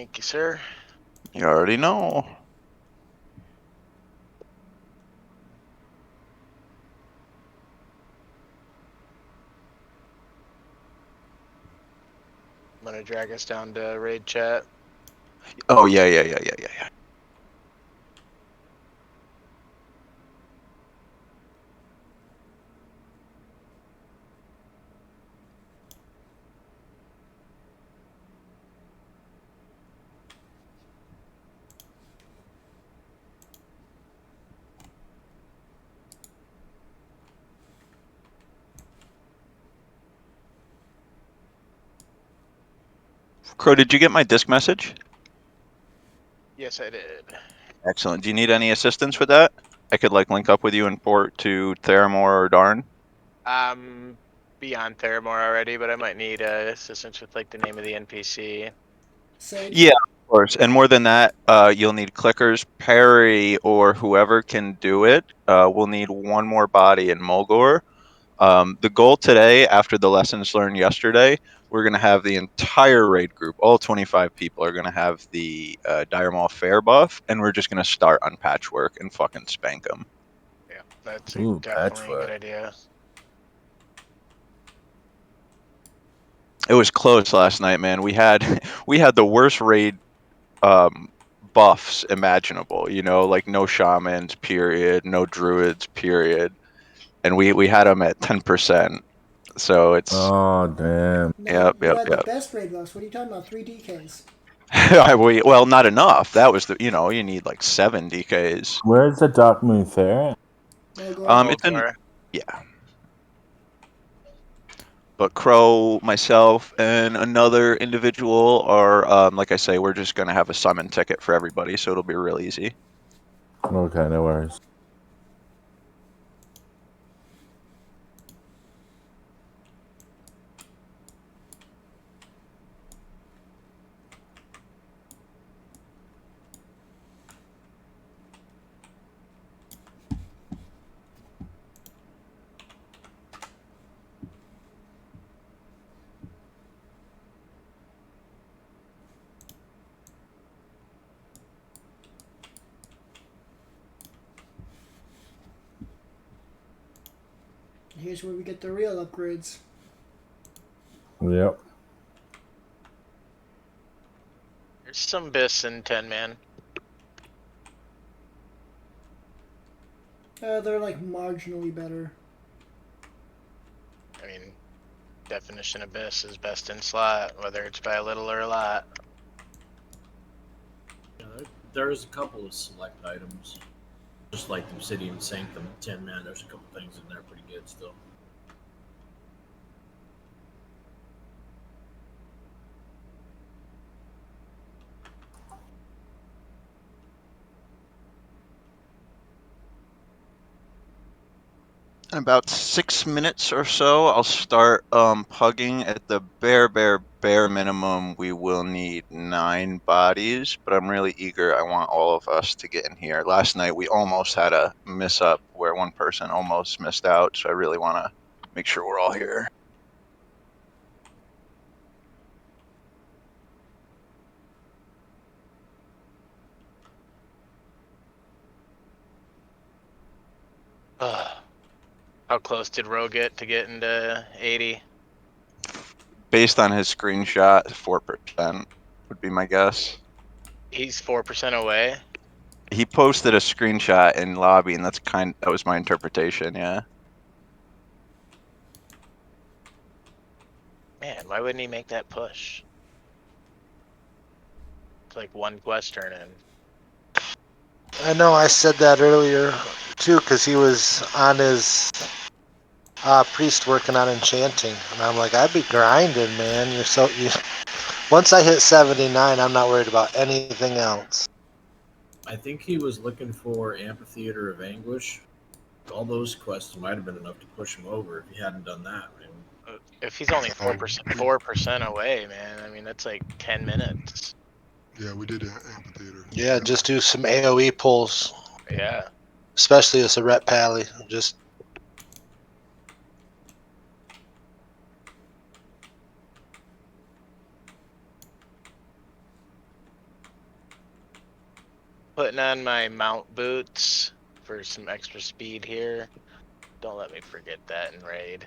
Thank you, sir. You already know. I'm gonna drag us down to raid chat. Oh, yeah. Crow, did you get my disc message? Yes, I did. Excellent. Do you need any assistance with that? I could link up with you and port to Theramore or Darn. Beyond Theramore already, but I might need assistance with the name of the NPC. Sage? Yeah, of course. And more than that, you'll need clickers. Perry or whoever can do it. We'll need one more body in Mulgore. The goal today, after the lessons learned yesterday, we're going to have the entire raid group, all 25 people, are going to have the Dire Maul Fair buff, and we're just going to start on Patchwork and fucking spank them. Yeah, that's Ooh, definitely a good Patchwork. idea. It was close last night, man. We had the worst raid buffs imaginable. You know, like no shamans, period, no druids, period, and we had them at 10%. So it's Oh, damn. No, you had the yep. best raid buffs. What are you talking about? 3 DKs. Well, not enough. That was you need like 7 DKs. Where's the Dark Moon Fair? Mulgore. It's in Mulgore. yeah. But Crow, myself, and another individual are like I say, we're just gonna have a summon ticket for everybody, so it'll be real easy. Okay, no worries. Here's where we get the real upgrades. Yep. There's some bis in 10 man. They're marginally better. I mean, definition of bis is best in slot, whether it's by a little or a lot. Yeah, there's a couple of select items, just like the Obsidian Sanctum 10 man. There's a couple things in there pretty good still. In about 6 minutes or so, I'll start pugging. At the bare minimum. We will need 9 bodies, but I'm really eager. I want all of us to get in here. Last night we almost had a miss up where one person almost missed out, so I really want to make sure we're all here. How close did Ro get to getting to 80? Based on his screenshot, 4% would be my guess. He's 4% away. He posted a screenshot in lobby, and that was my interpretation. Yeah. Man, why wouldn't he make that push? It's like one quest turn in. I know I said that earlier too, because he was on his priest working on enchanting, and I'm like, I'd be grinding, man. Once I hit 79, I'm not worried about anything else. I think he was looking for Amphitheater of Anguish. All those quests might have been enough to push him over if he hadn't done that. If he's only 4% away, man, I mean that's like 10 minutes. Yeah, we did an amphitheater. Yeah, just do some AoE pulls, Yeah. especially as a rep pally. Just putting on my mount boots for some extra speed here. Don't let me forget that in raid.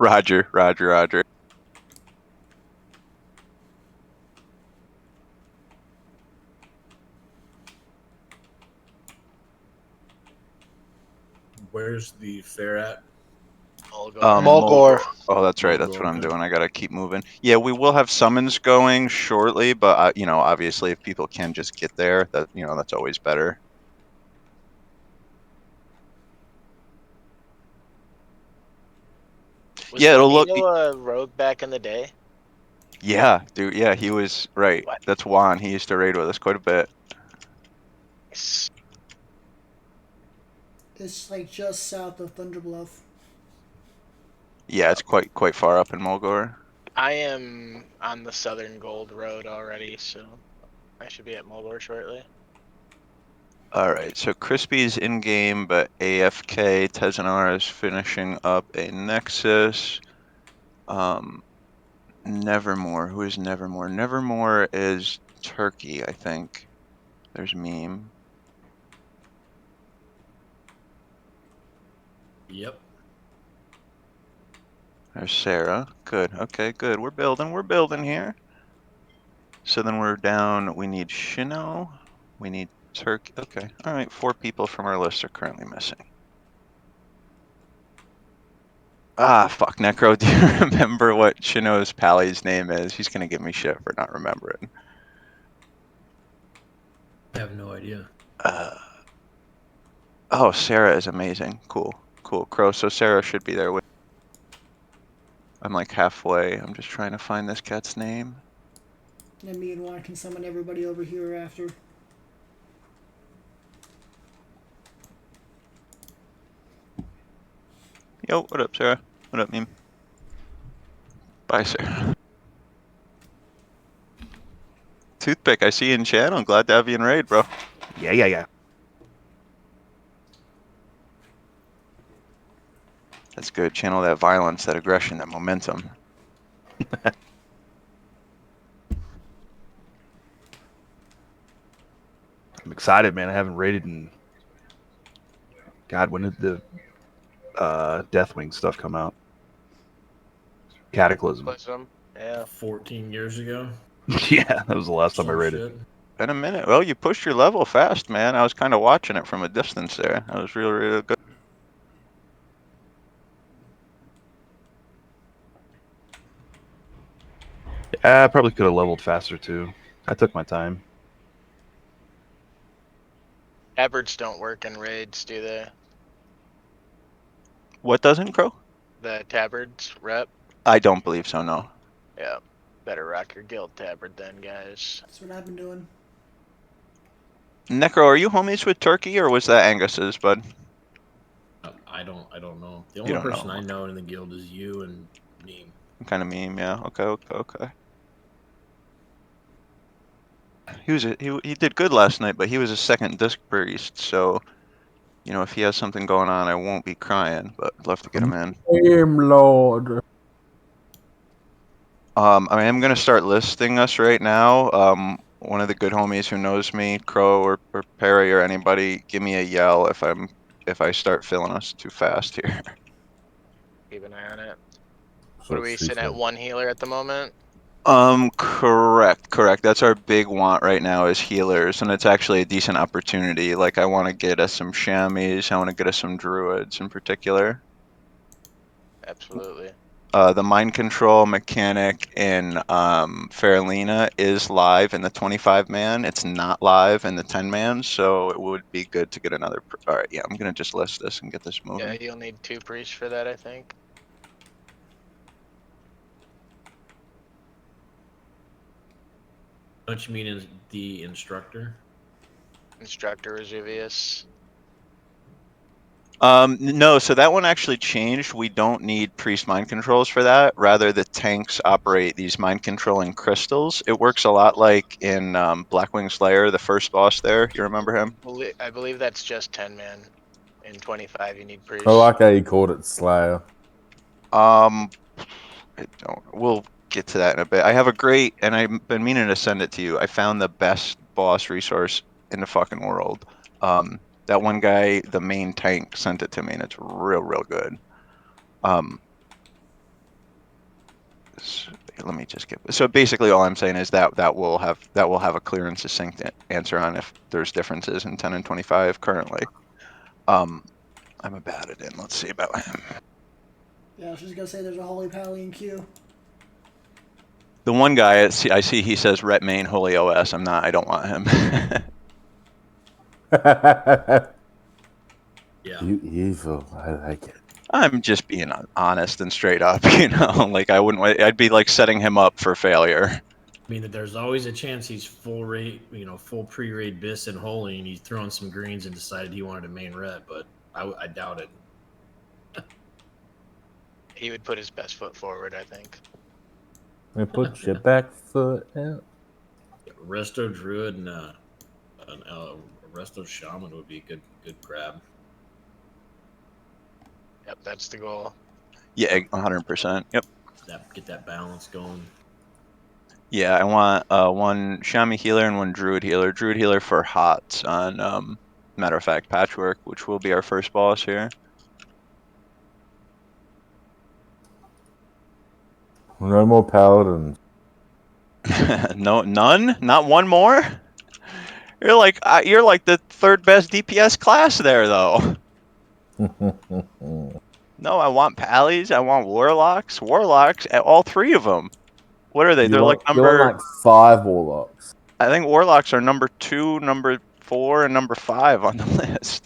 Roger, roger, roger. Where's the fair at? Mulgore. Oh, that's right. That's Mulgore, what I'm okay. doing. I gotta keep moving. Yeah, we will have summons going shortly, but you know, obviously, if people can just get there, that you know, that's always better. Was Yeah, it'll look. Benito a rogue back in the day? Yeah, dude. Yeah, he was right. What? That's Juan. He used to raid with us quite a bit. Nice. It's like just south of Thunder Bluff. Yeah, it's quite far up in Mulgore. I am on the Southern Gold Road already, so I should be at Mulgore shortly. All right, so Crispy's in game, but AFK. Tezanar is finishing up a Nexus. Nevermore. Who is Nevermore? Nevermore is Turkey, I think. There's Meme. Yep. There's Sarah. Good. Okay, good. We're building here. So then we're down. We need Shino. We need Turkey. Okay. All right. 4 people from our list are currently missing. Ah, fuck, Necro. Do you remember what Shino's Pally's name is? He's gonna give me shit for not remembering. I have no idea. Oh, Sarah is amazing. Cool. Cool. Crow. So Sarah should be there with. I'm like halfway. I'm just trying to find this cat's name. And then me and Juan can summon everybody over here after. Yo, what up, Sarah? What up, Meme? Bye, Sarah. Toothpick, I see you in chat. I'm glad to have you in raid, bro. Yeah. That's good. Channel that violence, that aggression, that momentum. I'm excited, man. I haven't raided in. God, when did the Deathwing stuff come out? Cataclysm. Yeah. 14 years ago. Yeah, that was the last time I Some raided. shit. Been a minute. Well, you pushed your level fast, man. I was kind of watching it from a distance there. That was really, really good. I probably could have leveled faster too. I took my time. Tabards don't work in raids, do they? What doesn't, Crow? The Tabards rep? I don't believe so, no. Yeah. Better rock your guild tabard then, guys. That's what I've been doing. Necro, are you homies with Turkey, or was that Angus's, bud? I don't know. The You only don't person know. I know in the guild is you and Meme. Kind of meme, yeah. Okay. He did good last night, but he was a second disc priest, so you know if he has something going on, I won't be crying. But I'd love to get him in. Game Lord. I am gonna start listing us right now. One of the good homies who knows me, Crow or Perry or anybody, give me a yell if I start filling us too fast here. Keep an eye on it. So What are we sitting at? 1 healer at the moment? Correct. That's our big want right now is healers, and it's actually a decent opportunity. Like I want to get us some chamois. I want to get us some druids in particular. Absolutely. The mind control mechanic in Faralina is live in the 25 man. It's not live in the 10 man, so it would be good to get another. All right, yeah, I'm gonna just list this and get this moving. Yeah, you'll need 2 priests for that, I think. Don't you mean is the instructor? Instructor Resuvius. No, so that one actually changed. We don't need priest mind controls for that. Rather, the tanks operate these mind controlling crystals. It works a lot like in Blackwing Slayer, the first boss there. You remember him? I believe that's just 10 man. In 25, you need priests. I like how you called it Slayer. I don't. get to that in a bit. I have a great, and I've been meaning to send it to you. I found the best boss resource in the fucking world. That one guy, the main tank, sent it to me, and it's real good. So let me just get. So basically, all I'm saying is that will have a clear and succinct answer on if there's differences in 10 and 25 currently. I'm about it in. Let's see about him. Yeah, I was just gonna say there's a Holy Pally in queue. The one guy I see he says Ret main Holy OS. I'm not. I don't want him. Yeah. You evil. I like it. I'm just being honest and straight up, like I wouldn't. I'd be like setting him up for failure. I mean, that there's always a chance he's full raid, full pre-raid bis and holy, and he's throwing some greens and decided he wanted a main red, but I doubt it. He would put his best foot forward, I think. I put your back foot out. Resto druid and Resto shaman would be a good grab. Yep, that's the goal. Yeah, 100%. Yep. Get that balance going. Yeah, I want one Shami healer and one Druid healer. Druid healer for HOTS on matter of fact Patchwork, which will be our first boss here. No more paladins. No, none, not one more. You're like the third best DPS class there, though. No, I want Pallies. I want Warlocks. Warlocks, all three of them. What are they? They're like You want number. like 5 warlocks. I think Warlocks are number 2, number 4, and number 5 on the list.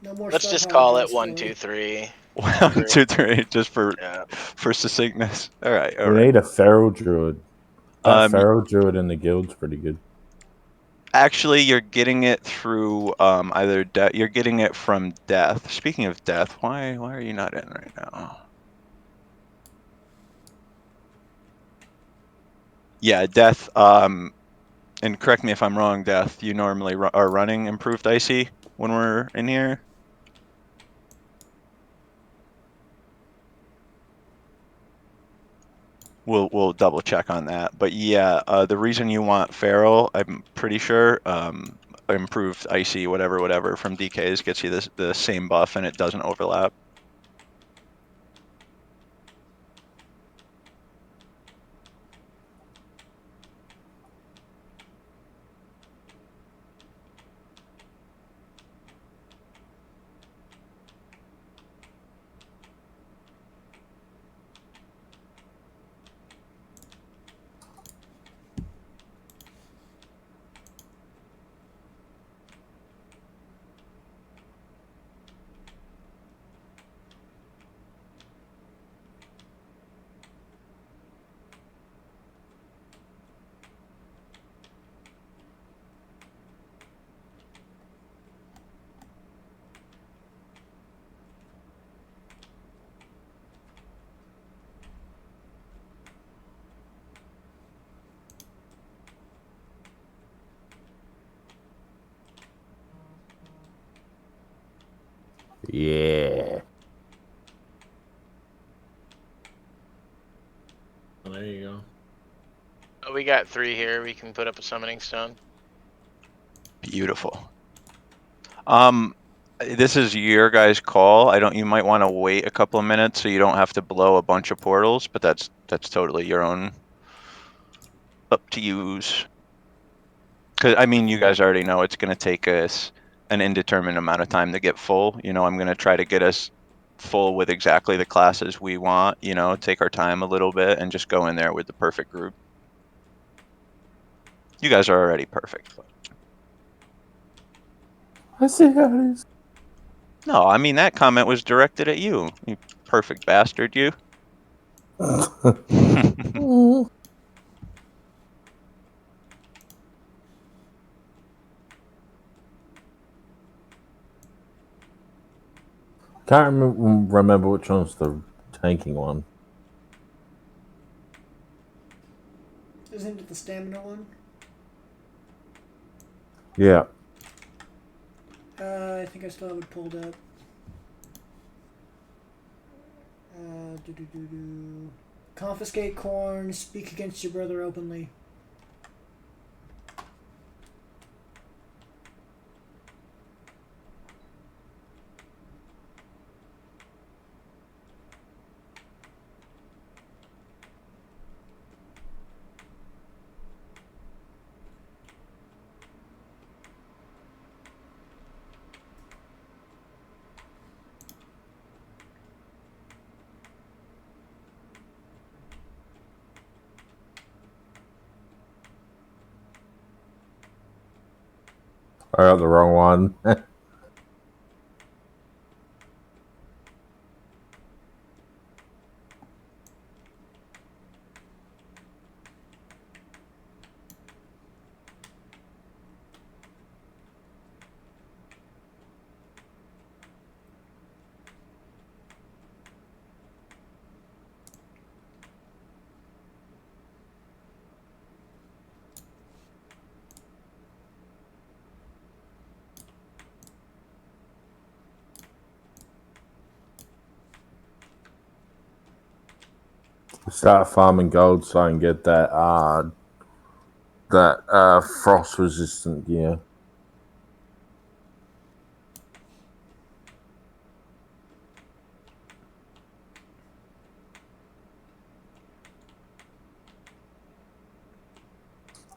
No more Let's star just power call it drops, 1, Philly. 2, 3. 1, 2, 3, just for Yeah. succinctness. All right, all We right. need a feral druid. That Um, feral druid in the guild's pretty good. Actually, you're getting it through either death. You're getting it from death. Speaking of death, why are you not in right now? Yeah, death. And correct me if I'm wrong, death. You normally are running improved icy when we're in here. We'll double check on that. But yeah, the reason you want feral, I'm pretty sure, improved icy whatever from DKs gets you the same buff and it doesn't overlap. Yeah. Well, there you go. Oh, we got 3 here. We can put up a summoning stone. Beautiful. This is your guys' call. You might want to wait a couple of minutes so you don't have to blow a bunch of portals, but that's totally your own, up to use. Because I mean, you guys already know it's going to take us an indeterminate amount of time to get full. I'm going to try to get us full with exactly the classes we want. Take our time a little bit and just go in there with the perfect group. You guys are already perfect. But... I see how it is. No, I mean that comment was directed at you. You perfect bastard, you. Can't remember which one's the tanking one. Isn't it the stamina one? Yeah. I think I still have it pulled up. Do. Confiscate corn. Speak against your brother openly. I got the wrong one. Start farming gold so I can get that frost resistant gear.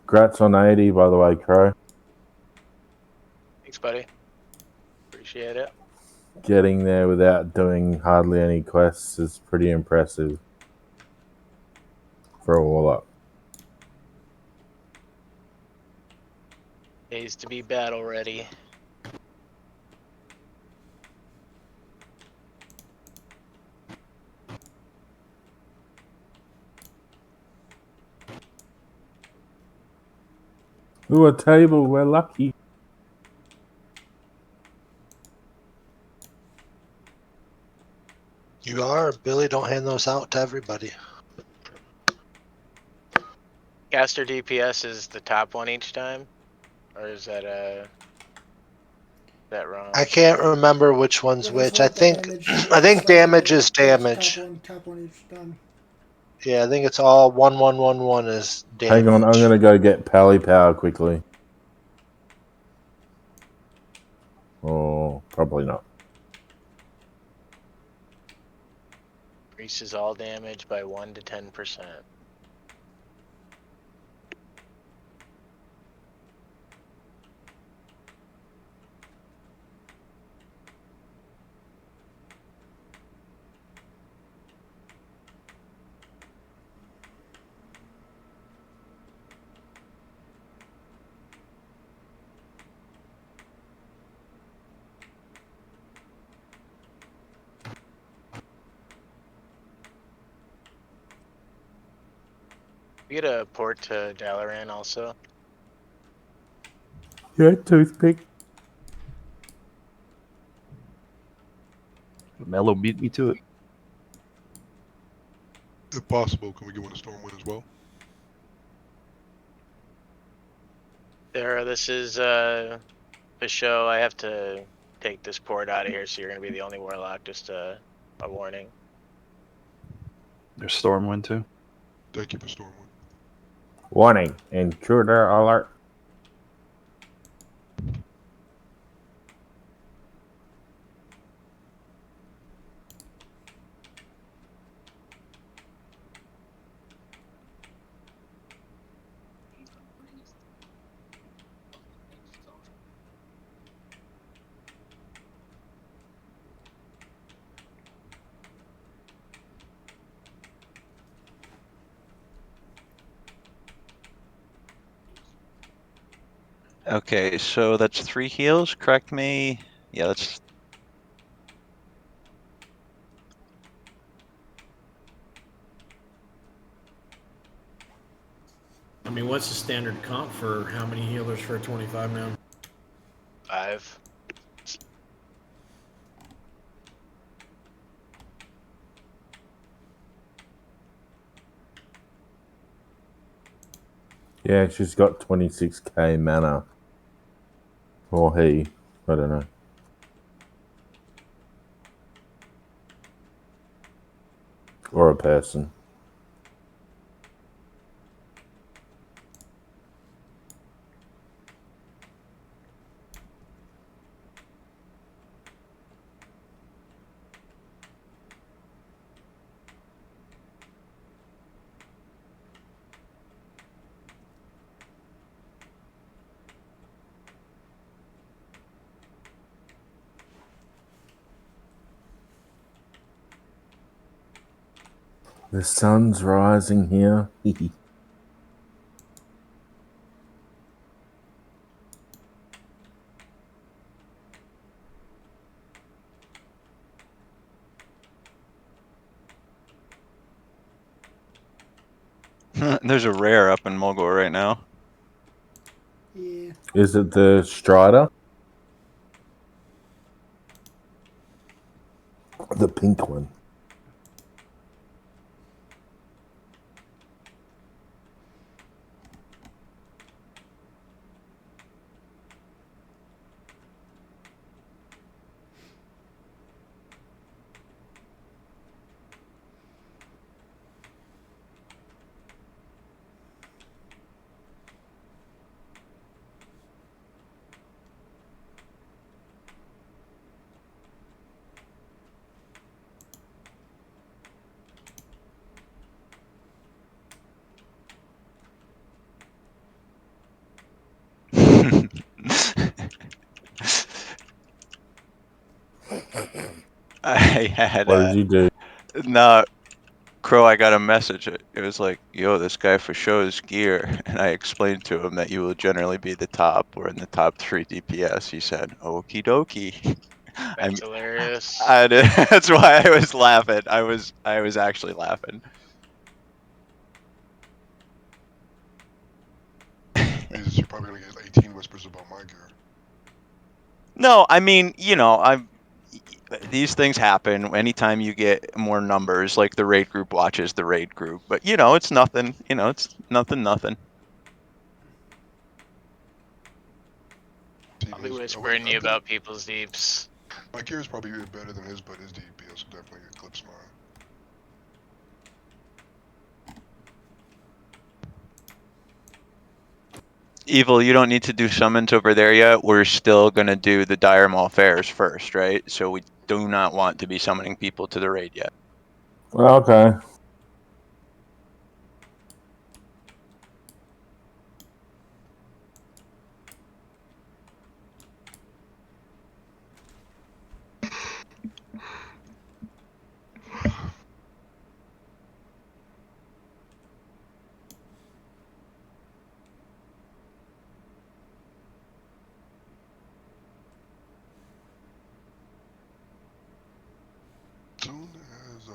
Congrats on 80, by the way, Crow. Thanks, buddy. Appreciate it. Getting there without doing hardly any quests is pretty impressive for a warlock. Days to be battle ready. Ooh, a table. We're lucky. You are, Billy. Don't hand those out to everybody. Caster DPS is the top one each time, or is that wrong? I can't remember which one's If it's which. I like think damage, I think it's like damage the- is yeah, it's damage. Top one each time. Yeah, I think it's all 1111 is damage. Hang on, I'm gonna go get Pally Power quickly. Oh, probably not. Increases all damage by 1 to 10%. You get a port to Dalaran also. Yeah, toothpick. Mello beat me to it. If possible, can we get one to Stormwind as well? There, this is the show. I have to take this port out of here, so you're gonna be the only warlock. Just a warning. There's Stormwind too. Thank you for Stormwind. Warning. Intruder alert. Okay, so that's 3 heals, correct me? Yeah, that's... I mean, what's the standard comp for how many healers for a 25 round? 5. Yeah, she's got 26k mana. Or he. I don't know. Or a person. The sun's rising here. There's a rare up in Mulgore right now. Yeah. Is it the Strider? The pink one. I had What did you do? no Crow. I got a message. It was like, "Yo, this guy for sure is gear," and I explained to him that you will generally be the top or in the top 3 DPS. He said, "Okie dokie." That's hilarious. That's why I was laughing. I was actually laughing. Jesus, you're probably gonna get 18 whispers about my gear. No, I mean, these things happen anytime you get more numbers, like the raid group watches the raid group. But it's nothing. It's nothing. See, I'll be his, whispering you about people's deeps. my gear is probably better than his, but his DPS will definitely eclipse mine. Evil, you don't need to do summons over there yet. We're still gonna do the Dire Maul fairs first, right? So we do not want to be summoning people to the raid yet. Okay. Soon as I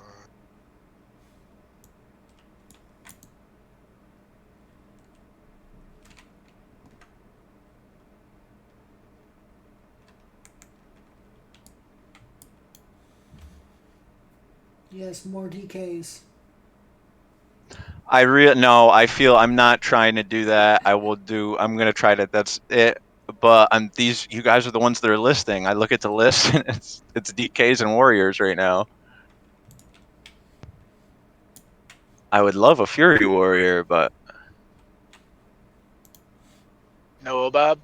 Yes, more DKs. No, I feel I'm not trying to do that. I'm gonna try to. That's it. But you guys are the ones that are listing. I look at the list and it's DKs and warriors right now. I would love a Fury warrior, but No, Bob.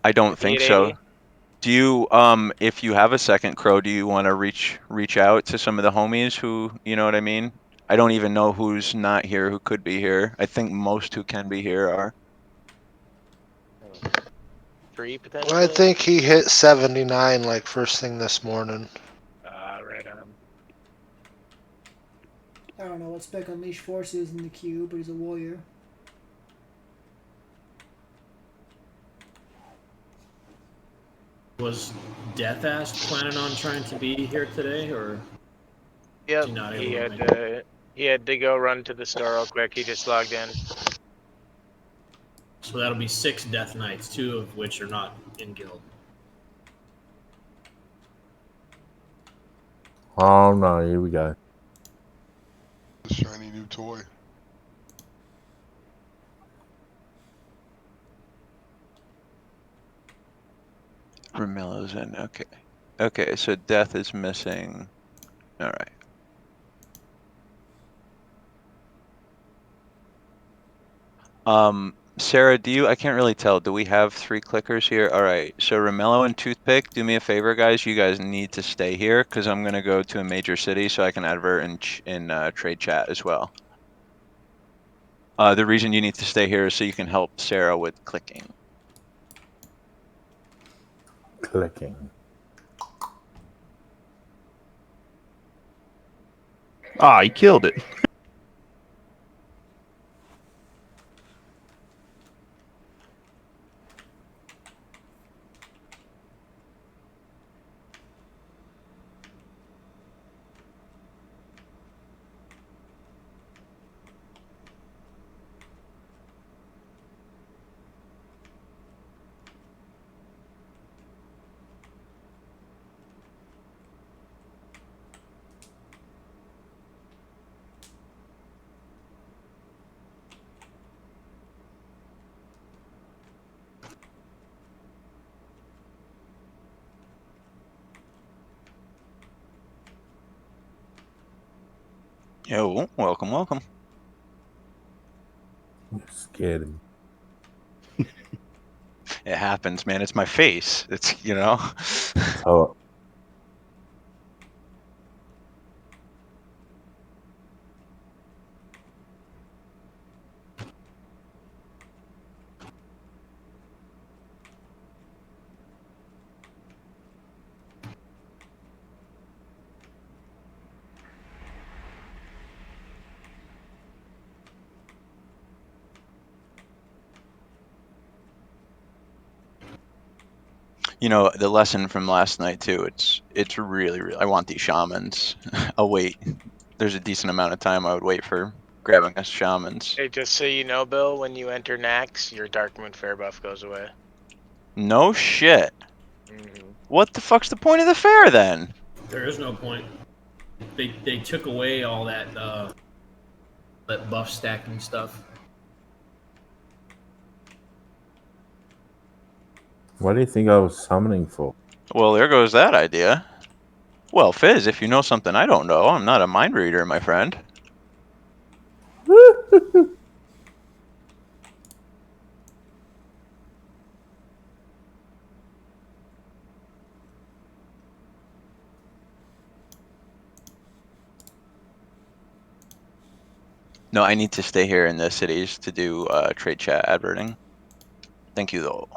I don't With the think so. 880. Do you if you have a second Crow, do you want to reach out to some of the homies who, you know what I mean? I don't even know who's not here who could be here. I think most who can be here are. 3 I potentially. think he hit 79 like first thing this morning. Right on. I don't know what spec Unleash Force is in the queue, but he's a warrior. Was Death Ash planning on trying to be here today, or Yep. is he not able He to had make it? he had to go run to the store real quick. He just logged in. So that'll be 6 Death Knights, 2 of which are not in guild. Oh no, here we go. the shiny new toy. Ramillo's in. Okay. Okay, so Death is missing. All right. Sarah, I can't really tell. Do we have 3 clickers here? All right. So Ramello and Toothpick, do me a favor, guys. You guys need to stay here because I'm gonna go to a major city so I can advert in trade chat as well. The reason you need to stay here is so you can help Sarah with clicking. Clicking. Ah, he killed it. Yo, welcome, welcome. You scared him. It happens, man. It's my face. It's, you know. So You know, the lesson from last night too. It's really, really. I want these shamans. I'll wait. There's a decent amount of time I would wait for grabbing us shamans. Hey, just so you know, Bill, when you enter Naxx, your Dark Moon Fair buff goes away. No shit. Mm-hmm. What the fuck's the point of the fair then? There is no point. They took away all that buff stacking stuff. what do you think I was summoning for? Well, there goes that idea. Well, Fizz, if you know something I don't know, I'm not a mind reader, my friend. No, I need to stay here in the cities to do trade chat adverting. Thank you, though.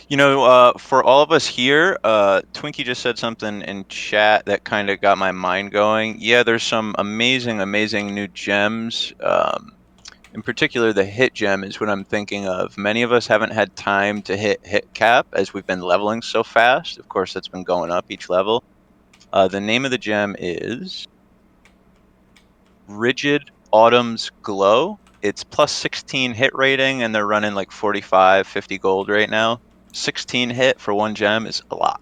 You know, for all of us here, Twinkie just said something in chat that kind of got my mind going. Yeah, there's some amazing, amazing new gems. In particular, the hit gem is what I'm thinking of. Many of us haven't had time to hit cap as we've been leveling so fast. Of course, that's been going up each level. The name of the gem is Rigid Autumn's Glow. It's plus 16 hit rating, and they're running like 45, 50 gold right now. 16 hit for one gem is a lot.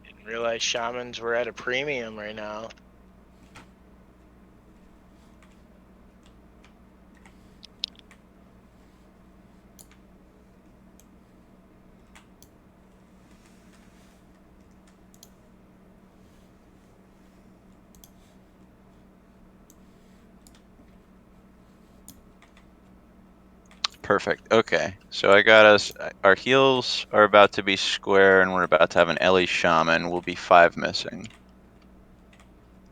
Didn't realize shamans were at a premium right now. Perfect. Okay, so I got us. Our heals are about to be square, and we're about to have an Ellie Shaman. We'll be 5 missing.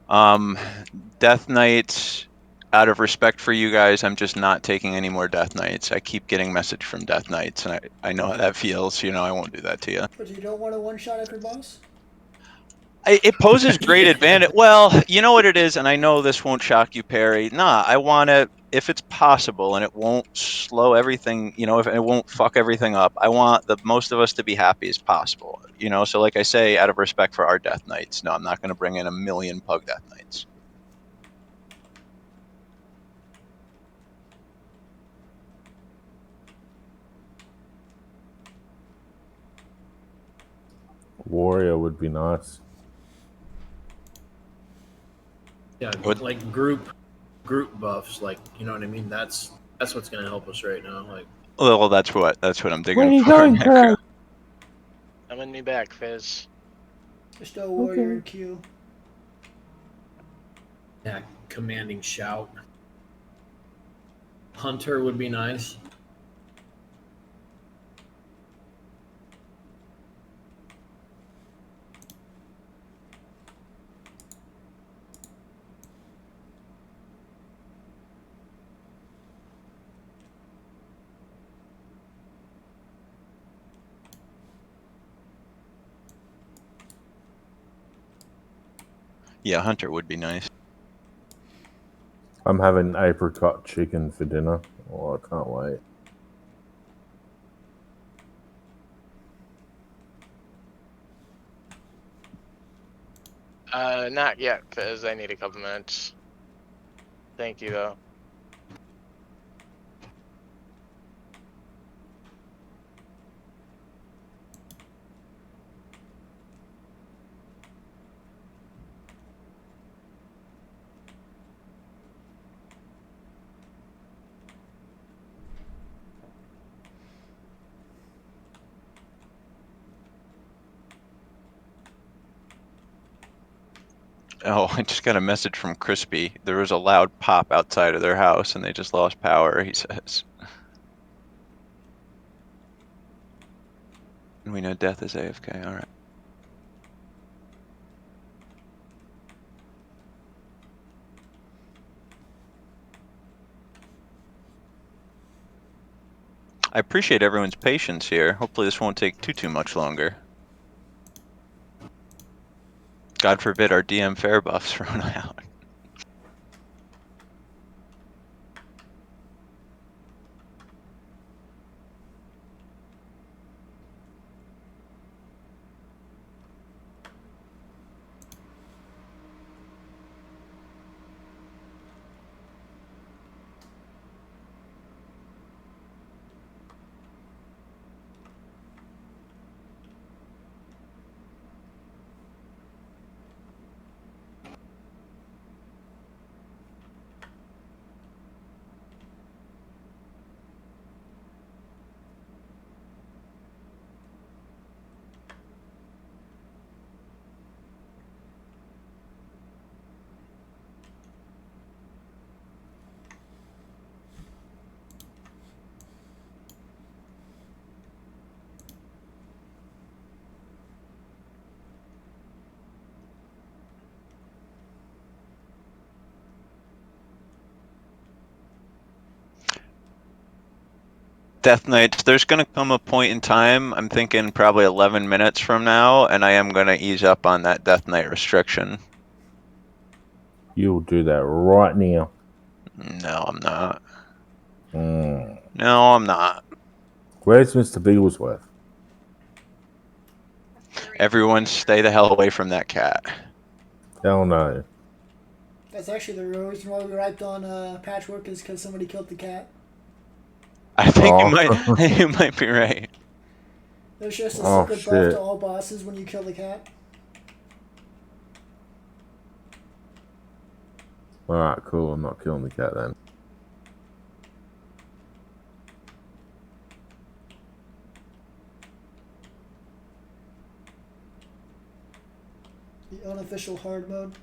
Death Knights. Out of respect for you guys, I'm just not taking any more Death Knights. I keep getting message from Death Knights, and I know how that feels. You know, I won't do that to you. But you don't want to one-shot every boss? It poses great advantage. Well, you know what it is, and I know this won't shock you, Perry. Nah, I want to, if it's possible, and it won't slow everything, you know, if it won't fuck everything up, I want the most of us to be happy as possible. You know, so like I say, out of respect for our Death Knights, no, I'm not going to bring in 1,000,000 Pug Death Knights. Warrior would be nice. Yeah, What? like group buffs, like, you know what I mean? That's what's gonna help us right now. Like, Well, that's what I'm digging Where are you for. going, Necro. Perry? Summon me back, Fizz. Just a warrior in queue. Yeah, commanding shout. Hunter would be nice. Yeah, Hunter would be nice. I'm having apricot chicken for dinner. Oh, I can't wait. Not yet, because I need a couple minutes. Thank you, though. Oh, I just got a message from Crispy. There was a loud pop outside of their house and they just lost power, he says. We know Death is AFK, alright. I appreciate everyone's patience here. Hopefully this won't take too much longer. God forbid our DM fair buffs run out. Death Knights, there's going to come a point in time, I'm thinking probably 11 minutes from now, and I am going to ease up on that Death Knight restriction. You'll do that right now. No, I'm not. Mm. No, I'm not. Where's Mr. Bigglesworth? Everyone stay the hell away from that cat. Hell no. That's actually the real reason why we wiped on Patchwork is because somebody killed the cat. I think Oh. you might be right. There's just a Oh, secret buff shit. to all bosses when you kill the cat. Alright, cool. I'm not killing the cat then. The unofficial hard mode.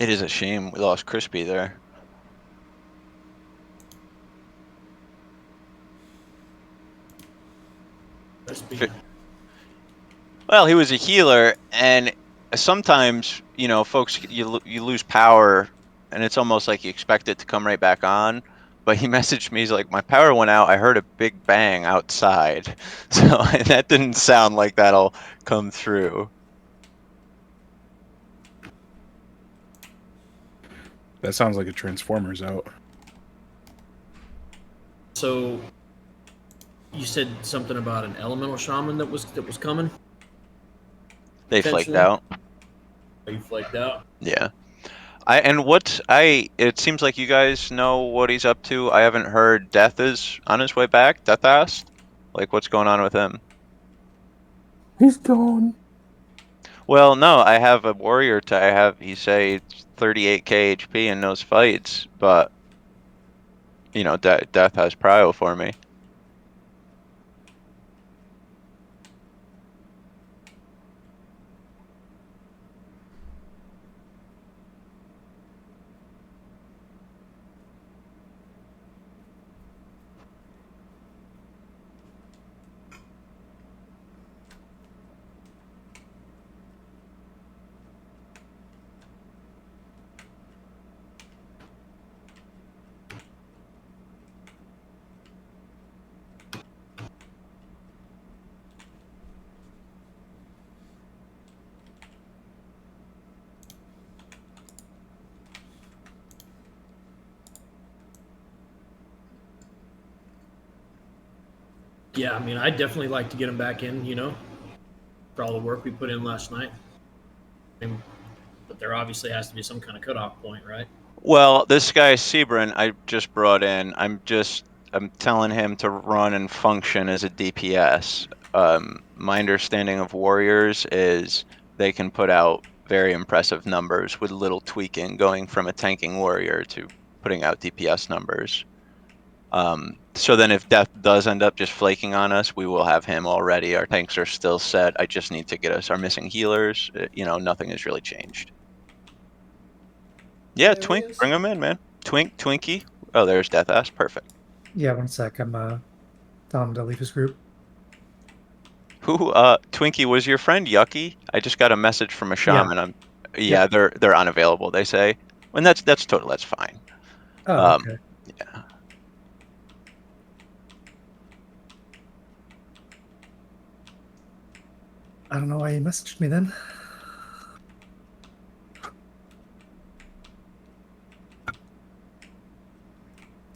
It is a shame we lost Crispy there. Crispy. Well, he was a healer, and sometimes, you know, folks, you lose power, and it's almost like you expect it to come right back on. But he messaged me, he's like, my power went out. I heard a big bang outside. So that didn't sound like that'll come through. That sounds like a Transformers out. So you said something about an elemental shaman that was coming. They flaked Potentially? out. Are you flaked out? Yeah. It seems like you guys know what he's up to. I haven't heard Death is on his way back. Death asked, like, what's going on with him? He's gone. Well, no, I have a warrior he say it's 38k HP in those fights, but you know, Death has prio for me. Yeah, I mean, I'd definitely like to get him back in. You know, for all the work we put in last night. But there obviously has to be some kind of cutoff point, right? Well, this guy Sebrin I just brought in. I'm telling him to run and function as a DPS. My understanding of warriors is they can put out very impressive numbers with little tweaking, going from a tanking warrior to putting out DPS numbers. So then if Death does end up just flaking on us, we will have him already. Our tanks are still set. I just need to get us our missing healers. You know, nothing has really changed. Yeah, There he Twink, is. bring him in, man. Twinkie. Oh, there's Death Ass. Perfect. Yeah, one sec. I'm telling him to leave his group. Who, Twinkie, was your friend Yucky? I just got a message from a shaman. Yeah. They're unavailable, they say. And that's total, that's fine. Oh, okay. Yeah. I don't know why he messaged me then.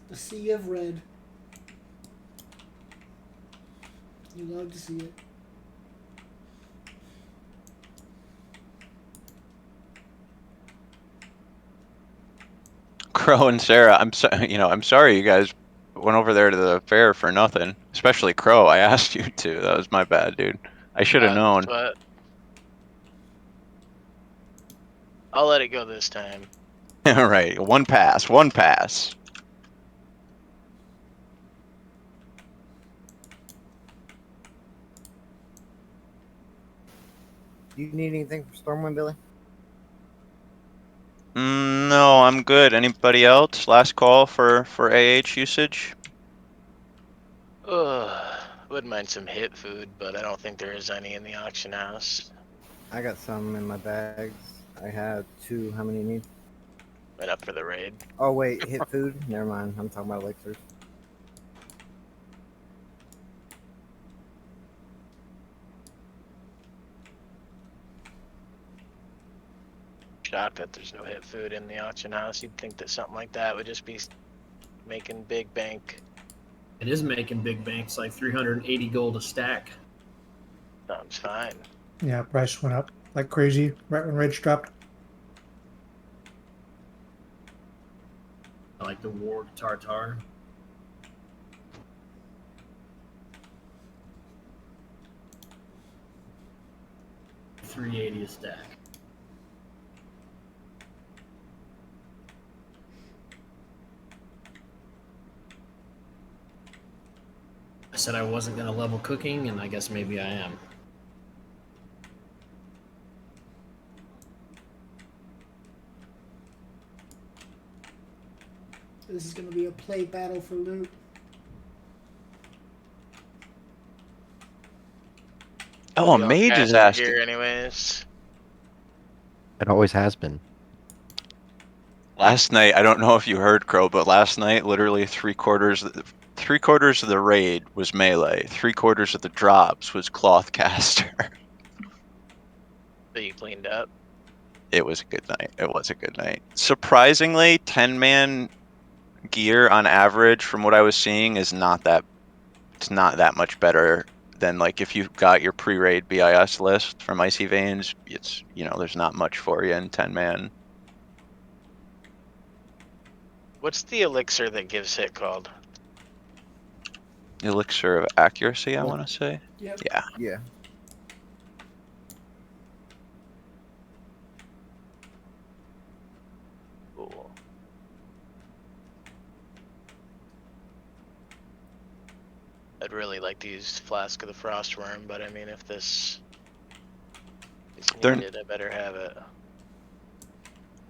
The sea of red. You love to see it. Crow and Sarah, I'm sorry you guys went over there to the fair for nothing. Especially Crow. I asked you to. That was my bad, dude. I should have known. But I'll let it go this time. All right, one pass. Do you need anything for Stormwind, Billy? No, I'm good. Anybody else? Last call for AH usage? Wouldn't mind some hit food, but I don't think there is any in the auction house. I got some in my bags. I have 2. How many you need? Went up for the raid. Oh, wait. Hit food? Never mind. I'm talking about elixirs. Shocked that there's no hit food in the auction house. You'd think that something like that would just be making big bank. It is making big banks, like 380 gold a stack. Sounds fine. Yeah, price went up like crazy right when Rage dropped. I like the Warg Tartar. $380 a stack. I said I wasn't going to level cooking, and I guess maybe I am. This is gonna be a play battle for loot. Oh, a We all mage is cast our asking. gear anyways. It always has been. Last night, I don't know if you heard, Crow, but last night, literally three-quarters of the raid was melee. Three-quarters of the drops was cloth caster. So you cleaned up. It was a good night. It was a good night. Surprisingly, 10-man gear on average, from what I was seeing, is not that. It's not that much better than like if you got your pre-raid BIS list from Icy Veins. It's there's not much for you in 10-man. What's the elixir that gives hit called? Elixir of accuracy, I want to say. Yep. Yeah. Yeah. Cool. I'd really like to use Flask of the Frostworm, but I mean, if this is They're- needed, I better have it.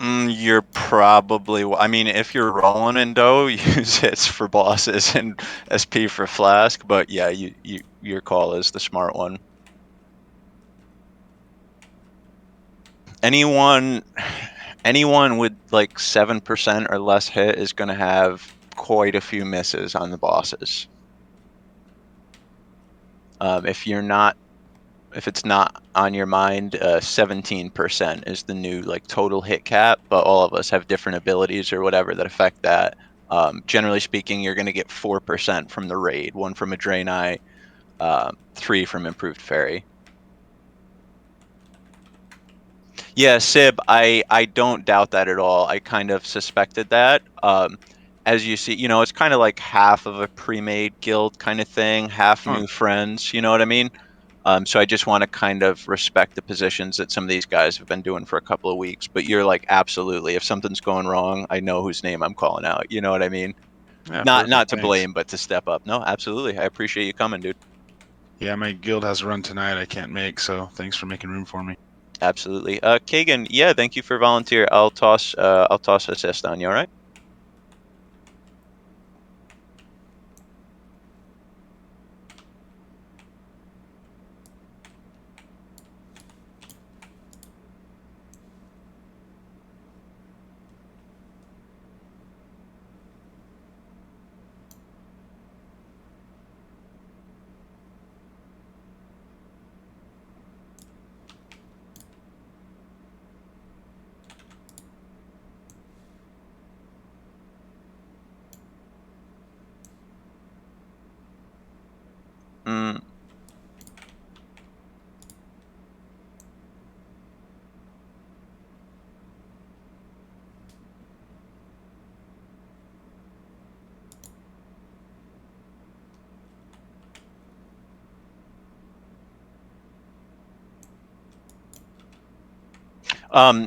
You're probably. I mean, if you're rolling in dough, use hits for bosses and SP for flask. But yeah, your call is the smart one. Anyone with like 7% or less hit is going to have quite a few misses on the bosses. If it's not on your mind, 17% is the new like total hit cap, but all of us have different abilities or whatever that affect that. Generally speaking, you're going to get 4% from the raid, 1 from a Draenei, 3 from improved fairy. Yeah, Sib, I don't doubt that at all. I kind of suspected that. As you see, it's kind of like half of a pre-made guild kind of thing, half new friends, you know what I mean? So I just want to kind of respect the positions that some of these guys have been doing for a couple of weeks. But you're like, absolutely, if something's going wrong, I know whose name I'm calling out. You know what I mean? Yeah, Not perfect, to thanks. blame, but to step up. No, absolutely. I appreciate you coming, dude. Yeah, my guild has a run tonight I can't make, so thanks for making room for me. Absolutely. Kagan, yeah, thank you for volunteer. I'll toss assist on you, all right? Mm.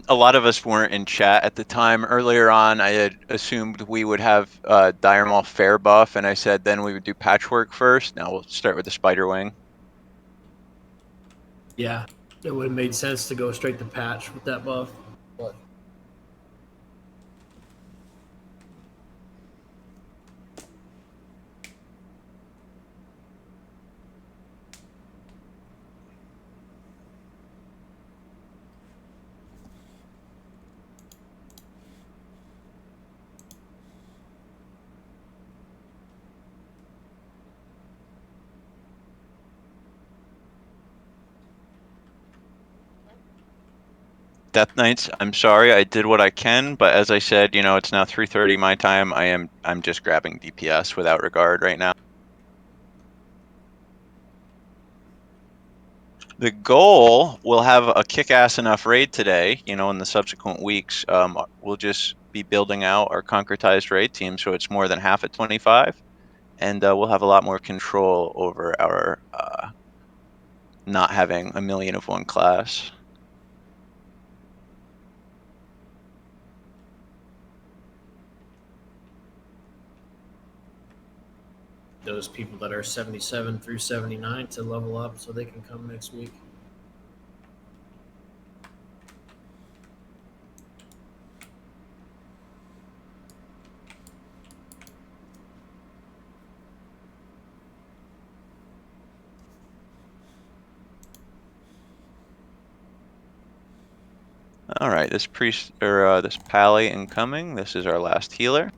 A lot of us weren't in chat at the time. Earlier on, I had assumed we would have Dire Maul fair buff, and I said then we would do patchwork first. Now we'll start with the spider wing. Yeah, it would have made sense to go straight to patch with that buff. But Death Knights, I'm sorry, I did what I can, but as I said, it's now 3:30 my time. I'm just grabbing DPS without regard right now. The goal, we'll have a kick-ass enough raid today, in the subsequent weeks. We'll just be building out our concretized raid team so it's more than half at 25, and we'll have a lot more control over our not having a million of one class. those people that are 77 through 79 to level up so they can come next week. All right, this priest or this pally incoming. This is our last healer.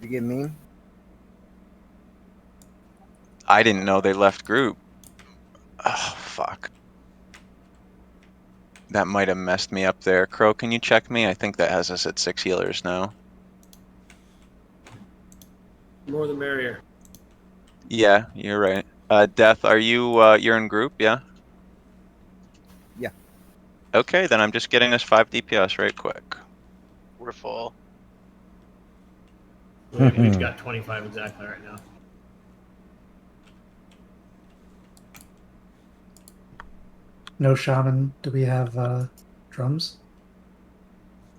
You get me? I didn't know they left group. Oh, fuck. That might have messed me up there. Crow, can you check me? I think that has us at 6 healers now. More the merrier. Yeah, you're right. Death, are you you're in group? Yeah. Yeah. Okay, then I'm just getting us 5 DPS right quick. We're full. We've got 25 exactly right now. No shaman. Do we have drums?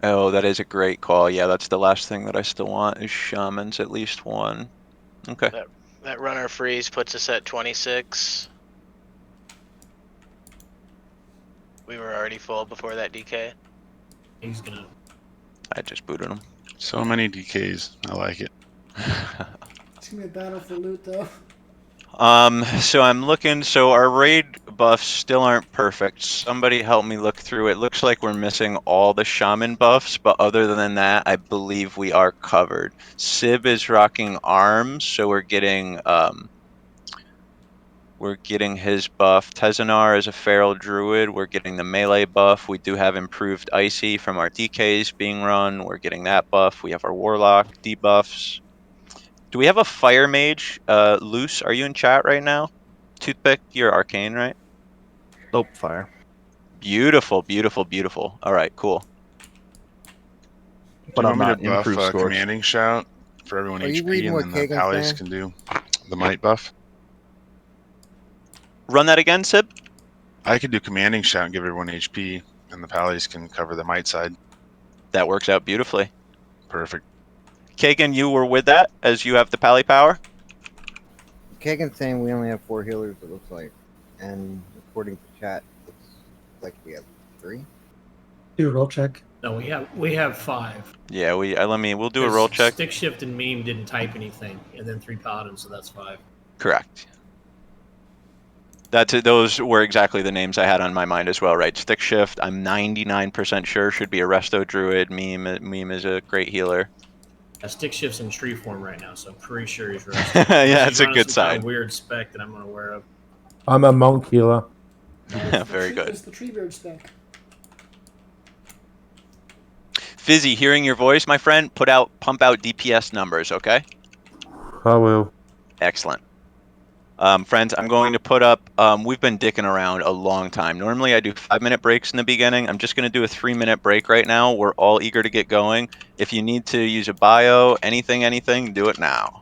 Oh, that is a great call. Yeah, that's the last thing that I still want is shamans, at least one. Okay. That runner freeze puts us at 26. We were already full before that DK. He's gonna. I just booted him. So many DKs. I like it. It's gonna be a battle for loot though. So I'm looking, so our raid buffs still aren't perfect. Somebody help me look through it. Looks like we're missing all the shaman buffs, but other than that, I believe we are covered. Sib is rocking arms, so we're getting his buff. Tezanar is a feral druid. We're getting the melee buff. We do have improved icy from our DKs being run. We're getting that buff. We have our warlock debuffs. Do we have a fire mage? Luce, are you in chat right now? Toothpick, you're arcane, right? Nope, fire. Beautiful, beautiful, beautiful. All right, cool. Do But you I'm want me to not buff improved scorched. commanding shout for everyone Are you HP, reading and what then the Kagan's pallies saying? can do the might buff? Run that again, Sib? I could do commanding shout and give everyone HP, and the pallies can cover the might side. That works out beautifully. Perfect. Kagan, you were with that as you have the pally power? Kagan's saying we only have 4 healers, it looks like. And according to chat, looks like we have 3. Do a roll check. No, we have 5. Yeah, we'll do a roll check. Stick shift and meme didn't type anything, and then 3 paladins, so that's 5. Correct. Those were exactly the names I had on my mind as well, right? Stick shift, I'm 99% sure should be a resto druid. Meme is a great healer. Stick shift's in tree form right now, so I'm pretty sure he's rusty. Yeah, he's it's a running good some kind sign. of weird spec that I'm unaware of. I'm a monk healer. Very good. It's the tree beard spec. Fizzy, hearing your voice, my friend, pump out DPS numbers, okay? I will. Excellent. Friends, I'm going to put up, we've been dicking around a long time. Normally I do 5-minute breaks in the beginning. I'm just going to do a 3-minute break right now. We're all eager to get going. If you need to use a bio, anything, do it now.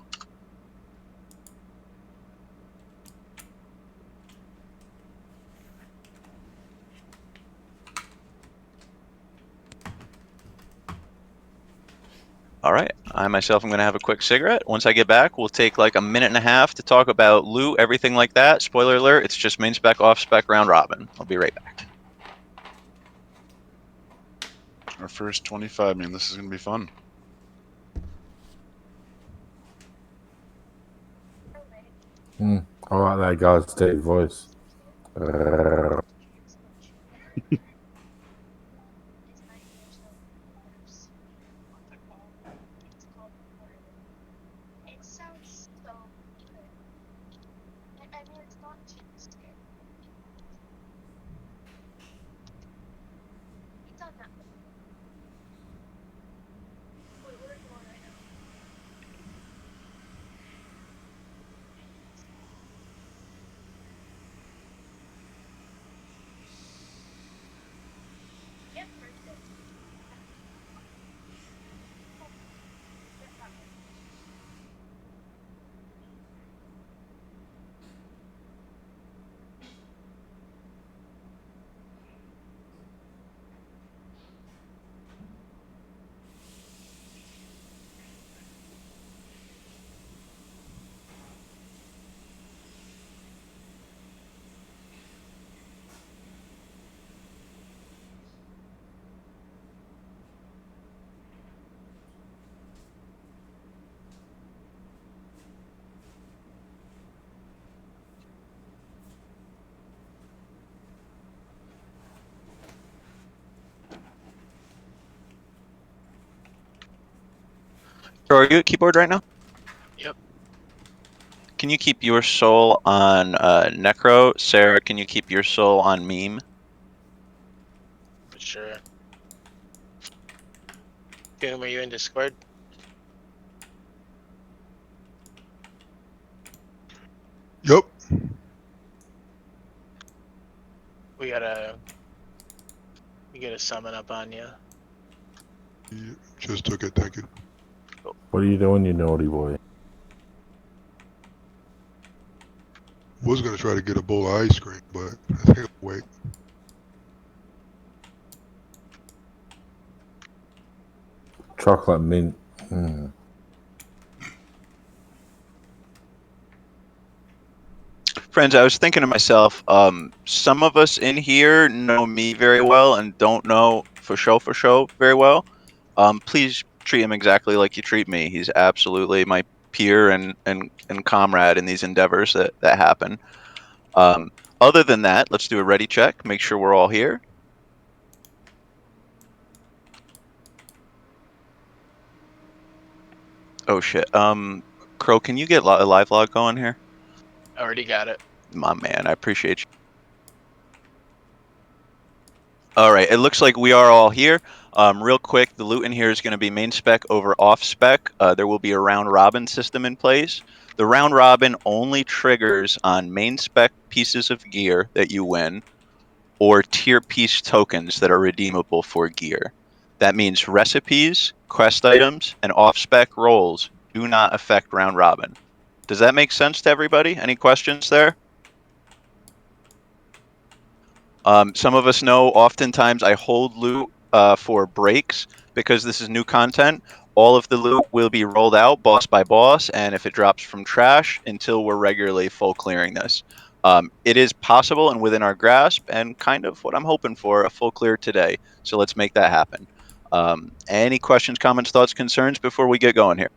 All right, I myself am going to have a quick cigarette. Once I get back, we'll take like a minute and a half to talk about loot, everything like that. Spoiler alert, it's just main spec, off spec, round robin. I'll be right back. Our first 25, man. This is going to be fun. I like that guy's deep voice. Are you at keyboard right now? Yep. Can you keep your soul on Necro? Sarah, can you keep your soul on Meme? For sure. Doom, are you in Discord? Yep. We gotta get a summon up on you. Yeah, just took it. Thank you. What are you doing, you naughty boy? Was gonna try to get a bowl of ice cream, but I think I'll wait. Chocolate mint. Mm. Friends, I was thinking to myself, some of us in here know me very well and don't know for show very well. Please treat him exactly like you treat me. He's absolutely my peer and comrade in these endeavors that happen. Other than that, let's do a ready check. Make sure we're all here. Oh shit. Crow, can you get a live log going here? Already got it. My man, I appreciate you. All right, it looks like we are all here. Real quick, the loot in here is going to be main spec over off spec. There will be a round robin system in place. The round robin only triggers on main spec pieces of gear that you win or tier piece tokens that are redeemable for gear. That means recipes, quest items, and off spec rolls do not affect round robin. Does that make sense to everybody? Any questions there? Some of us know oftentimes I hold loot for breaks because this is new content. All of the loot will be rolled out boss by boss, and if it drops from trash until we're regularly full clearing this. It is possible and within our grasp, and kind of what I'm hoping for, a full clear today. So let's make that happen. Any questions, comments, thoughts, concerns before we get going here?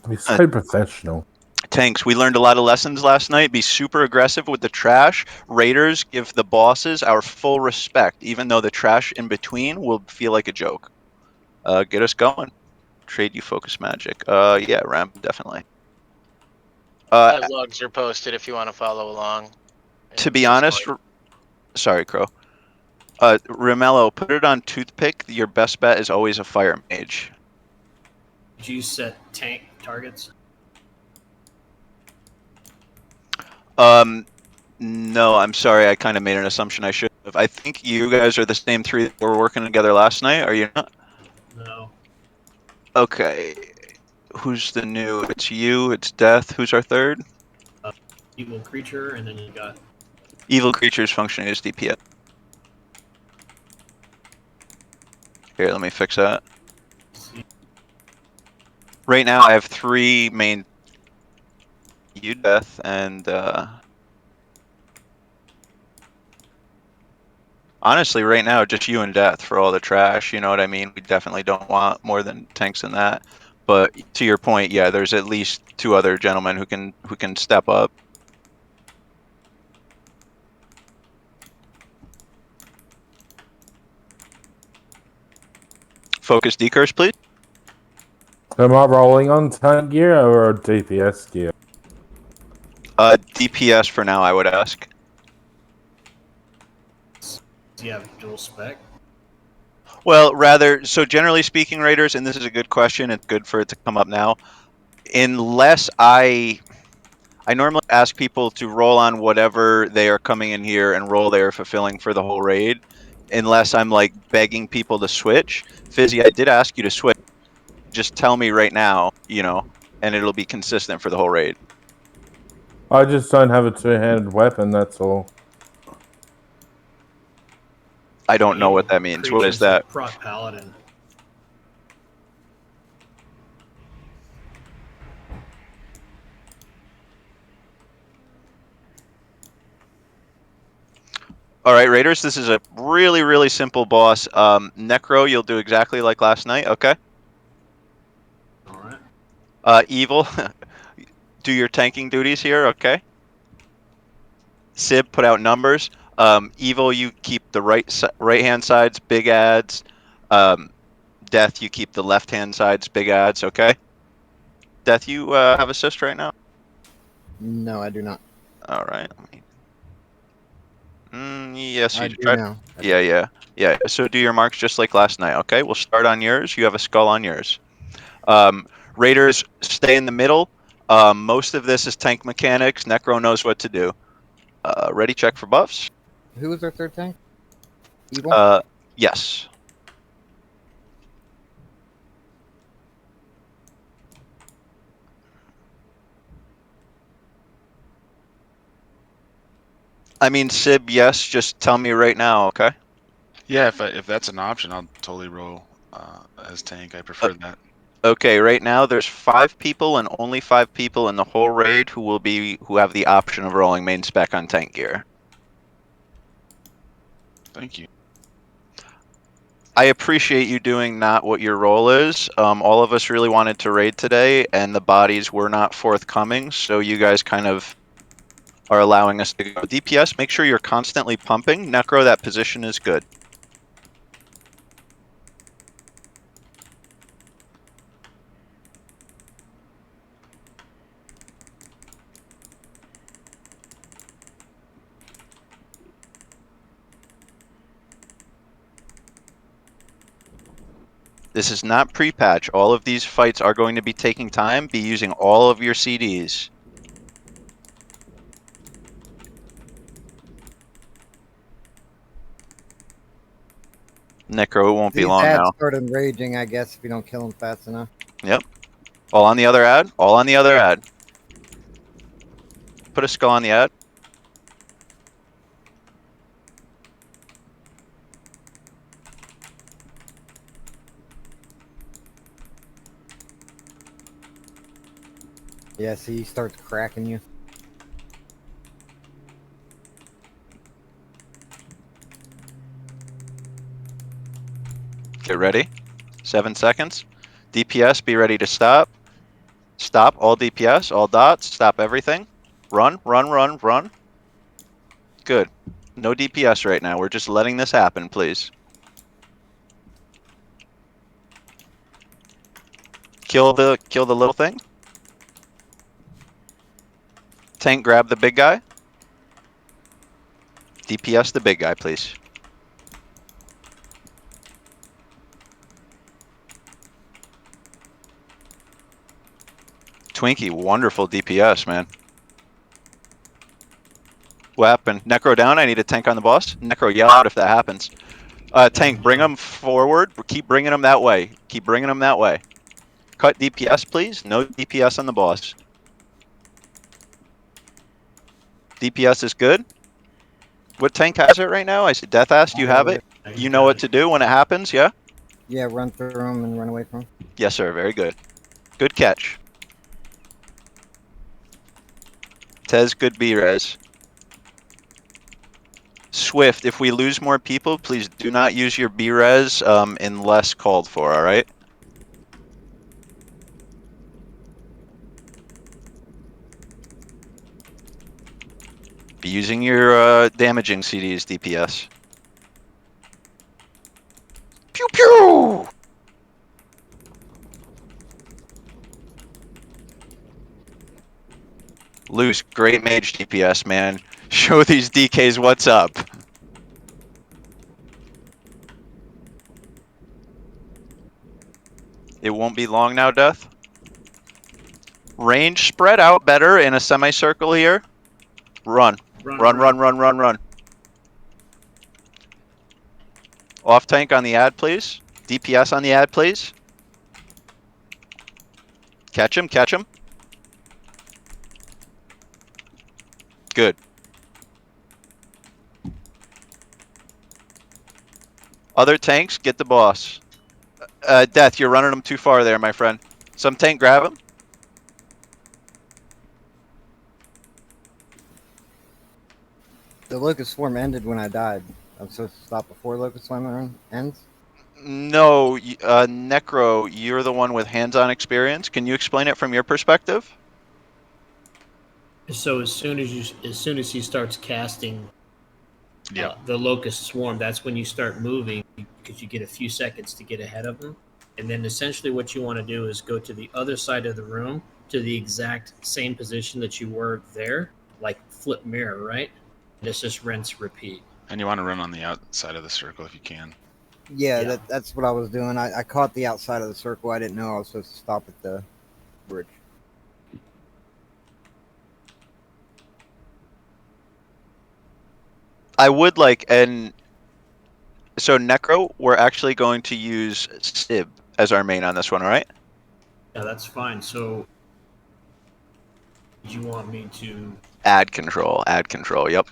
He's so professional. Tanks, we learned a lot of lessons last night. Be super aggressive with the trash. Raiders, give the bosses our full respect, even though the trash in between will feel like a joke. Get us going. Trade you focus magic. Yeah, Ram, definitely. Live logs are posted if you want to follow along. To be honest, sorry, Crow. Ramello, put it on toothpick. Your best bet is always a fire mage. Did you set tank targets? No, I'm sorry. I kind of made an assumption I should have. I think you guys are the same three that were working together last night. Are you not? No. Okay. Who's the new? It's you. It's Death. Who's our third? Evil creature, and then you got Evil creatures functioning as DPS. Here, let me fix that. Right now, I have 3 main. You, Death, and honestly, right now, just you and Death for all the trash. You know what I mean? We definitely don't want more than tanks than that. But to your point, yeah, there's at least 2 other gentlemen who can step up. Focus decurse, please. Am I rolling on tank gear or DPS gear? DPS for now, I would ask. do you have dual spec? Well, rather, so generally speaking, Raiders, and this is a good question, it's good for it to come up now. Unless I normally ask people to roll on whatever they are coming in here and roll they are fulfilling for the whole raid, unless I'm like begging people to switch. Fizzy, I did ask you to switch. Just tell me right now, you know, and it'll be consistent for the whole raid. I just don't have a two-handed weapon, that's all. I don't know what that means. What is that? Proc paladin. All right, Raiders, this is a really, really simple boss. Necro, you'll do exactly like last night, okay? All right. Evil, do your tanking duties here, okay? Sib, put out numbers. Evil, you keep the right hand sides, big ads. Death, you keep the left-hand side's big ads, okay? Death, you have assist right now? No, I do not. All right. Yes, I you do tried. now. Yeah. So do your marks just like last night, okay? We'll start on yours. You have a skull on yours. Raiders, stay in the middle. Most of this is tank mechanics. Necro knows what to do. Ready, check for buffs. Who was our third tank? Evil? Yes. I mean, Sib, yes, just tell me right now, okay? Yeah, if that's an option, I'll totally roll as tank. I prefer that. Okay, right now there's 5 people and only 5 people in the whole raid who have the option of rolling main spec on tank gear. Thank you. I appreciate you doing not what your role is. All of us really wanted to raid today, and the bodies were not forthcoming, so you guys kind of are allowing us to go. DPS, make sure you're constantly pumping. Necro, that position is good. This is not pre-patch. All of these fights are going to be taking time. Be using all of your CDs. Necro, it won't be These long ads now. start enraging, I guess, if you don't kill them fast enough. Yep. All on the other ad. All on the other ad. Put a skull on the ad. Yeah, see, he starts cracking you. Get ready. 7 seconds. DPS, be ready to stop. Stop. All DPS, all dots. Stop everything. Run, run, run, run. Good. No DPS right now. We're just letting this happen, please. Kill the little thing. Tank, grab the big guy. DPS the big guy, please. Twinkie, wonderful DPS, man. What happened? Necro down. I need a tank on the boss. Necro, yell out if that happens. Tank, bring them forward. Keep bringing them that way. Keep bringing them that way. Cut DPS, please. No DPS on the boss. DPS is good. What tank has it right now? I see Death asked. You have it. You know what to do when it happens, yeah? Yeah, run through them and run away from them. Yes, sir. Very good. Good catch. Tez, good B-res. Swift, if we lose more people, please do not use your B-res unless called for, all right? Be using your damaging CDs, DPS. Pew pew! Loose, great mage DPS, man. Show these DKs what's up. It won't be long now, Death. Range spread out better in a semicircle here. Run. Run. Off tank on the ad, please. DPS on the ad, please. Catch him. Good. Other tanks, get the boss. Death, you're running them too far there, my friend. Some tank, grab him. The Locust Swarm ended when I died. I'm supposed to stop before Locust Swarm ends? No, Necro, you're the one with hands-on experience. Can you explain it from your perspective? So as soon as he starts casting Yeah. the Locust Swarm, that's when you start moving because you get a few seconds to get ahead of him. And then essentially what you want to do is go to the other side of the room to the exact same position that you were there, like flip mirror, right? And it's just rinse, repeat. And you want to run on the outside of the circle if you can. Yeah, that's what I was doing. I caught the outside of the circle. I didn't know I was supposed to stop at the bridge. I would like, and so Necro, we're actually going to use Sib as our main on this one, all right? Yeah, that's fine. So, do you want me to Add control, yep.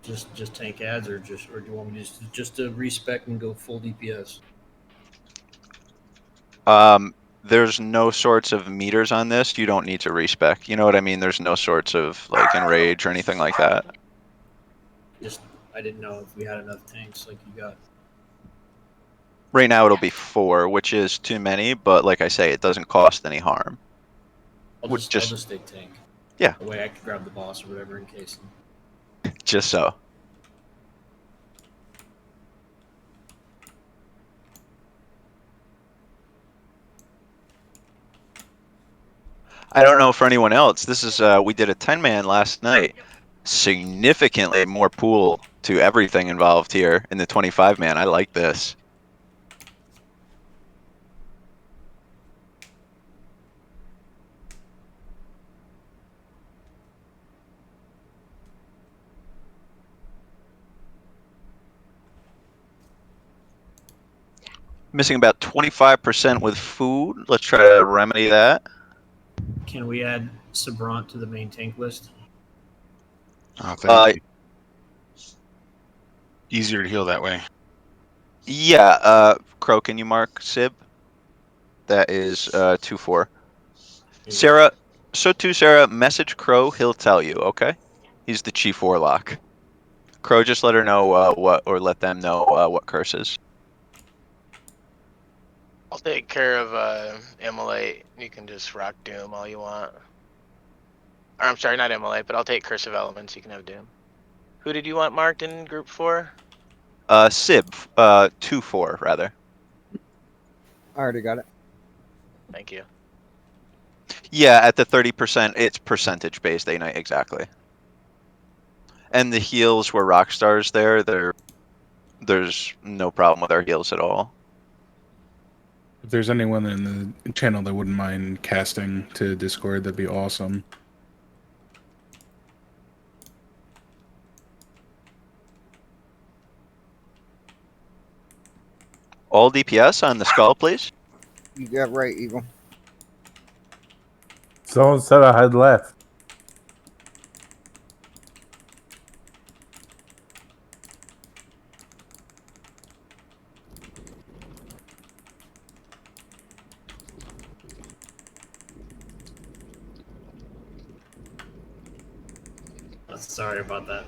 just tank ads, or do you want me just to respec and go full DPS? There's no sorts of meters on this. You don't need to respec. You know what I mean? There's no sorts of like enrage or anything like that. I didn't know if we had enough tanks like you got. Right now it'll be 4, which is too many, but like I say, it doesn't cost any harm. I'll just stay tank. Yeah. That way I can grab the boss or whatever in case. Just so. I don't know for anyone else. This is we did a 10-man last night. Significantly more pool to everything involved here in the 25-man. I like this. Missing about 25% with food. Let's try to remedy that. Can we add Sabrant to the main tank list? Oh, thank you. Easier to heal that way. Yeah, Crow, can you mark Sib? That is 2-4. Sarah, Sarah, message Crow, he'll tell you, okay? He's the chief warlock. Crow, just let her know or let them know what curse is. I'll take care of Immolate. You can just rock Doom all you want. Or I'm sorry, not Immolate, but I'll take Curse of Elements. You can have Doom. Who did you want marked in group 4? Sib, 2-4 rather. I already got it. Thank you. Yeah, at the 30%, it's percentage based, A-Night, exactly. And the heals were rock stars there. There's no problem with our heals at all. If there's anyone in the channel that wouldn't mind casting to Discord, that'd be awesome. All DPS on the skull, please. You got right, Evil. Someone said I had left. Sorry about that.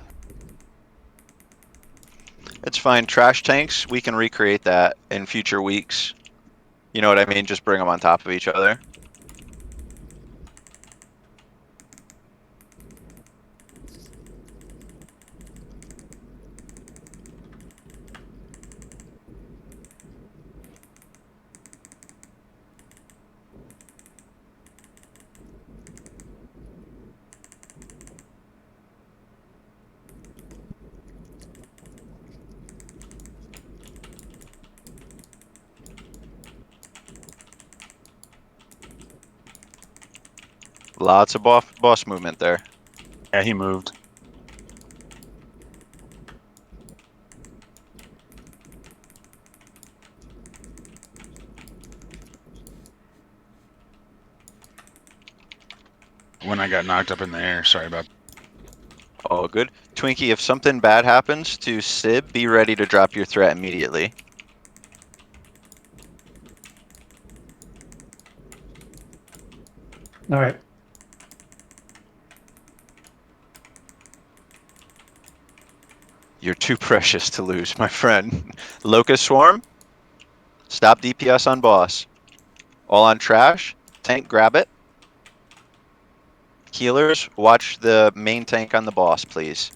It's fine. Trash tanks, we can recreate that in future weeks. You know what I mean? Just bring them on top of each other. Lots of boss movement there. Yeah, he moved. When I got knocked up in the air, sorry about that. Oh, good. Twinkie, if something bad happens to Sib, be ready to drop your threat immediately. All right. You're too precious to lose, my friend. Locust Swarm, stop DPS on boss. All on trash, tank, grab it. Healers, watch the main tank on the boss, please.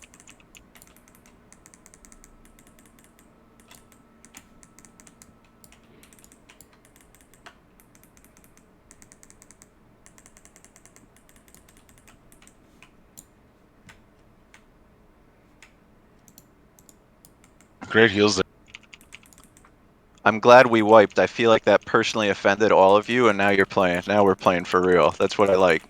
Great heals there. I'm glad we wiped. I feel like that personally offended all of you, and now you're playing. Now we're playing for real. That's what I like.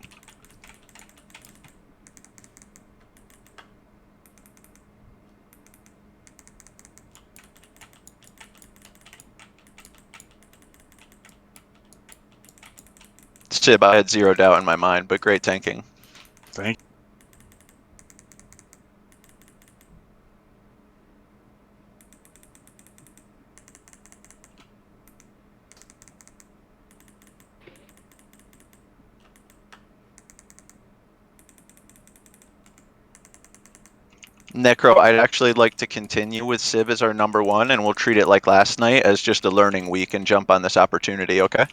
Sib, I had zero doubt in my mind, but great tanking. Thank you. Necro, I'd actually like to continue with Sib as our number one, and we'll treat it like last night as just a learning week and jump on this opportunity, okay?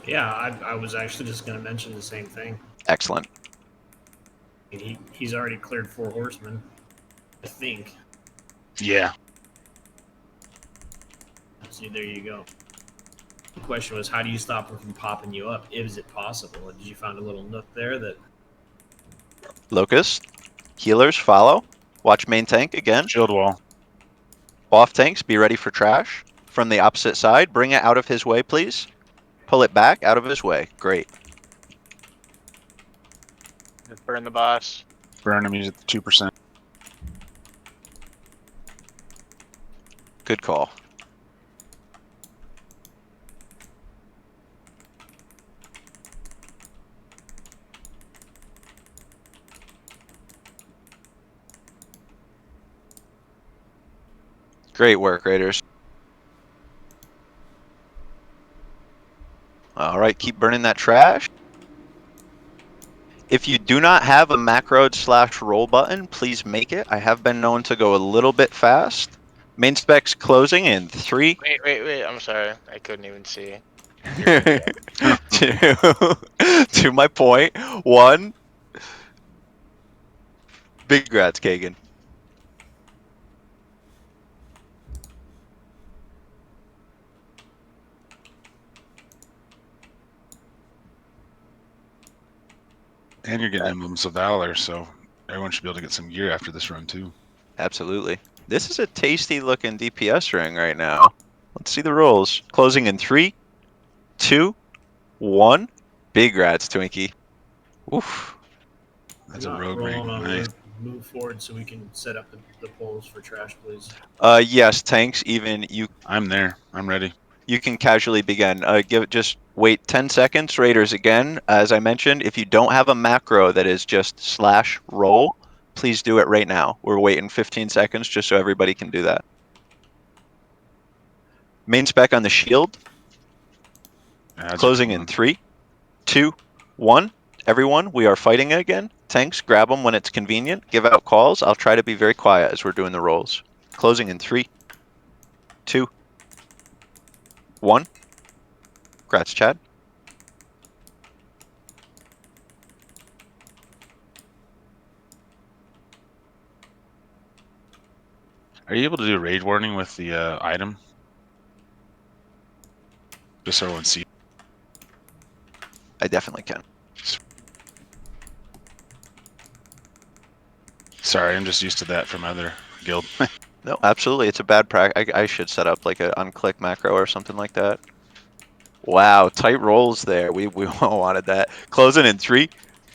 Yeah, I was actually just going to mention the same thing. Excellent. He's already cleared 4 horsemen, I think. Yeah. So there you go. The question was, how do you stop him from popping you up? Is it possible? Did you find a little nook there that... Locust, healers, follow. Watch main tank again. Shield wall. Off tanks, be ready for trash. From the opposite side, bring it out of his way, please. Pull it back out of his way. Great. Just burn the boss. Burn him, he's at 2%. Good call. Great work, Raiders. All right, keep burning that trash. If you do not have a macro/roll button, please make it. I have been known to go a little bit fast. Main specs closing in 3. Wait. I'm sorry. I couldn't even see. to my point. 1. Big congrats, Kagan. And you're getting Emblems of Valor, so everyone should be able to get some gear after this run, too. Absolutely. This is a tasty looking DPS ring right now. Let's see the rolls. Closing in 3, 2, 1. Big rats, Twinkie. Oof. That's a rogue ring. Nice. Move forward so we can set up the polls for trash, please. Yes, tanks, even you. I'm there. I'm ready. You can casually begin. Just wait 10 seconds. Raiders, again, as I mentioned, if you don't have a macro that is just /roll, please do it right now. We're waiting 15 seconds just so everybody can do that. Main spec on the shield. Closing in 3, 2, 1. Everyone, we are fighting again. Tanks, grab them when it's convenient. Give out calls. I'll try to be very quiet as we're doing the rolls. Closing in 3, 2, 1. Congrats, Chad. Are you able to do raid warning with the item? Just so everyone sees. I definitely can. Sorry, I'm just used to that from other guild. No, absolutely. It's a bad practice. I should set up like an unclick macro or something like that. Wow, tight rolls there. We wanted that. Closing in 3,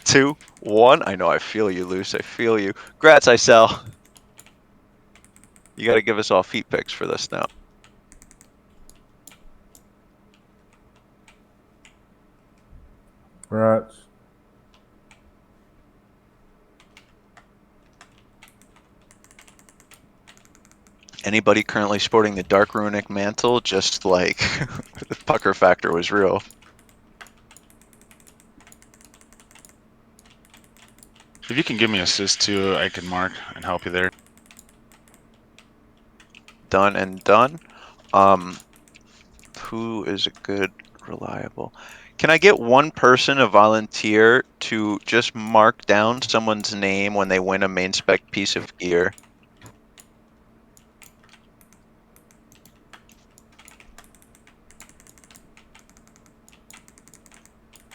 2, 1. I know. I feel you, Luce. I feel you. Grats, I sell. You got to give us all feet pics for this now. Right. Anybody currently sporting the Dark Runic Mantle, just like the pucker factor was real. If you can give me assist too, I can mark and help you there. Done and done. Who is a good, reliable? Can I get one person, a volunteer, to just mark down someone's name when they win a main spec piece of gear?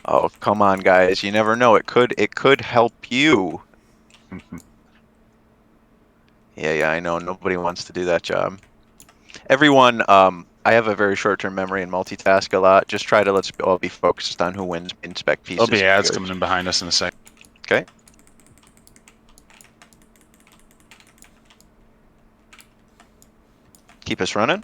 Oh, come on, guys. You never know. It could help you. Yeah, I know. Nobody wants to do that job. Everyone, I have a very short-term memory and multitask a lot. Just try to let's all be focused on who wins inspect pieces. There'll be ads coming in behind us in a sec. Okay. Keep us running.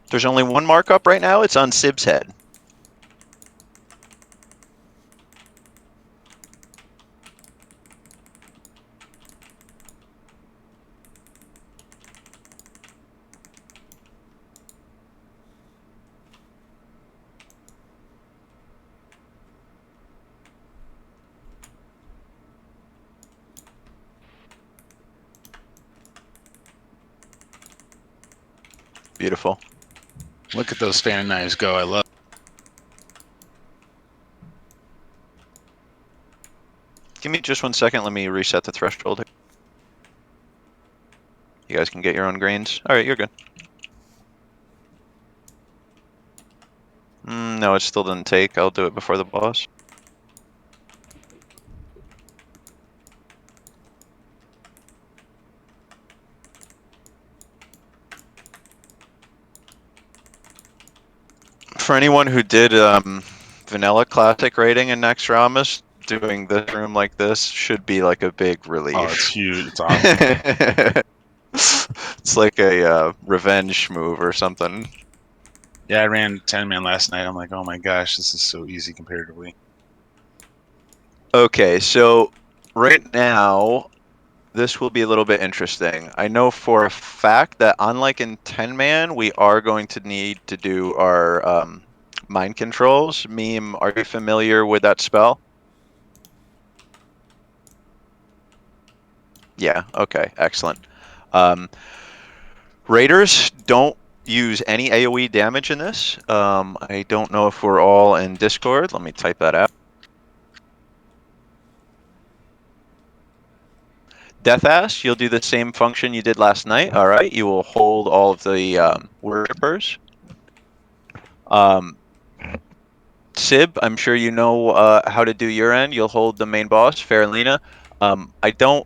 There's only one markup right now. It's on Sib's head. Beautiful. Look at those fan knives go. I love. Give me just 1 second. Let me reset the threshold. You guys can get your own greens. All right, you're good. No, it still didn't take. I'll do it before the boss. For anyone who did vanilla classic rating in Naxx Ramas, doing this room like this should be like a big relief. Oh, it's huge. It's awesome. It's like a revenge move or something. Yeah, I ran 10-man last night. I'm like, oh my gosh, this is so easy comparatively. Okay, so right now, this will be a little bit interesting. I know for a fact that unlike in 10-man, we are going to need to do our mind controls. Meme, are you familiar with that spell? Yeah, okay, excellent. Raiders don't use any AoE damage in this. I don't know if we're all in Discord. Let me type that out. Death Ass, you'll do the same function you did last night. All right, you will hold all of the worshippers. Sib, I'm sure you know how to do your end. You'll hold the main boss, Faralina.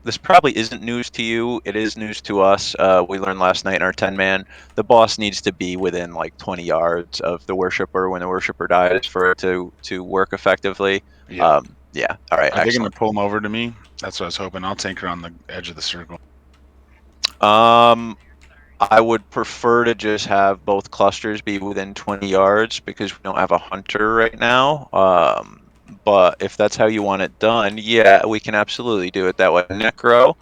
This probably isn't news to you. It is news to us. We learned last night in our 10-man, the boss needs to be within like 20 yards of the worshipper when the worshipper dies for it to work effectively. Yeah. Yeah. All right. Are they going Excellent. to pull them over to me? That's what I was hoping. I'll tinker on the edge of the circle. I would prefer to just have both clusters be within 20 yards because we don't have a hunter right now. But if that's how you want it done, yeah, we can absolutely do it that way. Necro,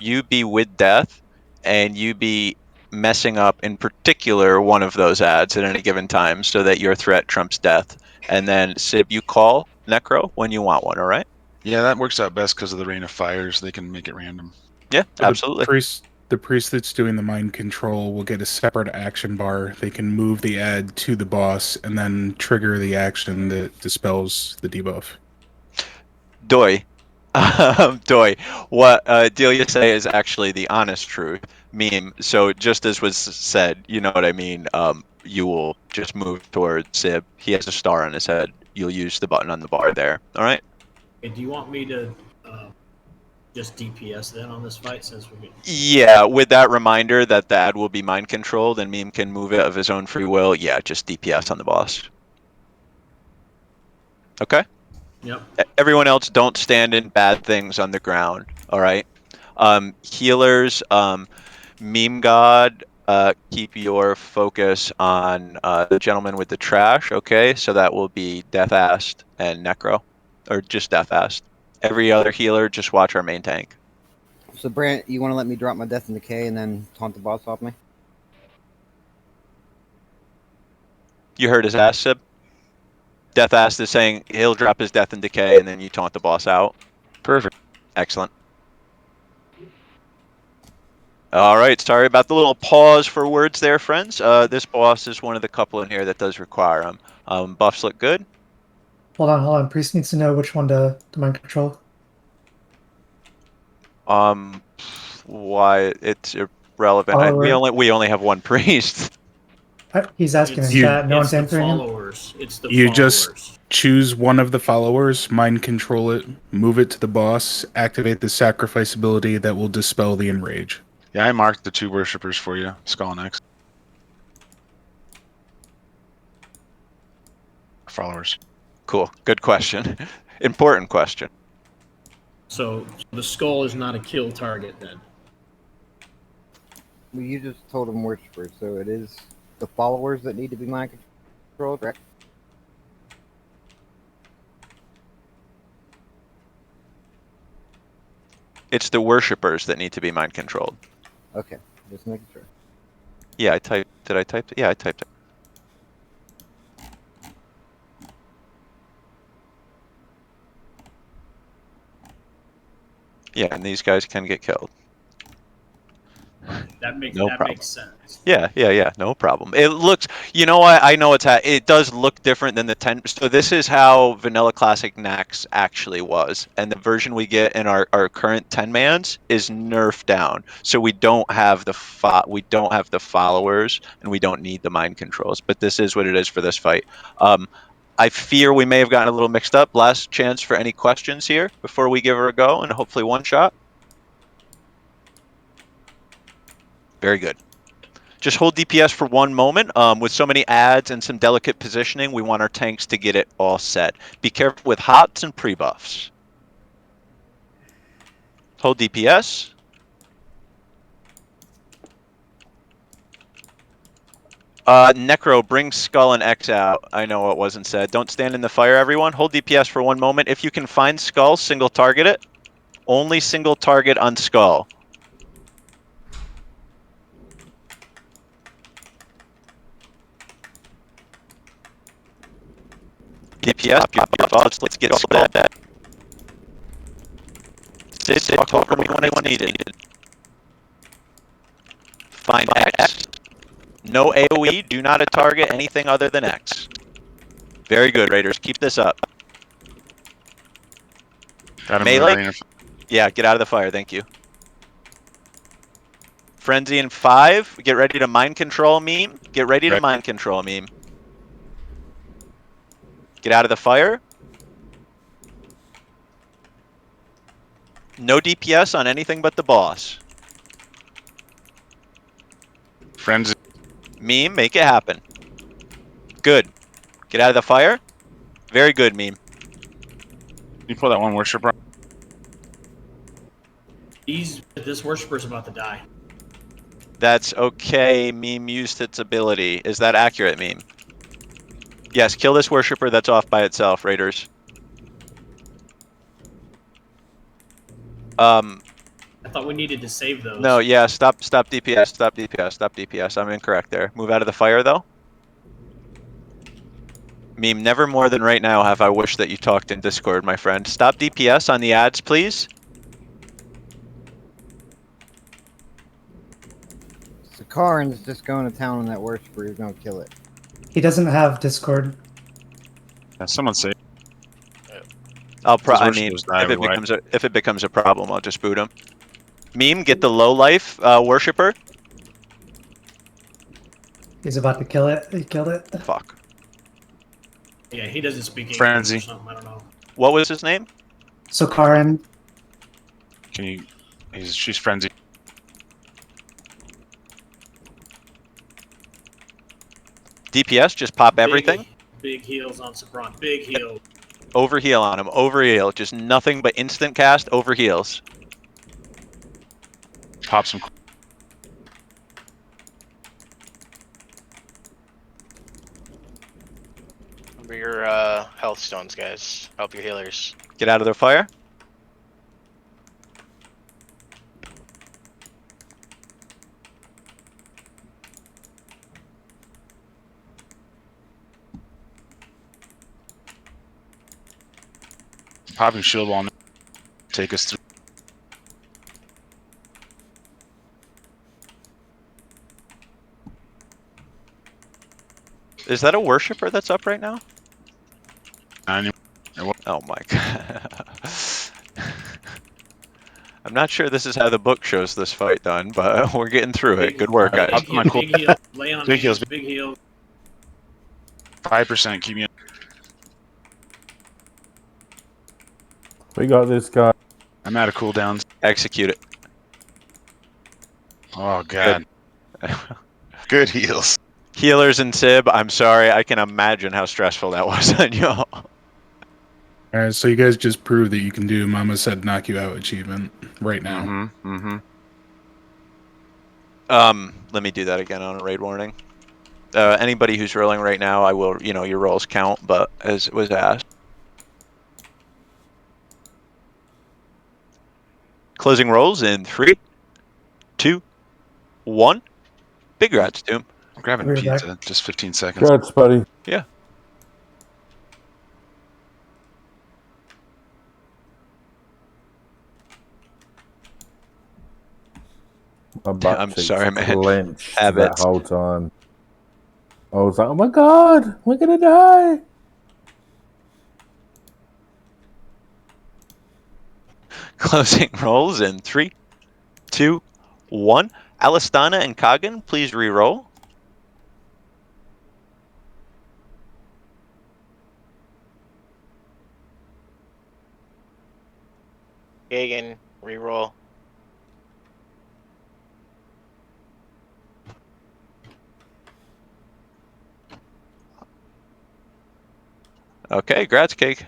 you be with death, and you be messing up in particular one of those ads at any given time so that your threat trumps death. And then Sib, you call Necro when you want one, all right? Yeah, that works out best because of the rain of fires. They can make it random. Yeah, So absolutely. The priest that's doing the mind control will get a separate action bar. They can move the ad to the boss and then trigger the action that dispels the debuff. Doi. Doi. What Delia say is actually the honest truth. Meme. So just as was said, you know what I mean? You will just move toward Sib. He has a star on his head. You'll use the button on the bar there. All right? Okay, do you want me to just DPS then on this fight since we're getting... Yeah, with that reminder that the ad will be mind controlled and Meme can move it of his own free will, yeah, just DPS on the boss. Okay? Yep. Everyone else, don't stand in bad things on the ground. All right? Healers, Meme God, keep your focus on the gentleman with the trash, okay? So that will be Death Ast and Necro, or just Death Ast. Every other healer, just watch our main tank. So, Brant, you want to let me drop my Death and Decay and then taunt the boss off me? You heard his ass, Sib? Death Ast is saying he'll drop his Death and Decay, and then you taunt the boss out. Perfect. Excellent. All right, sorry about the little pause for words there, friends. This boss is one of the couple in here that does require them. Buffs look good. Hold on. Priest needs to know which one to mind control. Why it's irrelevant. We only have one priest. He's asking in It's, chat. No it's one's the answering him. followers. It's the You followers. just choose one of the followers, mind control it, move it to the boss, activate the sacrifice ability that will dispel the enrage. Yeah, I marked the 2 worshippers for you, Skull and X. Followers. Cool. Good question. Important question. So the skull is not a kill target then. Well, you just told him worshippers, so it is the followers that need to be mind controlled, correct? It's the worshippers that need to be mind controlled. Okay, just making sure. Yeah, I typed. Did I type it? Yeah, I typed it. Yeah, and these guys can get killed. That makes No that problem. makes sense. Yeah, no problem. It looks, you know what, I know it does look different than the 10. So this is how Vanilla Classic Naxx actually was. And the version we get in our current 10-mans is nerfed down. So we don't have the followers and we don't need the mind controls. But this is what it is for this fight. I fear we may have gotten a little mixed up. Last chance for any questions here before we give her a go and hopefully one shot. Very good. Just hold DPS for one moment. With so many adds and some delicate positioning, we want our tanks to get it all set. Be careful with hots and pre-buffs. Hold DPS. Necro, bring Skull and X out. I know what wasn't said. Don't stand in the fire, everyone. Hold DPS for one moment. If you can find Skull, single target it. Only single target on Skull. DPS, let's get Skull. Sid, talk over me when it's needed. Find X. No AoE, do not target anything other than X. Very good, Raiders. Keep this up. Melee? Yeah, get out of the fire, thank you. Frenzy in 5. Get ready to mind control meme. Get ready to mind control meme. Get out of the fire. No DPS on anything but the boss. Frenzy. Meme, make it happen. Good. Get out of the fire. Very good, meme. You pull that one worshipper. This worshipper's about to die. That's okay. Meme used its ability. Is that accurate, meme? Yes, kill this worshipper that's off by itself, Raiders. I thought we needed to save those. No, yeah, stop DPS, stop DPS. I'm incorrect there. Move out of the fire, though. Meme, never more than right now have I wished that you talked in Discord, my friend. Stop DPS on the ads, please. So Karin's just going to town on that worshiper. He's going to kill it. He doesn't have Discord. Yeah, someone say. I mean, if it becomes a problem, I'll just boot him. Meme, get the low life worshipper. He's about to kill it. He killed it. Fuck. Yeah, he doesn't speak English Frenzy. or something. I don't know. What was his name? So Karin. Can you? She's frenzy. DPS, just pop everything. Big heals on Sabron. Big heal. Overheal on him. Overheal. Just nothing but instant cast. Overheals. Pop some. Remember your health stones, guys. Help your healers. Get out of their fire. Popping shield wall. Take us through. Is that a worshipper that's up right now? Oh my god. I'm not sure this is how the book shows this fight done, but we're getting through it. Good work, guys. Big heal. Lay on Big heals. big heal. 5%. Keep me in. We got this guy. I'm out of cooldowns. Execute it. Oh, God. Good heals. Healers and Sib, I'm sorry. I can imagine how stressful that was on y'all. All right, so you guys just proved that you can do Mama Said Knock You Out achievement right now. Let me do that again on a raid warning. Anybody who's rolling right now, I will, your rolls count, but as it was asked. Closing rolls in 3, 2, 1. Big rats, Doom. I'm grabbing We're pizza. back. Just 15 seconds. Congrats, buddy. Yeah. My butt I'm cheeks sorry, man. clenched Habits. that whole time. I was like, oh my God, we're going to die. Closing rolls in 3, 2, 1. Alistana and Kagan, please re-roll. Kagan, reroll. Okay, grats, Cake.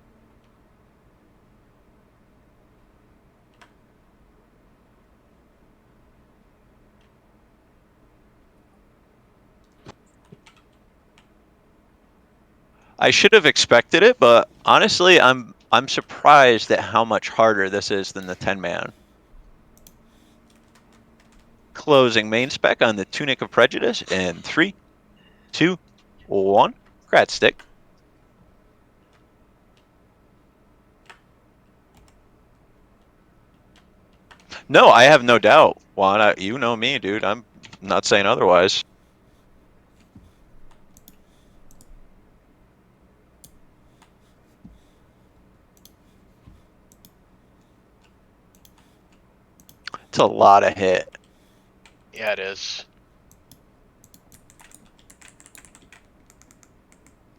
I should have expected it, but honestly, I'm surprised at how much harder this is than the 10-man. Closing main spec on the Tunic of Prejudice in 3, 2, 1. Grad stick. No, I have no doubt, Juan. You know me, dude. I'm not saying otherwise. It's a lot of hit. Yeah, it is.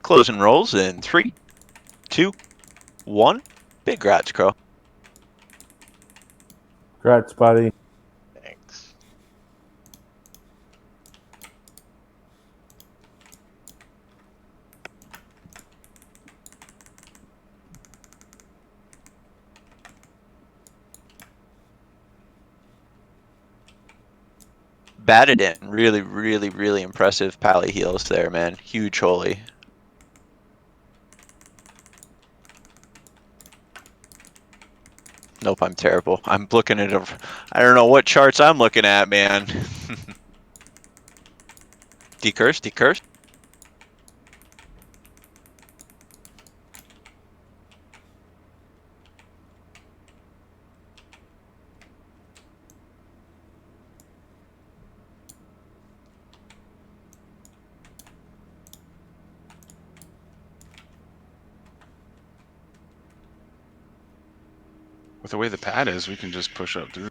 Closing rolls in 3, 2, 1. Big grats, Crow. Congrats, buddy. Thanks. Batted in. Really, really, really impressive pally heals there, man. Huge holy. Nope, I'm terrible. I'm looking at I don't know what charts I'm looking at, man. Decurse, decurse. With the way the pad is, we can just push up through.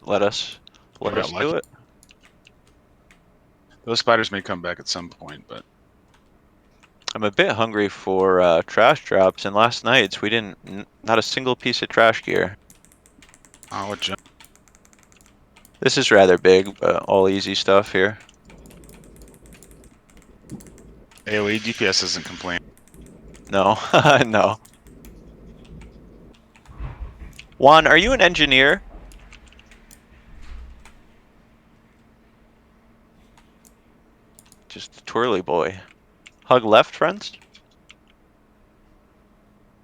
Let us got do lucky. it. Those spiders may come back at some point, but I'm a bit hungry for trash drops, and last night's we didn't, not a single piece of trash gear. oh, what jump? This is rather big, but all easy stuff here. AoE DPS isn't complaining. No, no. Juan, are you an engineer? Just a twirly boy. Hug left, friends?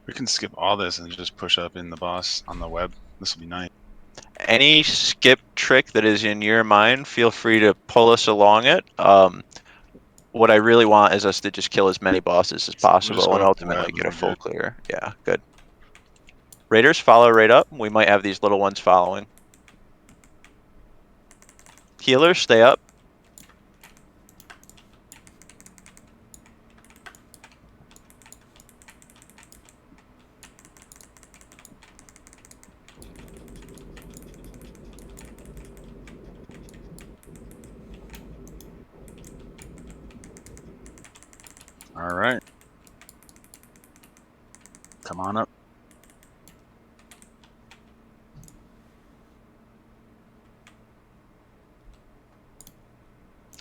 We can skip all this and just push up in the boss on the web. This will be nice. Any skip trick that is in your mind, feel free to pull us along it. What I really want is us to just kill as many bosses as possible and ultimately get a full clear. Yeah, good. Raiders, follow right up. We might have these little ones following. Healers, stay up. All right. Come on up.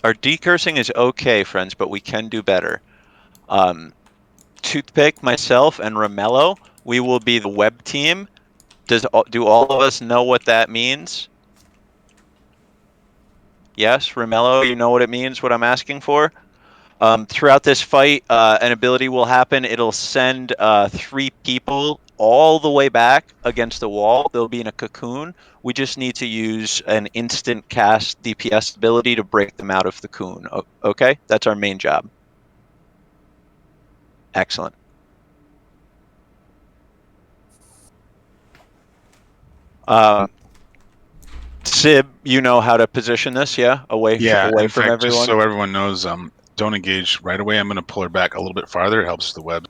Our decursing is okay, friends, but we can do better. Toothpick, myself, and Romello, we will be the web team. Do all of us know what that means? Yes, Romello, you know what it means, what I'm asking for? Throughout this fight, an ability will happen. It'll send 3 people all the way back against the wall. They'll be in a cocoon. We just need to use an instant cast DPS ability to break them out of the cocoon. Okay? That's our main job. Excellent. Sib, you know how to position this, yeah? Away In from fact, just everyone? so everyone knows, don't engage right away. I'm going to pull her back a little bit farther. It helps the web.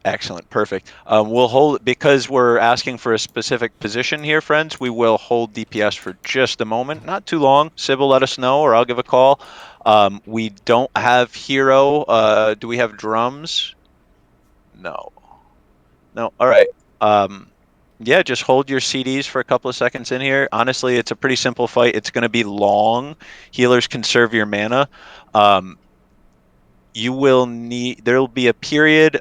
Excellent, perfect. We'll hold, because we're asking for a specific position here, friends, we will hold DPS for just a moment, not too long. Sib will let us know, or I'll give a call. We don't have hero. Do we have drums? No. No, all right. Yeah, just hold your CDs for a couple of seconds in here. Honestly, it's a pretty simple fight. It's going to be long. Healers conserve your mana. You will need, there will be a period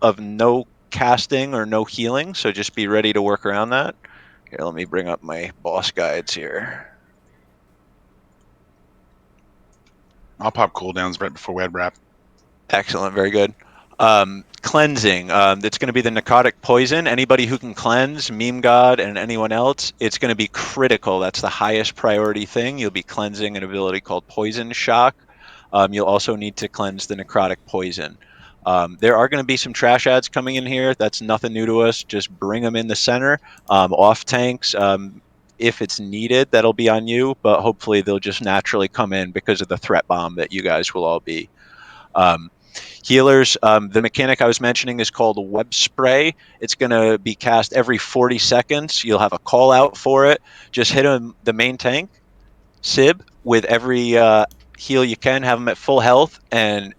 of no casting or no healing, so just be ready to work around that. Here, let me bring up my boss guides here. I'll pop cooldowns right before web wrap. Excellent, very good. Cleansing. It's going to be the necrotic poison. Anybody who can cleanse, Meme God, and anyone else, it's going to be critical. That's the highest priority thing. You'll be cleansing an ability called Poison Shock. You'll also need to cleanse the necrotic poison. There are going to be some trash ads coming in here. That's nothing new to us. Just bring them in the center. Off tanks, if it's needed, that'll be on you, but hopefully they'll just naturally come in because of the threat bomb that you guys will all be. Healers, the mechanic I was mentioning is called Web Spray. It's going to be cast every 40 seconds. You'll have a call out for it. Just hit the main tank, Sib, with every heal you can. Have them at full health. And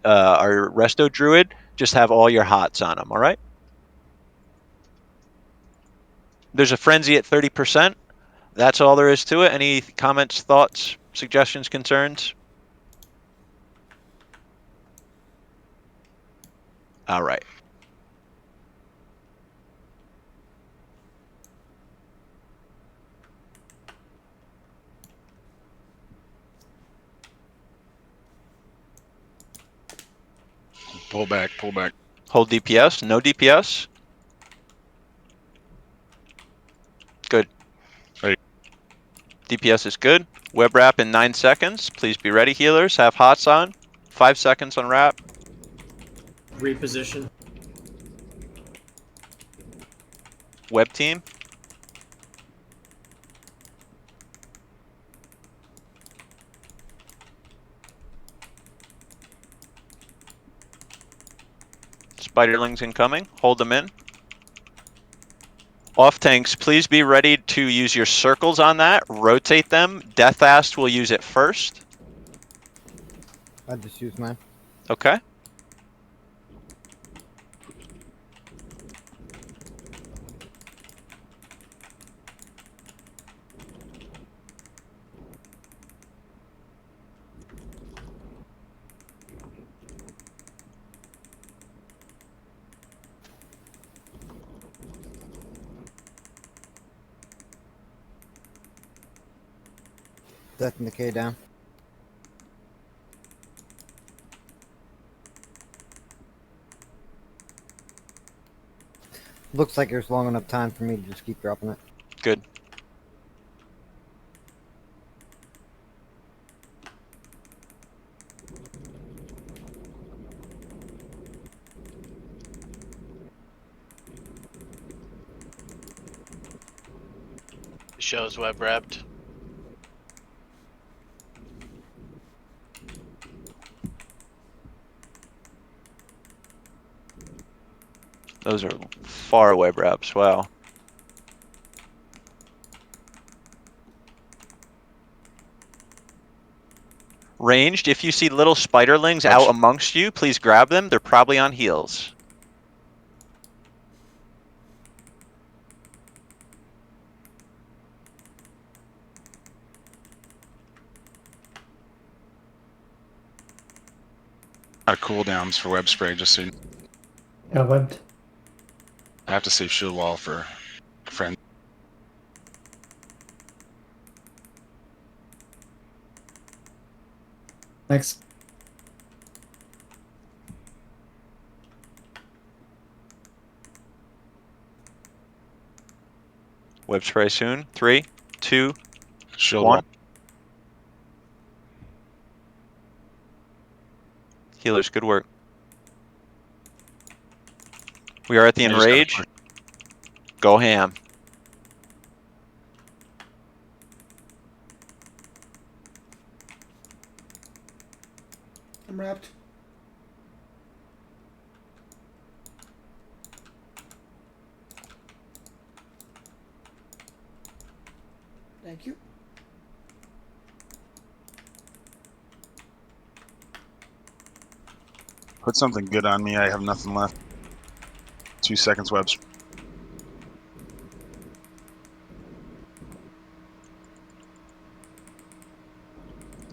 our Resto Druid, just have all your hots on them, all right? There's a Frenzy at 30%. That's all there is to it. Any comments, thoughts, suggestions, concerns? All right. Pull back, pull back. Hold DPS, no DPS. Good. Hey. DPS is good. Web wrap in 9 seconds. Please be ready, healers. Have hots on. 5 seconds on wrap. Reposition. Web team. Spiderlings incoming. Hold them in. Off tanks, please be ready to use your circles on that. Rotate them. Deathast will use it first. I just use mine. Okay. Death and Decay down. Looks like there's long enough time for me to just keep dropping it. Good. Show's web wrapped. Those are far web wraps. Wow. Ranged, if you see little spiderlings out amongst you, please grab them. They're probably on heels. Cooldowns for web spray, just so you... Yeah, webbed. I have to save shield wall for friends. Thanks. Web spray soon. 3, 2, Shield 1. wall. Healers, good work. We are at the I just gotta enrage. push. Go ham. I'm wrapped. Thank you. Put something good on me. I have nothing left. 2 seconds webs.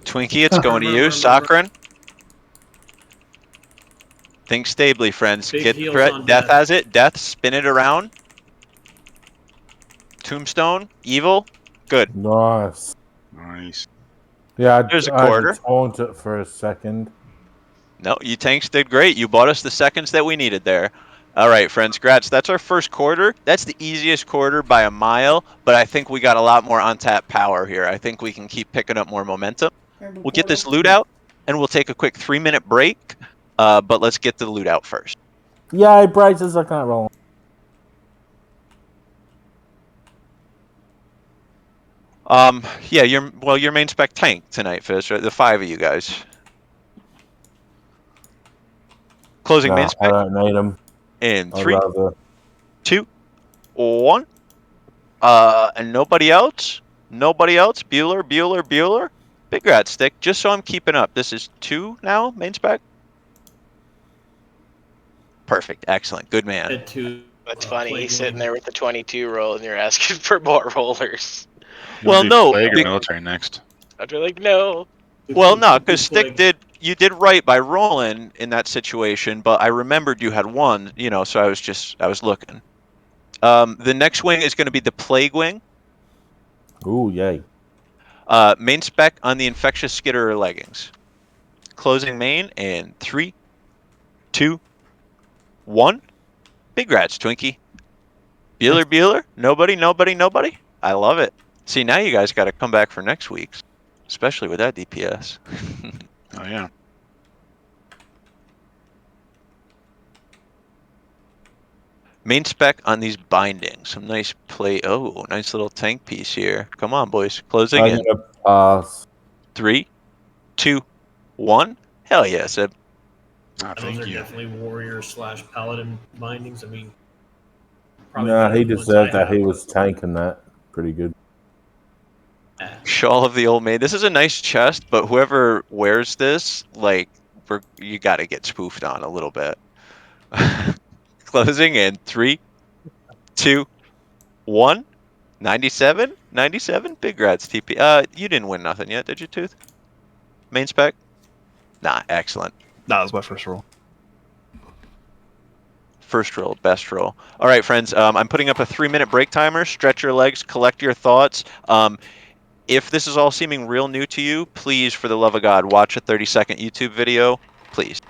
Twinkie, it's going to you. Sakharin. Think stably, friends. Big Get heals threat. on Death death. has it. Death, spin it around. Tombstone. Evil. Good. Nice. Nice. Yeah, There's a I had to quarter. taunt it for a second. No, you tanks did great. You bought us the seconds that we needed there. All right, friends, grats. That's our first quarter. That's the easiest quarter by a mile, but I think we got a lot more untapped power here. I think we can keep picking up more momentum. We'll get this loot out, and we'll take a quick 3-minute break, but let's get the loot out first. Yay, braces, I can't roll. Yeah, your main spec tank tonight, Fizz, right? The 5 of you guys. Closing No, main I spec. don't need them. In I'd 3, rather. 2, 1. And nobody else? Nobody else? Bueller. Big rat stick, just so I'm keeping up. This is 2 now, main spec? Perfect, excellent, good man. That's funny. He's sitting there with the 22 roll, and you're asking for more rollers. You Well, want to do no, plague or military next? I'd be like, no. Well, no, because Stick you did right by rolling in that situation, but I remembered you had 1, so I was looking. The next wing is going to be the Plague Wing. Ooh, yay. Main spec on the Infectious Skitter leggings. Closing main in 3, 2, 1. Big rats, Twinkie. Bueller. Nobody. I love it. See, now you guys got to come back for next week's, especially with that DPS. Oh, yeah. Main spec on these bindings. Some nice play. Oh, nice little tank piece here. Come on, boys. Closing I'm in. gonna pass. 3, 2, 1. Hell yeah, Seb. Those are definitely warrior/paladin bindings. I mean, probably No, better he than the ones I deserved that. have. He was tanking that pretty good. Shawl of the Old Maid. This is a nice chest, but whoever wears this, like, you got to get spoofed on a little bit. Closing in 3, 2, 1. 97? Big rats, TP. You didn't win nothing yet, did you, Tooth? Main spec? Nah, excellent. That was my first roll. First roll, best roll. All right, friends, I'm putting up a 3-minute break timer. Stretch your legs, collect your thoughts. If this is all seeming real new to you, please, for the love of God, watch a 30-second YouTube video, please.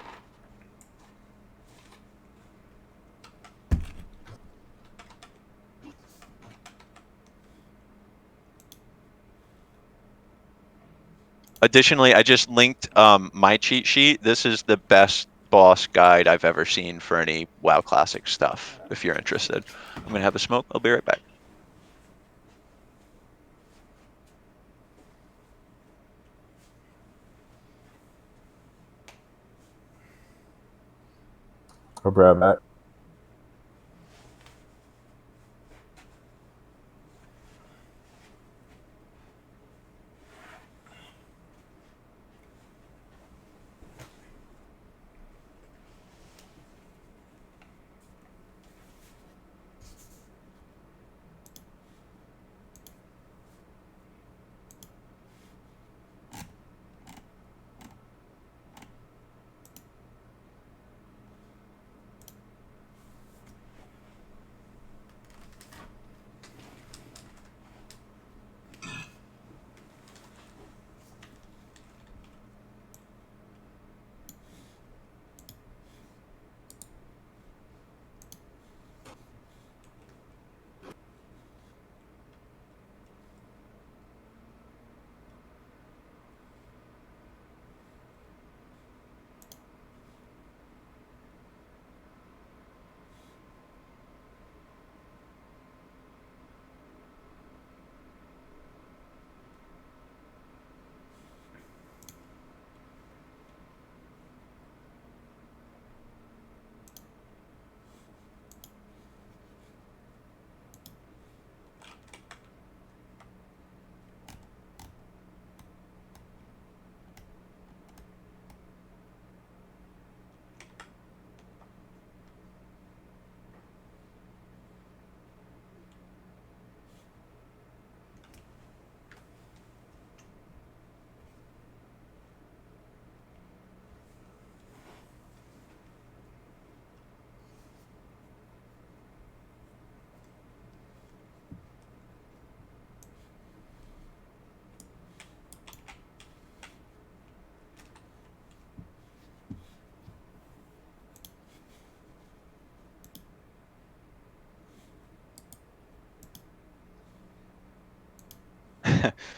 Additionally, I just linked my cheat sheet. This is the best boss guide I've ever seen for any WoW Classic stuff, if you're interested. I'm going to have a smoke. I'll be right back. I'll be right back.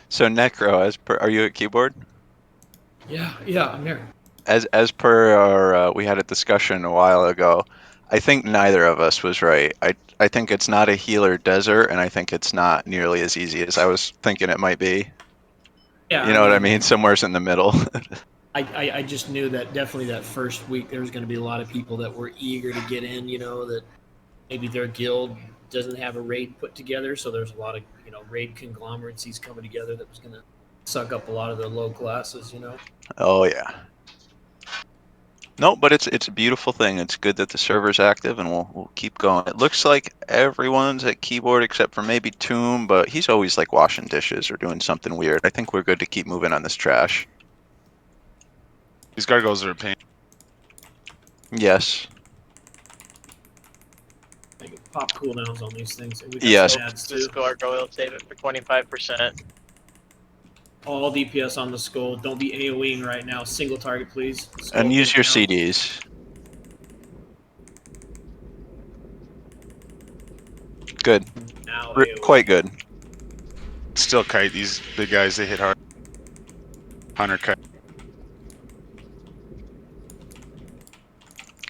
So Necro, are you at keyboard? Yeah, I'm here. As per our, we had a discussion a while ago. I think neither of us was right. I think it's not a healer desert, and I think it's not nearly as easy as I was thinking it might be. Yeah, You know what I mean? Somewhere's in the middle. I just knew that definitely that first week there was going to be a lot of people that were eager to get in. That maybe their guild doesn't have a raid put together, so there's a lot of raid conglomeracies coming together that was going to suck up a lot of the low classes. Oh yeah. No, but it's a beautiful thing. It's good that the server's active, and we'll keep going. It looks like everyone's at keyboard except for maybe Tomb, but he's always like washing dishes or doing something weird. I think we're good to keep moving on this trash. These gargoyles are a pain. Yes. Pop cooldowns on these things. And we got Yes. some ads too. This gargoyle, save it for 25%. All DPS on the skull. Don't be AoEing right now. Single target, please. Skull And use your down. CDs. Good. Now Quite good. Still kite. These big guys, they hit hard. Hunter kite.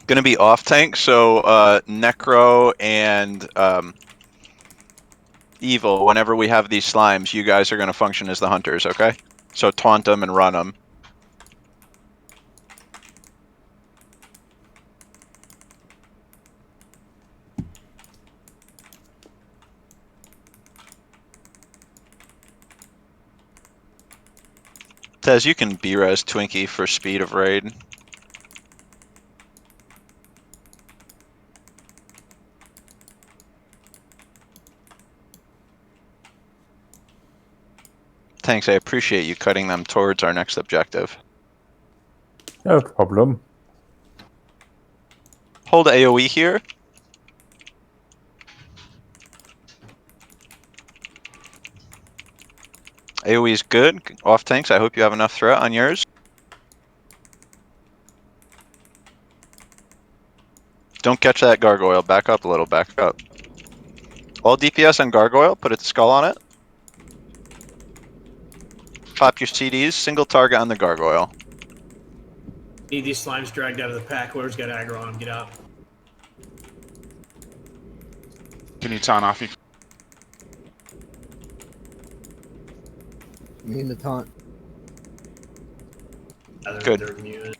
Gonna be off tank, so Necro and Evil, whenever we have these slimes, you guys are gonna function as the hunters, okay? So taunt them and run them. Tez, you can B-res Twinkie for speed of raid. Thanks, I appreciate you cutting them towards our next objective. No problem. Hold AoE here. AoE is good. Off tanks, I hope you have enough threat on yours. Don't catch that gargoyle. Back up a little, back up. All DPS on gargoyle, put a skull on it. Pop your CDs, single target on the gargoyle. Need these slimes dragged out of the pack. Whoever's got aggro on them, get out. Can you taunt off? You Mean the taunt. Good. They're muted.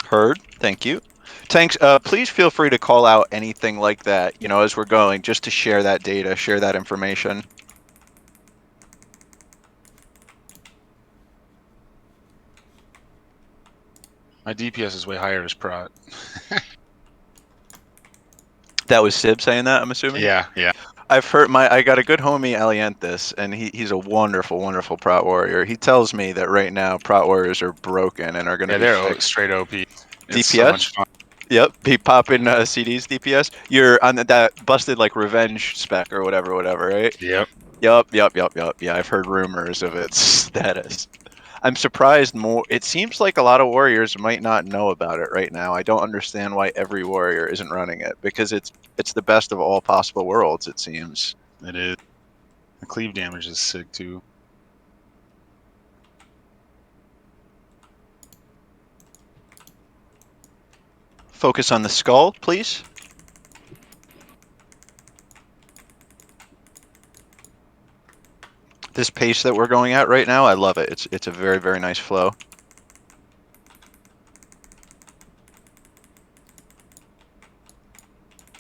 Heard. Thank you. Tanks, please feel free to call out anything like that, as we're going, just to share that data, share that information. My DPS is way higher as Prot. That was Sib saying that, I'm assuming? Yeah. I've heard I got a good homie, Alienthus, and he's a wonderful, wonderful Prot warrior. He tells me that right now Prot warriors are broken and are going to be they're fixed. straight OP. It's DPS? so much fun. Yep, be popping CDs DPS. You're on that busted like revenge spec or whatever, right? Yep. Yep. Yeah, I've heard rumors of its status. I'm surprised more. It seems like a lot of warriors might not know about it right now. I don't understand why every warrior isn't running it, because it's the best of all possible worlds, it seems. It is. The cleave damage is sick too. Focus on the skull, please. This pace that we're going at right now, I love it. It's a very, very nice flow.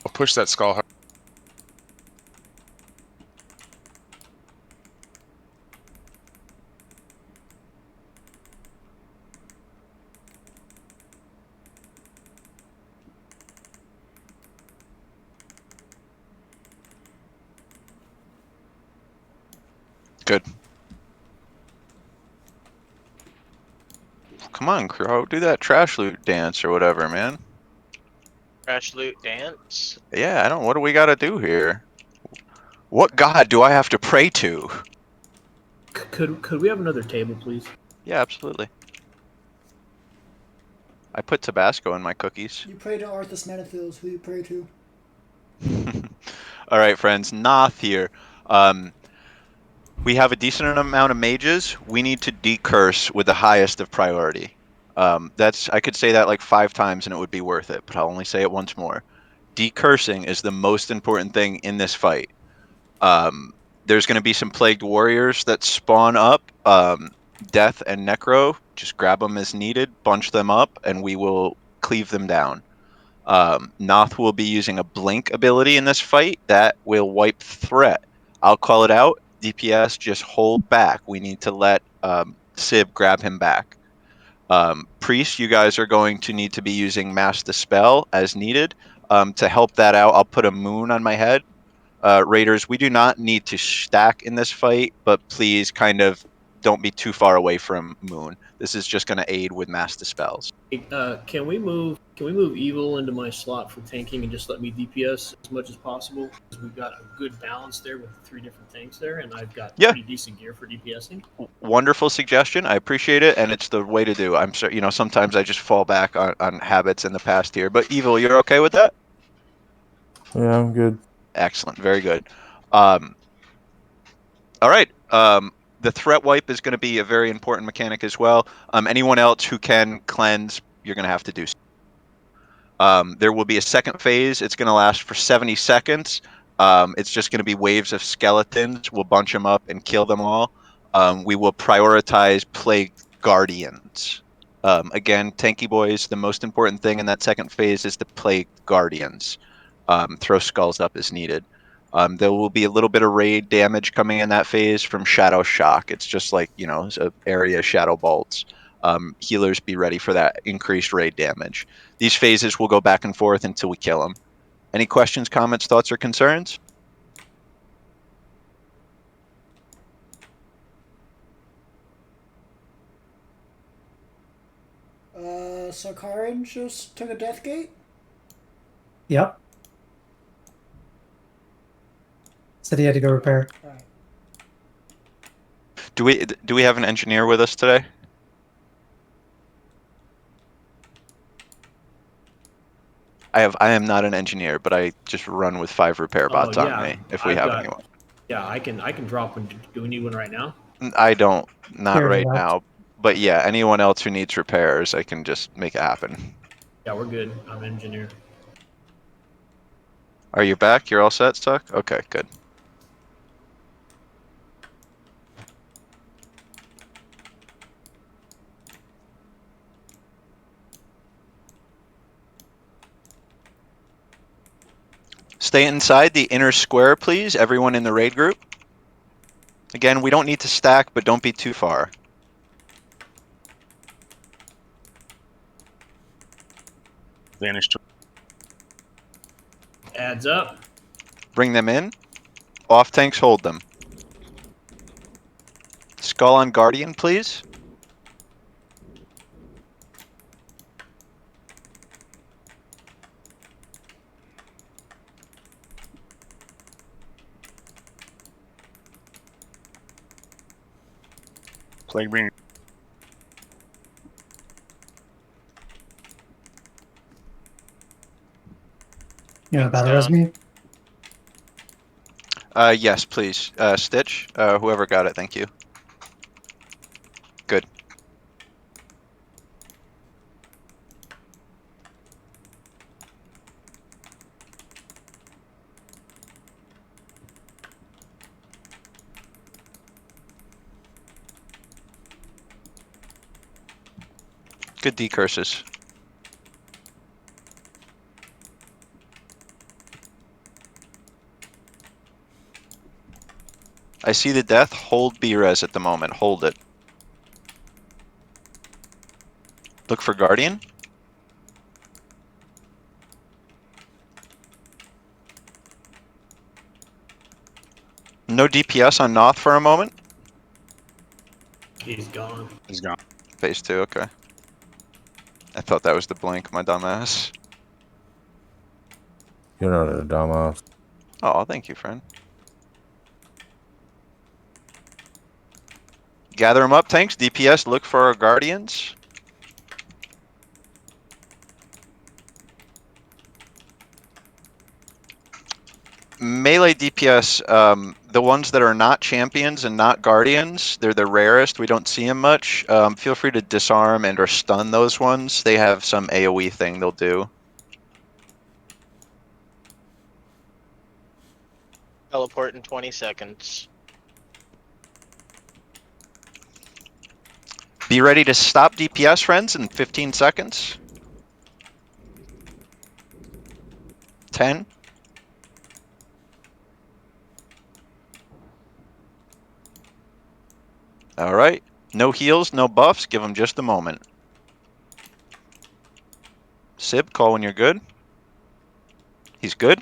I'll push that skull hard. Good. Come on, Crow. Do that trash loot dance or whatever, man. Trash loot dance. Yeah, I don't. What do we got to do here? What god do I have to pray to? Could we have another table, please? Yeah, absolutely. I put Tabasco in my cookies. You pray to Arthas Menethils, who you pray to. All right, friends. Noth here. We have a decent amount of mages. We need to decurse with the highest of priority. I could say that like 5 times and it would be worth it, but I'll only say it once more. Decursing is the most important thing in this fight. There's going to be some plagued warriors that spawn up. Death and Necro, just grab them as needed, bunch them up, and we will cleave them down. Noth will be using a blink ability in this fight that will wipe threat. I'll call it out. DPS, just hold back. We need to let Sib grab him back. Priest, you guys are going to need to be using Mass Dispel as needed. To help that out, I'll put a moon on my head. Raiders, we do not need to stack in this fight, but please kind of don't be too far away from moon. This is just going to aid with Mass Dispels. Can we move Evil into my slot for tanking and just let me DPS as much as possible? Because we've got a good balance there with 3 different tanks there, and I've got pretty decent gear for DPSing. Wonderful suggestion. I appreciate it, and it's the way to do. I'm sure sometimes I just fall back on habits in the past here. But Evil, you're okay with that? Yeah, I'm good. Excellent. Very good. All right. The threat wipe is going to be a very important mechanic as well. Anyone else who can cleanse, you're going to have to do so. There will be a second phase. It's going to last for 70 seconds. It's just going to be waves of skeletons. We'll bunch them up and kill them all. We will prioritize Plague Guardians. Again, tanky boys, the most important thing in that second phase is the Plague Guardians. Throw skulls up as needed. There will be a little bit of raid damage coming in that phase from Shadow Shock. It's just like, area Shadow Bolts. Healers, be ready for that increased raid damage. These phases will go back and forth until we kill them. Any questions, comments, thoughts, or concerns? Sakaran just took a death gate? Yep. Said he had to go repair. Alright. Do we have an engineer with us today? I am not an engineer, but I just run with 5 repair bots on me if we have anyone. Yeah, I can drop one. Do we need one right now? I don't, not Here, right left. now. But yeah, anyone else who needs repairs, I can just make it happen. Yeah, we're good. I'm an engineer. Are you back? You're all set, Stuck? Okay, good. Stay inside the inner square, please, everyone in the raid group. Again, we don't need to stack, but don't be too far. Vanished. Adds up. Bring them in. Off tanks, hold them. Skull on Guardian, please. Plague Bringer. Yeah, battle res me. Yes, please. Stitch, whoever got it, thank you. Good. Good decurses. I see the death. Hold B-res at the moment. Hold it. Look for Guardian. No DPS on Noth for a moment. He's gone. He's gone. Phase 2, okay. I thought that was the blink, my dumbass. You're not a dumbass. Oh, thank you, friend. Gather them up, tanks. DPS, look for our Guardians. melee DPS, the ones that are not champions and not guardians, they're the rarest. We don't see them much. Feel free to disarm and or stun those ones. They have some AoE thing they'll do. Teleport in 20 seconds. Be ready to stop DPS, friends, in 15 seconds. 10. All right. No heals, no buffs. Give them just a moment. Sib, call when you're good. He's good.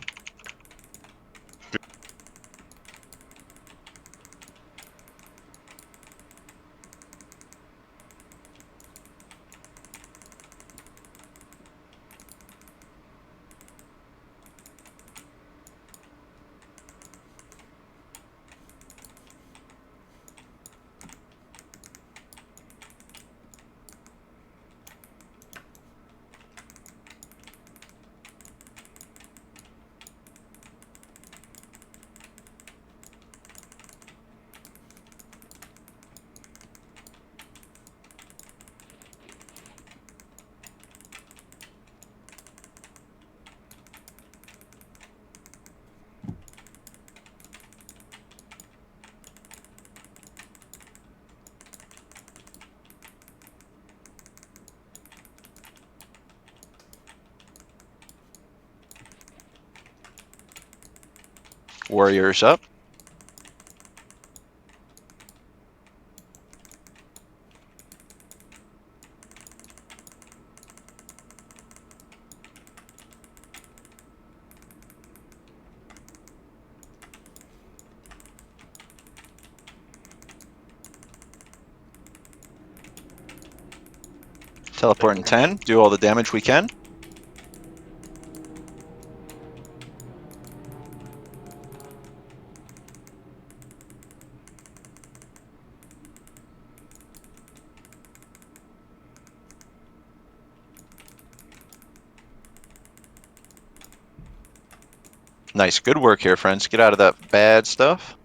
Warriors up. Teleport in 10. Do all the damage we can. Nice. Good work here, friends. Get out of that bad stuff.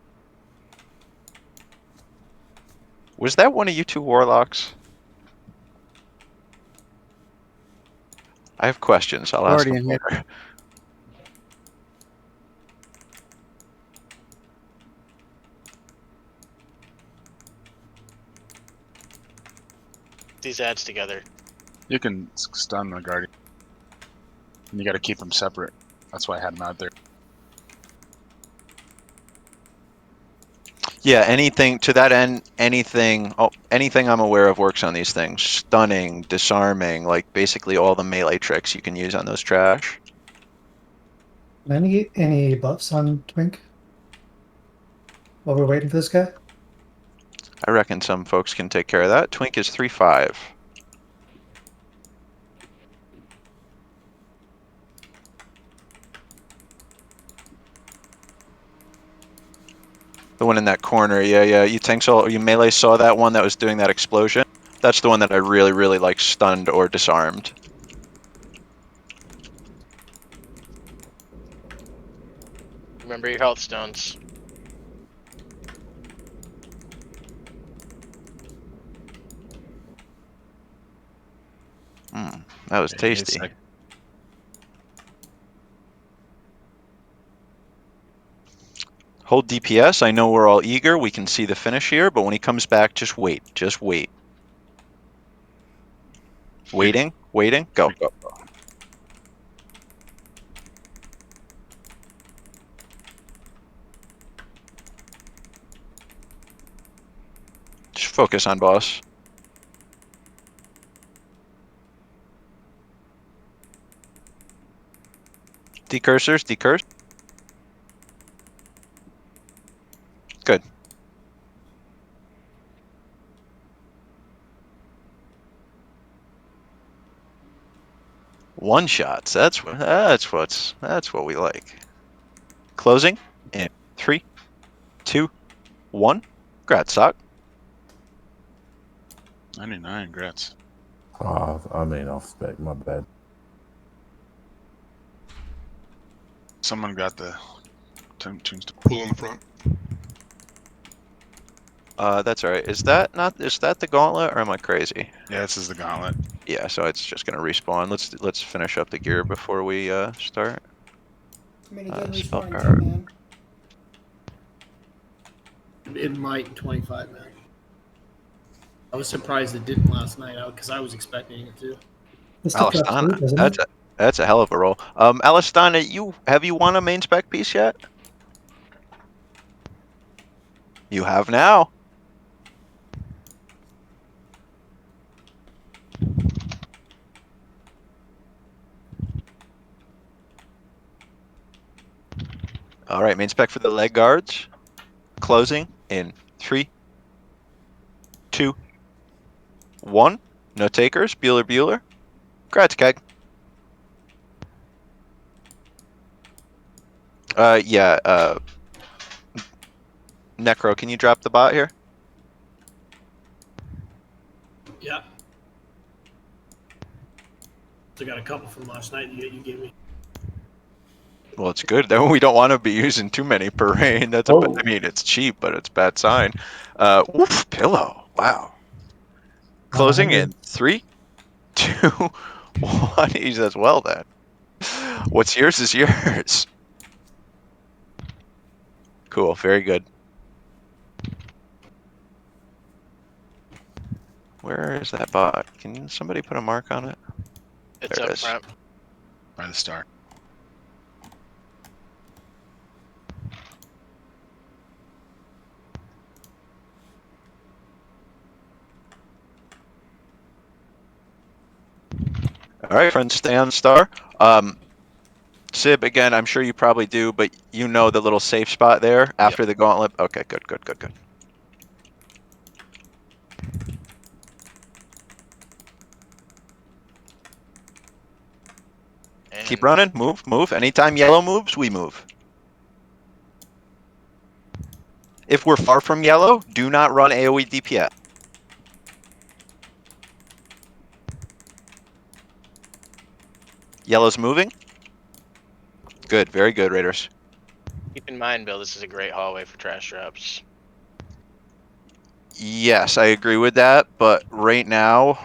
Was that one of you two warlocks? I have questions. I'll ask them Guardian here. later. These ads together. You can stun the guardian. And you got to keep them separate. That's why I had them out there. Yeah, anything to that end, anything I'm aware of works on these things. Stunning, disarming, like basically all the melee tricks you can use on those trash. Any buffs on Twink? While we're waiting for this guy? I reckon some folks can take care of that. Twink is 3-5. The one in that corner, yeah. You melee saw that one that was doing that explosion. That's the one that I really like stunned or disarmed. Remember your health stones. That was tasty. Hold DPS. I know we're all eager. We can see the finish here, but when he comes back, just wait. Just wait. Waiting. Go. Just focus on boss. Decursors, decurse. Good. One shots. That's what we like. Closing in 3, 2, 1. Grats, Sock. 99, grats. I mean, off spec, my bad. Someone got the Tunes to pull in the front. That's all right. Is that the gauntlet, or am I crazy? Yeah, this is the gauntlet. Yeah, so it's just gonna respawn. Let's finish up the gear before we start. I mean, again, Spell respawning card. 10 man. It might in 25 man. I was surprised it didn't last night out because I was expecting it to. This took up Alistana, sleep, isn't it? that's a hell of a roll. Alistana, have you won a main spec piece yet? You have now. All right, main spec for the leg guards. Closing in 3, 2, 1. No takers. Bueller. Grats, keg. Yeah. Necro, can you drop the bot here? Yeah. So I got a couple from last night you gave me. Well, it's good. Then we don't want to be using too many per rain. I mean, it's cheap, but it's a bad sign. Oof, pillow. Wow. Closing in 3, 2, 1. He says, well then. What's yours is yours. Cool. Very good. Where is that bot? Can somebody put a mark on it? It's there up it is. front. By the star. All right, friends, stay on star. Sib, again, I'm sure you probably do, but you know the little safe spot there after the gauntlet? Okay, good. And Keep running. Move. Anytime yellow moves, we move. If we're far from yellow, do not run AoE DPS. Yellow's moving. Good. Very good, Raiders. keep in mind, Bill, this is a great hallway for trash drops. Yes, I agree with that, but right now,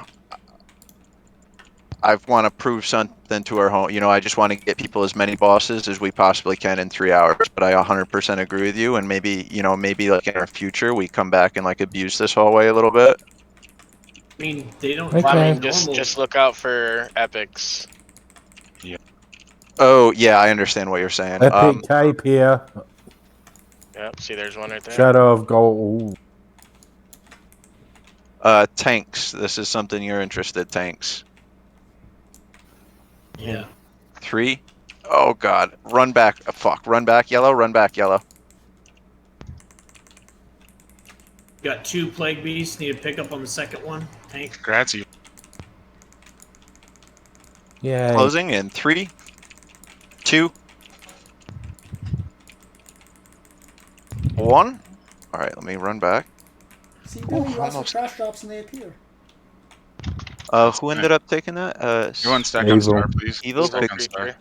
I want to prove something to our home. You know, I just want to get people as many bosses as we possibly can in 3 hours. But I 100% agree with you. And maybe like in our future, we come back and like abuse this hallway a little bit. I mean, they don't. Okay. Well, I mean, normal. just look out for epics. Oh yeah, I understand what you're saying. Epic Cape here. Yep. See, there's one right there. Shadow of Gold. Tanks. This is something you're interested. Tanks. Yeah. 3. Oh god. Run back. Fuck. Run back yellow. Run back yellow. Got 2 plague beasts. Need to pick up on the second one. Tank. Grazie. Yeah. Closing in 3, 2, 1. All right. Let me run back. See, Bill, you ask for almost. trash drops and they appear. Who ended up taking that? Everyone stack Evil. on star, please. Evil Stack pick- on star.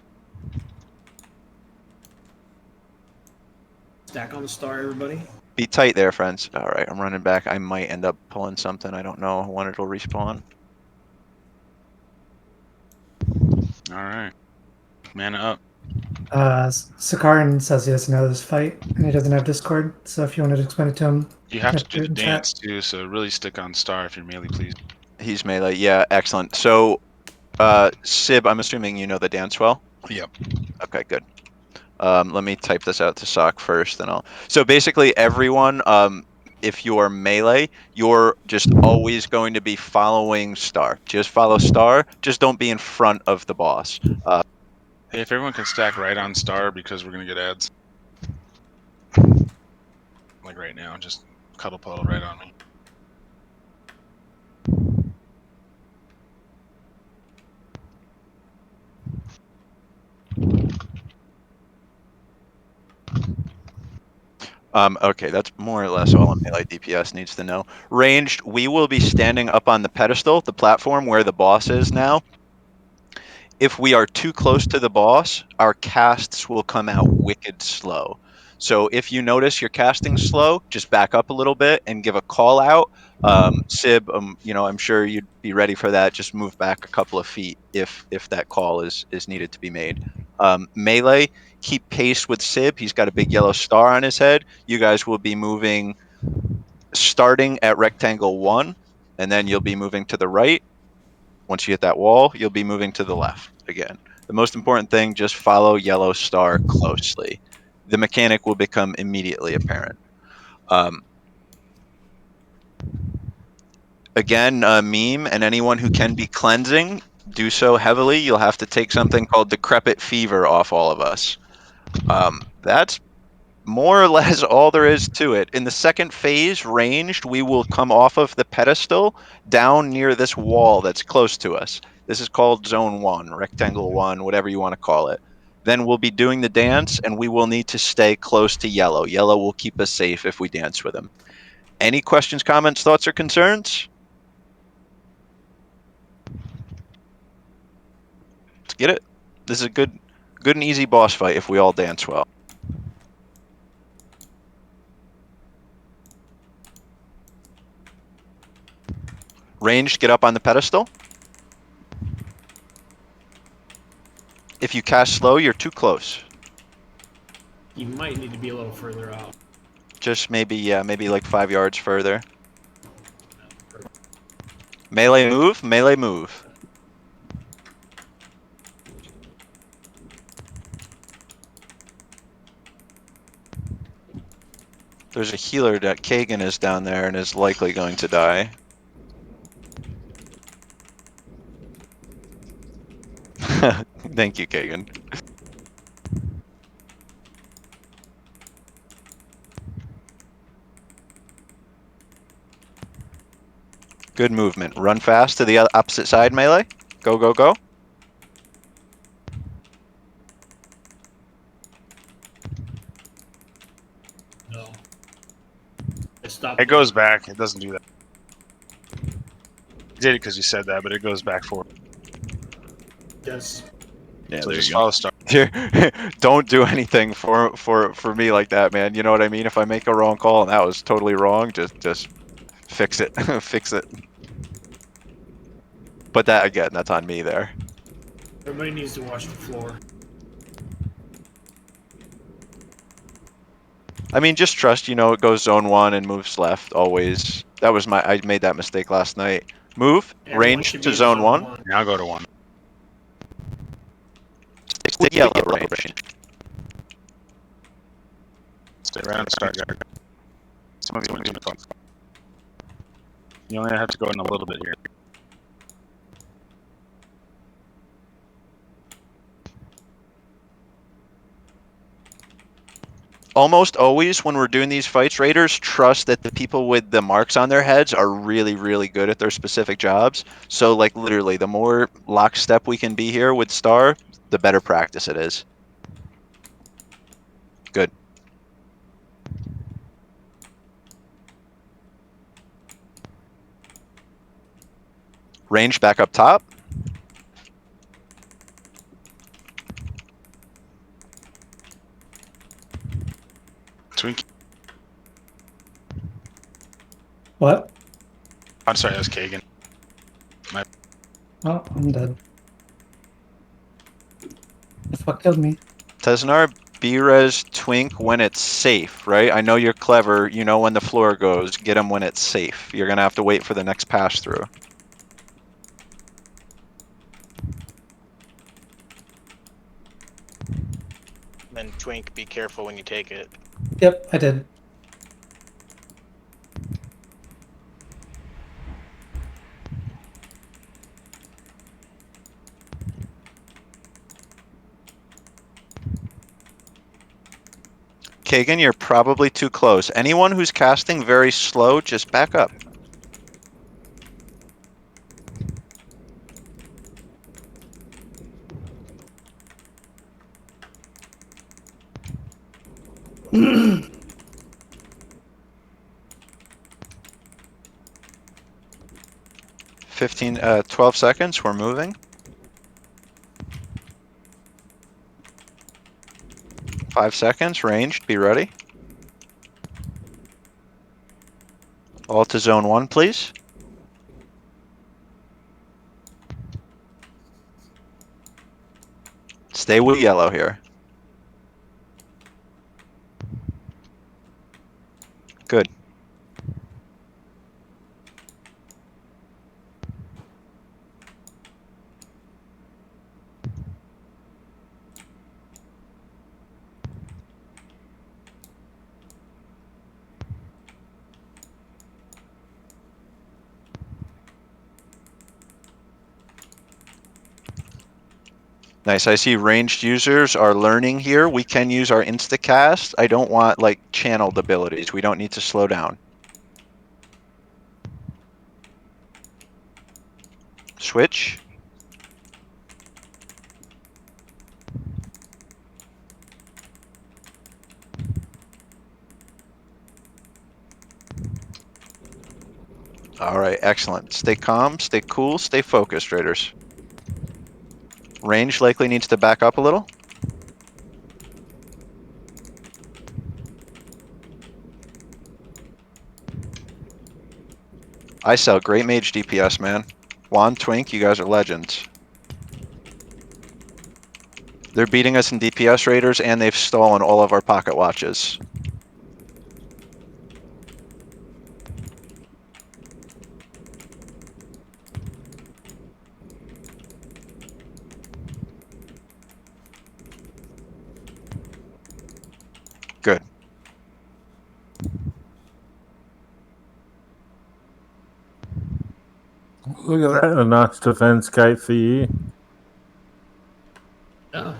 Stack on the star, everybody. Be tight there, friends. All right, I'm running back. I might end up pulling something. I don't know when it'll respawn. All right. Mana up. Sakaran says he doesn't know this fight and he doesn't have Discord. So if you wanted to explain it to him, You have to put do it the in chat. dance too, so really stick on star if you're melee, please. He's melee. Yeah, excellent. So, Sib, I'm assuming you know the dance well? Yep. Okay, good. Let me type this out to Sock first, then I'll. So basically, everyone, if you're melee, you're just always going to be following star. Just follow star. Just don't be in front of the boss. Hey, if everyone can stack right on star because we're gonna get ads. Like right now, just cuddle puddle right on me. Okay, that's more or less all a melee DPS needs to know. Ranged, we will be standing up on the pedestal, the platform where the boss is now. If we are too close to the boss, our casts will come out wicked slow. So if you notice your casting slow, just back up a little bit and give a call out. Sib, I'm sure you'd be ready for that. Just move back a couple of feet if that call is needed to be made. Melee, keep pace with Sib. He's got a big yellow star on his head. You guys will be moving starting at rectangle 1, and then you'll be moving to the right. Once you hit that wall, you'll be moving to the left again. The most important thing, just follow yellow star closely. The mechanic will become immediately apparent. Again, meme and anyone who can be cleansing, do so heavily. You'll have to take something called decrepit fever off all of us. That's more or less all there is to it. In the second phase, ranged, we will come off of the pedestal down near this wall that's close to us. This is called zone 1, rectangle 1, whatever you want to call it. Then we'll be doing the dance, and we will need to stay close to yellow. Yellow will keep us safe if we dance with him. Any questions, comments, thoughts, or concerns? Let's get it. This is a good and easy boss fight if we all dance well. Ranged, get up on the pedestal. If you cast slow, you're too close. You might need to be a little further out. Just maybe like 5 yards further. Melee move, melee move. There's a healer that Kagan is down there and is likely going to die. Thank you, Kagan. Good movement. Run fast to the opposite side, melee. Go, go, go. No. I stopped. It goes back. It doesn't do that. It did it because you said that, but it goes back forward. Yes. Yeah, So there just you go. follow star. Don't do anything for me like that, man. You know what I mean? If I make a wrong call and that was totally wrong, just fix it. Fix it. But that, again, that's on me there. Everybody needs to watch the floor. I mean, just trust, it goes zone 1 and moves left always. I made that mistake last night. Move, Everyone range should to be in zone 1. Now go to 1. Stick yellow range. Stay around and start guard. Some of you went too far. You only have to go in a little bit here. Almost always when we're doing these fights, raiders trust that the people with the marks on their heads are really, really good at their specific jobs. So, like, literally, the more lockstep we can be here with Star, the better practice it is. Good. Range back up top. Twink. What? I'm sorry, that was Kagan. Oh, I'm dead. The fuck killed me? Tesnar, B-res Twink when it's safe, right? I know you're clever. You know when the floor goes. Get them when it's safe. You're going to have to wait for the next pass through. Then Twink, be careful when you take it. Yep, I did. Kagan, you're probably too close. Anyone who's casting very slow, just back up. Fifteen, 12 seconds, we're moving. 5 seconds, ranged, be ready. All to zone 1, please. Stay with yellow here. Good. Nice. I see ranged users are learning here. We can use our instacast. I don't want like channeled abilities. We don't need to slow down. Switch. All right, excellent. Stay calm, stay cool, stay focused, Raiders. Range likely needs to back up a little. I sell great mage DPS, man. Juan, Twink, you guys are legends. They're beating us in DPS, Raiders, and they've stolen all of our pocket watches. Good. Look at that, a nice defense gate for you. Oh.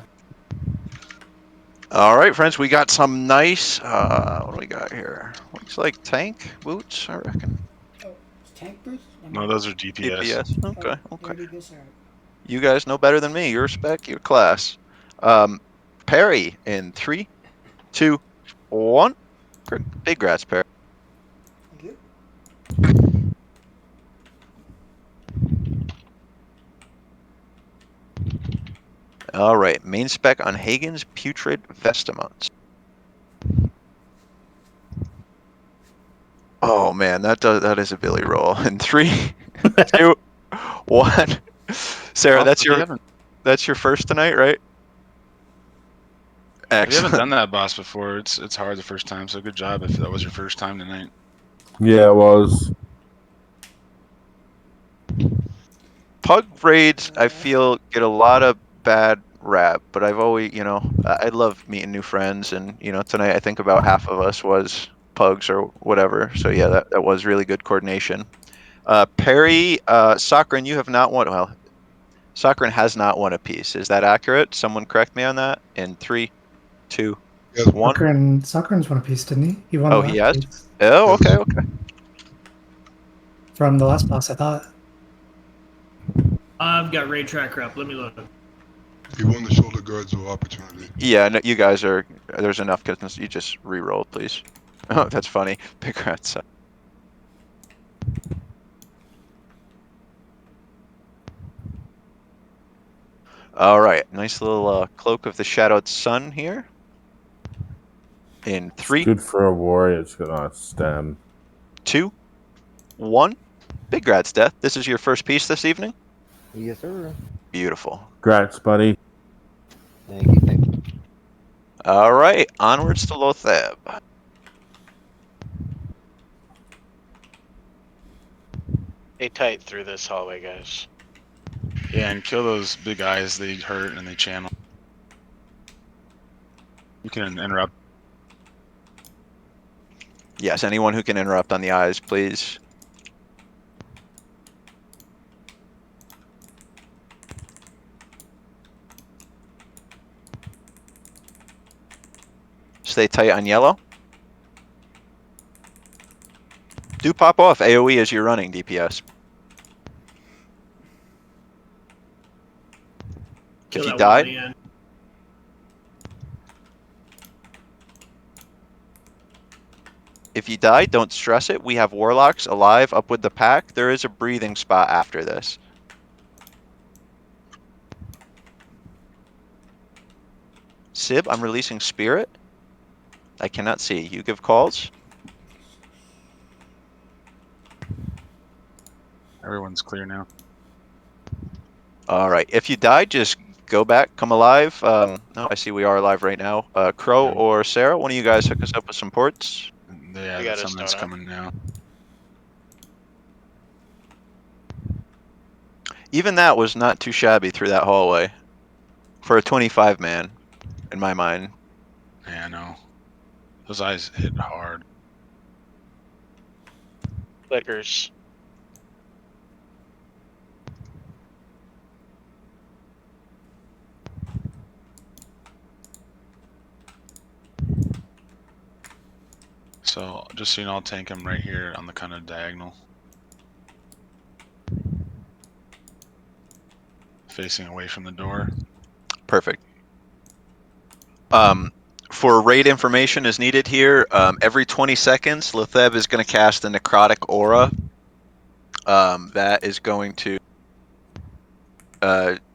All right, friends, we got some nice, what do we got here? Looks like tank boots, I reckon. Oh, it's tank boots? No, those are DPS. DPS, Oh, okay, they okay. already go, sorry. You guys know better than me. Your spec, your class. Perry in 3, 2, 1. Big grats, Perry. Thank you. All right, main spec on Hagen's Putrid Vestments. Oh man, that is a Billy roll. In 3, 2, 1. Sarah, Well, that's your first tonight, right? If you Excellent. haven't done that boss before, it's hard the first time. So good job if that was your first time tonight. Yeah, it was. Pug raids, I feel, get a lot of bad rap, but I've always, I love meeting new friends, and tonight I think about half of us was pugs or whatever. So yeah, that was really good coordination. Perry, Sakharin, you have not won. Well, Sakharin has not won a piece. Is that accurate? Someone correct me on that. In 3, 2, 1. Sakharin's won a piece, didn't he? He won the Oh, last he has. piece. Oh, okay, okay. From the last boss, I thought. I've got Ray Tracker up. Let me look. He won the shoulder guards of opportunity. Yeah, no, you guys are. There's enough because you just re-roll, please. Oh, that's funny. Big rats. All right, nice little cloak of the shadowed sun here. In 3, Good for a warrior. It's got a nice stem. 2, 1. Big rats, Death. This is your first piece this evening. Yes, sir. Beautiful. Grats, buddy. Thank you, thank you. All right, onwards to Lotheb. Stay tight through this hallway, guys. Yeah, and kill those big eyes. They hurt and they channel. You can interrupt. Yes, anyone who can interrupt on the eyes, please. Stay tight on yellow. Do pop off AoE as you're running DPS. Kill If you that die, one man. don't stress it. We have warlocks alive up with the pack. There is a breathing spot after this. Sib, I'm releasing Spirit. I cannot see. You give calls. Everyone's clear now. All right. If you die, just go back, come alive. No, I see we are alive right now. Crow or Sarah, one of you guys hook us up with some ports. Yeah, We got a someone's stone up. coming now. Even that was not too shabby through that hallway for a 25 man, in my mind. Yeah, I know. Those eyes hit hard. Clickers. So just so you know, I'll tank him right here on the kind of diagonal. Facing away from the door. Perfect. For raid information is needed here. Every 20 seconds, Letheb is going to cast a necrotic aura. That is going to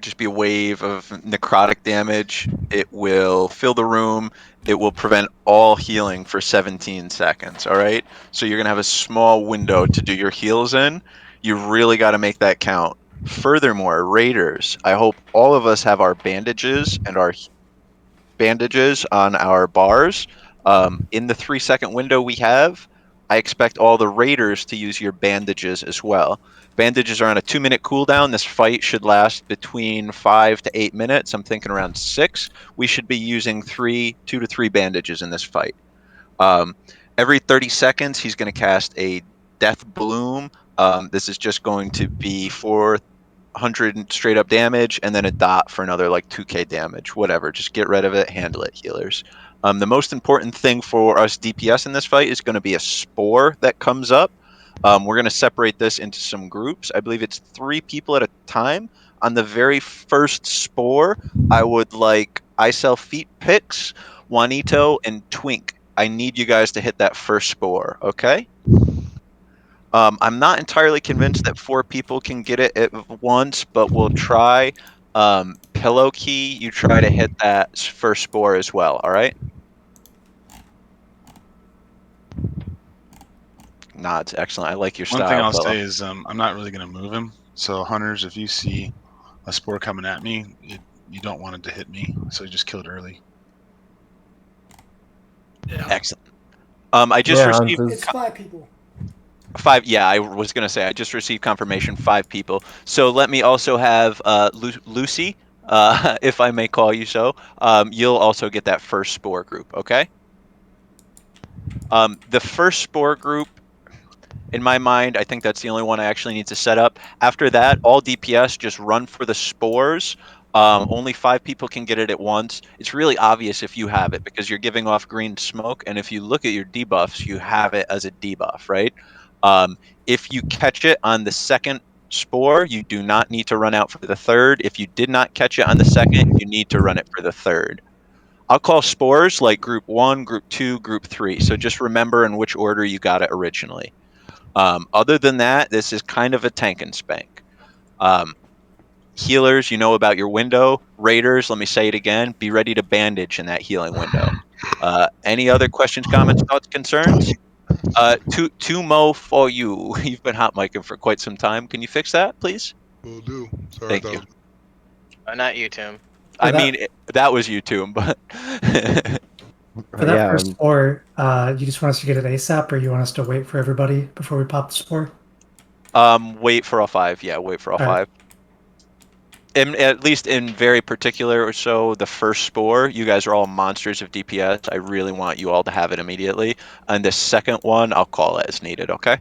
just be a wave of necrotic damage. It will fill the room. It will prevent all healing for 17 seconds. All right. So you're going to have a small window to do your heals in. You really got to make that count. Furthermore, raiders, I hope all of us have our bandages and our bandages on our bars. In the 3-second window we have, I expect all the raiders to use your bandages as well. Bandages are on a 2-minute cooldown. This fight should last between 5 to 8 minutes. I'm thinking around 6. We should be using 2 to 3 bandages in this fight. Every 30 seconds, he's going to cast a Death Bloom. This is just going to be 400 straight up damage and then a dot for another like 2k damage. Whatever. Just get rid of it. Handle it, healers. The most important thing for us DPS in this fight is going to be a spore that comes up. We're going to separate this into some groups. I believe it's 3 people at a time. On the very first spore, I would like I Sell Feet Picks, Juanito, and Twink. I need you guys to hit that first spore, okay? I'm not entirely convinced that 4 people can get it at once, but we'll try. Pillow Key, you try to hit that first spore as well, all right? Nods, excellent. I like your One thing style, I'll fellow. say is I'm not really going to move him. So hunters, if you see a spore coming at me, you don't want it to hit me. So you just kill it early. Yeah. Excellent. I just received It's 5 people. 5. Yeah, I was gonna say I just received confirmation 5 people. So let me also have Lucy, if I may call you so. You'll also get that first spore group. Okay. The first spore group, in my mind, I think that's the only one I actually need to set up. After that, all DPS just run for the spores. Only 5 people can get it at once. It's really obvious if you have it because you're giving off green smoke, and if you look at your debuffs, you have it as a debuff, right? If you catch it on the second spore, you do not need to run out for the third. If you did not catch it on the second, you need to run it for the third. I'll call spores like group 1, group 2, group 3. So just remember in which order you got it originally. Other than that, this is kind of a tank and spank. Healers, you know about your window. Raiders, let me say it again, be ready to bandage in that healing window. Any other questions, comments, thoughts, concerns? Two Mo for you. You've been hot micing for quite some time. Can you fix that, please? Will do. Sorry, Thank you. Not you, Tim. I mean, that was you, Tomb, but For that first spore, you just want us to get it ASAP, or you want us to wait for everybody before we pop the spore? Wait for all 5. Yeah, wait for all 5. Right. And at least in very particular or so, the first spore, you guys are all monsters of DPS. I really want you all to have it immediately. And the second one, I'll call it as needed, okay?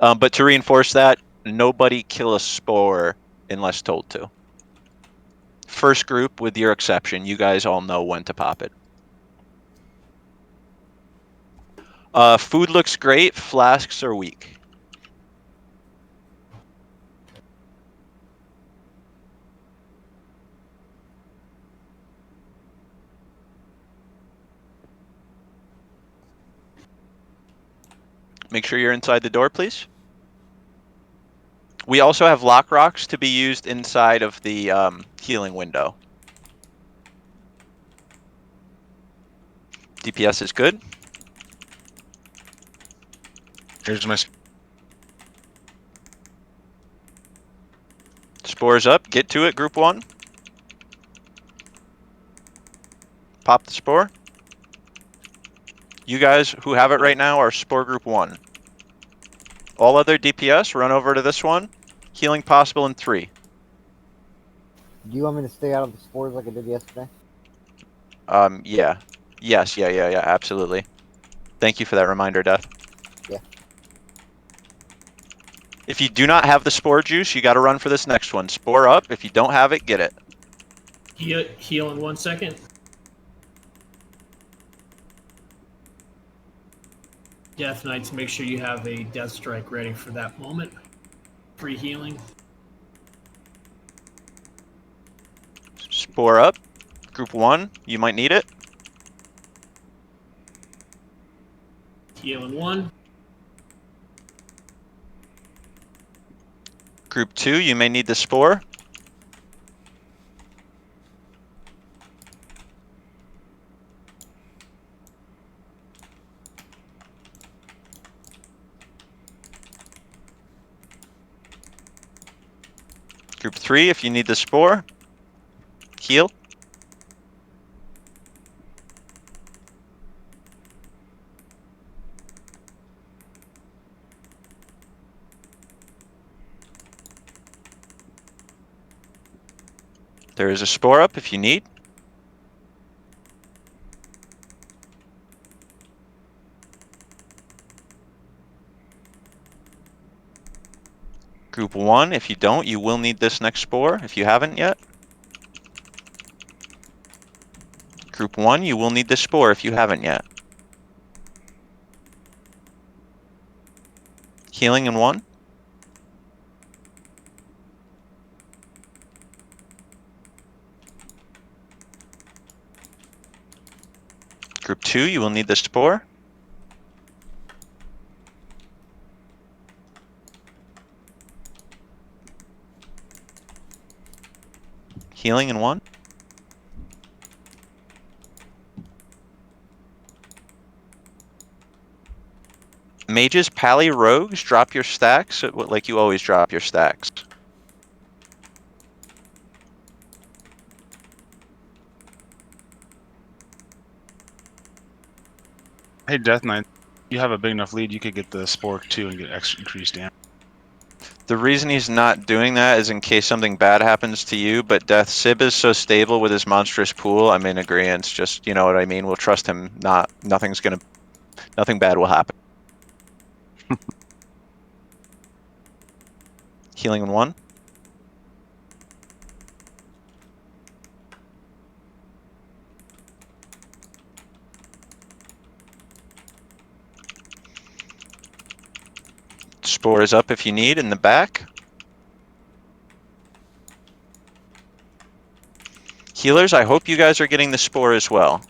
But to reinforce that, nobody kill a spore unless told to. First group, with your exception, you guys all know when to pop it. Food looks great. Flasks are weak. Make sure you're inside the door, please. We also have lock rocks to be used inside of the healing window. DPS is good. Here's my. Spores up. Get to it, group 1. Pop the spore. You guys who have it right now are spore group 1. All other DPS, run over to this one. Healing possible in 3. Do you want me to stay out of the spores like I did yesterday? Yeah. Yes, yeah, absolutely. Thank you for that reminder, Death. Yeah. If you do not have the spore juice, you got to run for this next one. Spore up. If you don't have it, get it. Heal in 1 second. Death Knights, make sure you have a Death Strike ready for that moment. Free healing. Spore up. Group 1, you might need it. Heal in 1. Group 2, you may need the spore. Group 3, if you need the spore, heal. There is a spore up if you need. Group 1, if you don't, you will need this next spore if you haven't yet. Group 1, you will need this spore if you haven't yet. Healing in 1. Group 2, you will need the spore. Healing in 1. Mages, Pally, Rogues, drop your stacks like you always drop your stacks. Hey, Death Knight, you have a big enough lead. You could get the spore too and get extra increased damage. The reason he's not doing that is in case something bad happens to you, but Death Sib is so stable with his monstrous pool, I'm in agreement. Just, you know what I mean? We'll trust him. Nothing bad will happen. Healing in 1. Spore is up if you need in the back. Healers, I hope you guys are getting the spore as well.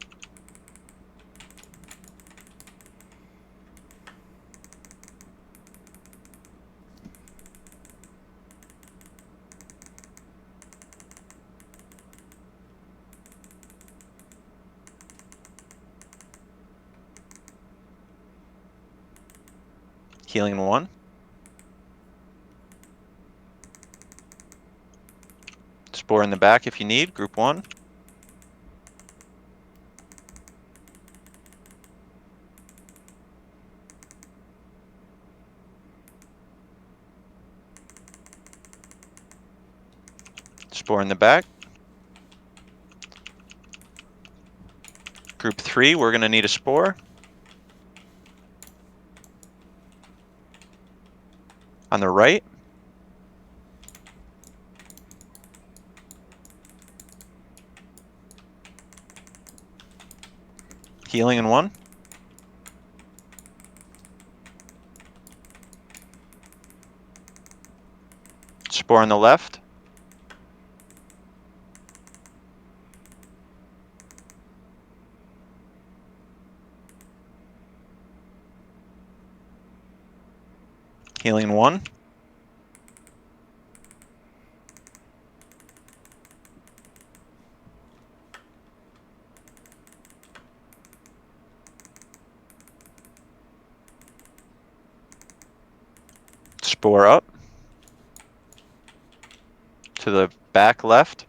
Healing in 1. Spore in the back if you need, group 1. Spore in the back. Group 3, we're going to need a spore. On the right. Healing in 1. Spore on the left. Healing in 1. Spore up. To the back left.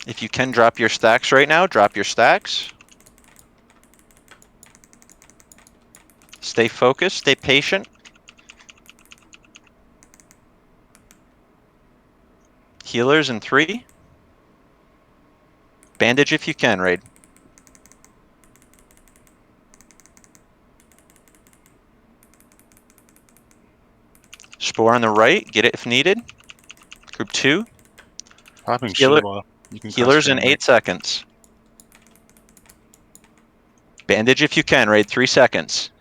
If you can drop your stacks right now, drop your stacks. Stay focused, stay patient. Healers in 3. Bandage if you can, Raid. Spore on the right, get it if needed. Group 2. Popping shield wall. You can cause Healers in family. 8 seconds. Bandage if you can, Raid, 3 seconds.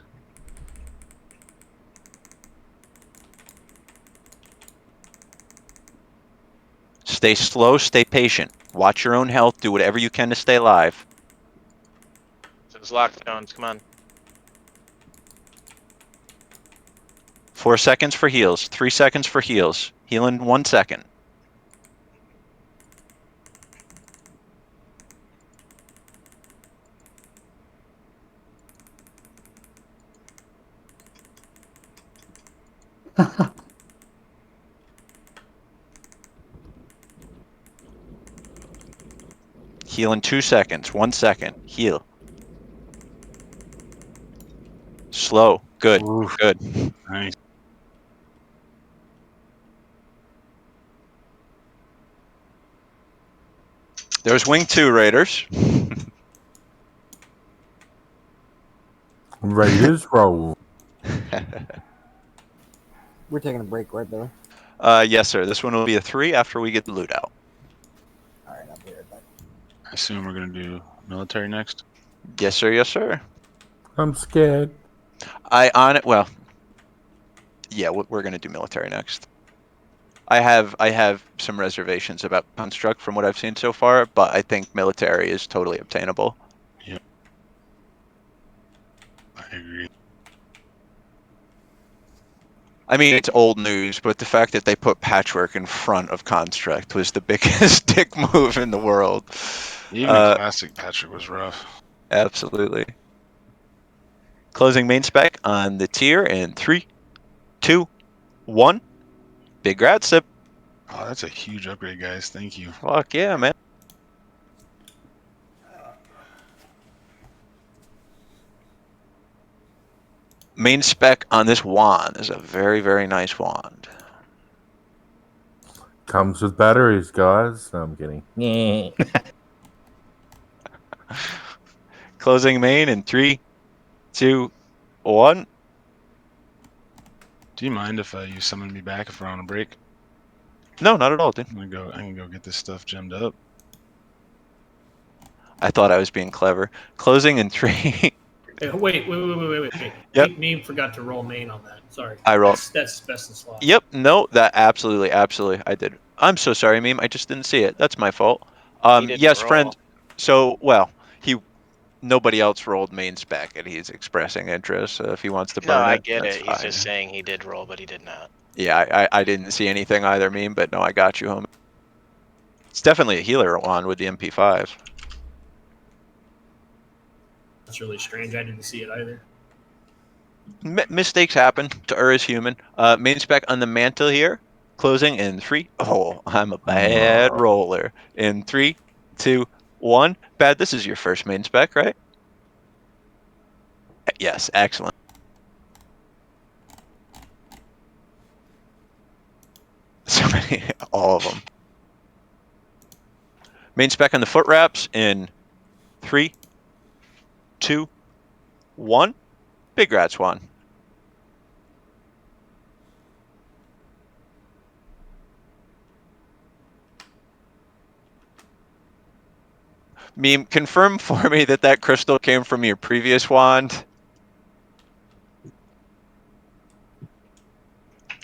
Stay slow, stay patient. Watch your own health, do whatever you can to stay alive. Those lockdowns, come on. 4 seconds for heals, 3 seconds for heals. Heal in 1 second. Heal in 2 seconds, 1 second. Heal. Slow. Good. Ooh, Good. nice. There's Wing 2, Raiders. Raiders roll. We're taking a break, right, Billy? Yes, sir. This one will be a 3 after we get the loot out. All right, I'll be right back. I assume we're gonna do military next. Yes, sir. Yes, sir. I'm scared. Well, yeah, we're going to do military next. I have some reservations about construct from what I've seen so far, but I think military is totally obtainable. Yeah, I agree. I mean, it's old news, but the fact that they put patchwork in front of construct was the biggest dick move in the world. Even in classic, Patrick was rough. Absolutely. Closing main spec on the tier in 3, 2, 1. Big grad sip. Oh, that's a huge upgrade, guys. Thank you. Fuck yeah, man. Main spec on this wand is a very, very nice wand. Comes with batteries, guys. No, I'm kidding. Closing main in 3, 2, 1. Do you mind if you summon me back if we're on a break? No, not at all, dude. I can go get this stuff gemmed up. I thought I was being clever. Closing in 3. Hey, wait. Yep. Name forgot to roll main on that. Sorry. I rolled. That's best in slot. Yep. No, that absolutely I did. I'm so sorry, meme. I just didn't see it. That's my fault. He didn't Yes, roll. friend. So, well, nobody else rolled main spec, and he's expressing interest. So if he wants to burn No, I it, get that's it. He's fine. just saying he did roll, but he did not. Yeah, I didn't see anything either, meme. But no, I got you, homie. It's definitely a healer wand with the MP5. That's really strange. I didn't see it either. Mistakes happen. To err is human. Main spec on the mantle here. Closing in 3. Oh, I'm a bad roller. In 3, 2, 1. Bad. This is your first main spec, right? Yes, excellent. So many, all of them. Main spec on the foot wraps in 3, 2, 1. Big rat swan. Meme, confirm for me that crystal came from your previous wand.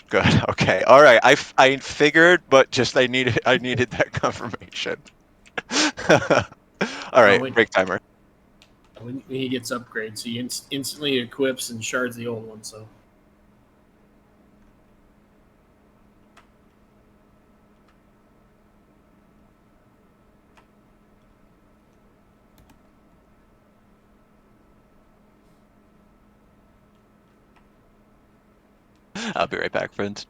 Good. Okay. All right. I figured, but just I needed that confirmation. All right. Break timer. When he gets upgrades, he instantly equips and shards the old one. So. I'll be right back, friends.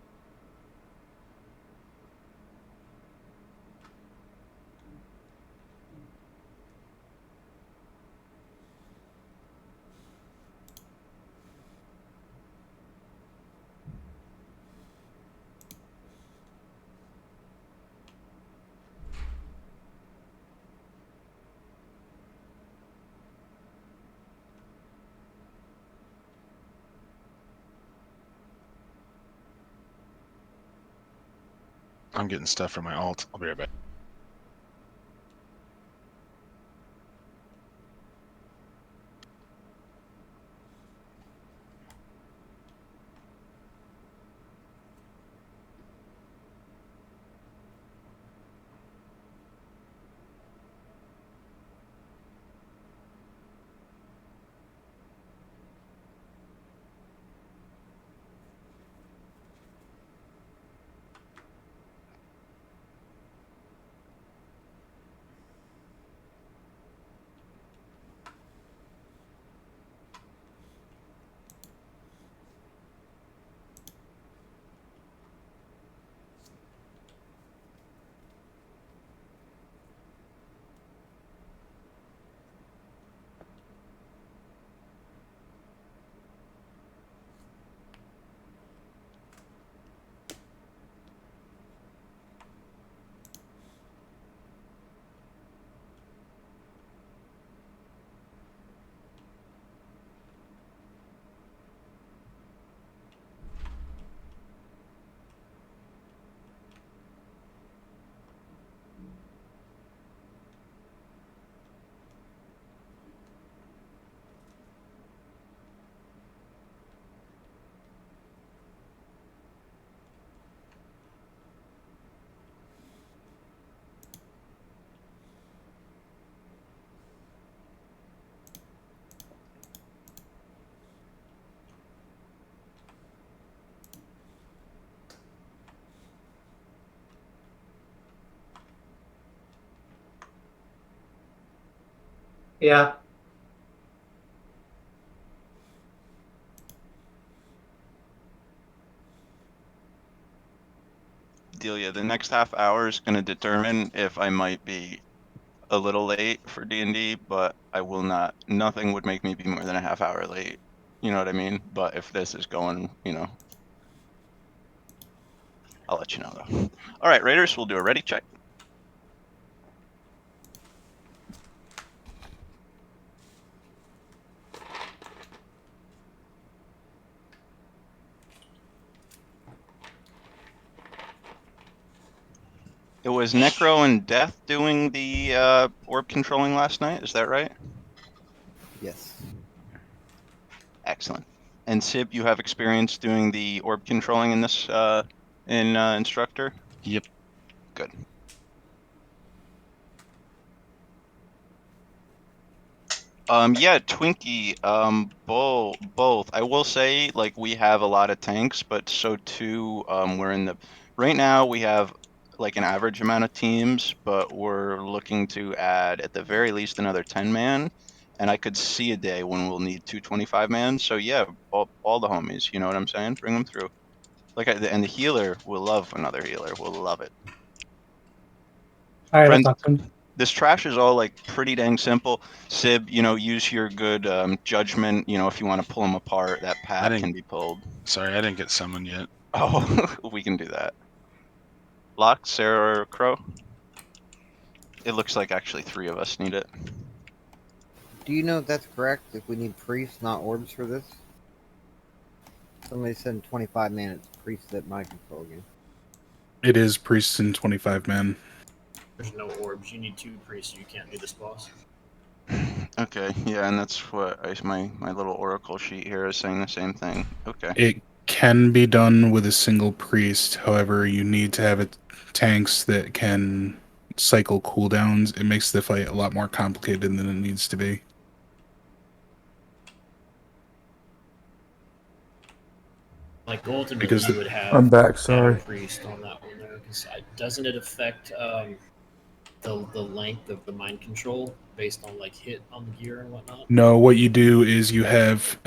I'm getting stuff for my alt. I'll be right back. Yeah. Delia, the next half hour is going to determine if I might be a little late for D&D, but I will not. Nothing would make me be more than a half hour late. You know what I mean? But if this is going, I'll let you know though. All right, Raiders, we'll do a ready check. It was Necro and Death doing the orb controlling last night. Is that right? Yes. Excellent. And Sib, you have experience doing the orb controlling in this instructor? Yep. Good. Yeah, Twinkie, both. I will say, like, we have a lot of tanks, but so too, right now we have like an average amount of teams, but we're looking to add at the very least another 10 man, and I could see a day when we'll need 225 man. So yeah, all the homies, you know what I'm saying? Bring them through. And the healer will love another healer. We'll love it. All right, Friends, that's awesome. this trash is all like pretty dang simple. Sib, use your good judgment. If you want to pull them apart, that path can be pulled. Sorry, I didn't get summoned yet. Oh, we can do that. Locke, Sarah, or Crow? It looks like actually 3 of us need it. Do you know if that's correct? If we need priests, not orbs for this? Somebody said in 25 minutes, priests that might control you. It is priests and 25 men. There's no orbs. You need 2 priests. You can't do this boss. Okay, yeah, and that's what my little oracle sheet here is saying the same thing. Okay. It can be done with a single priest. However, you need to have tanks that can cycle cooldowns. It makes the fight a lot more complicated than it needs to be. Like ultimately, Because you would have I'm back, a sorry. priest on that one there. Because doesn't it affect the length of the mind control based on like hit on the gear and whatnot? No, what you do is you have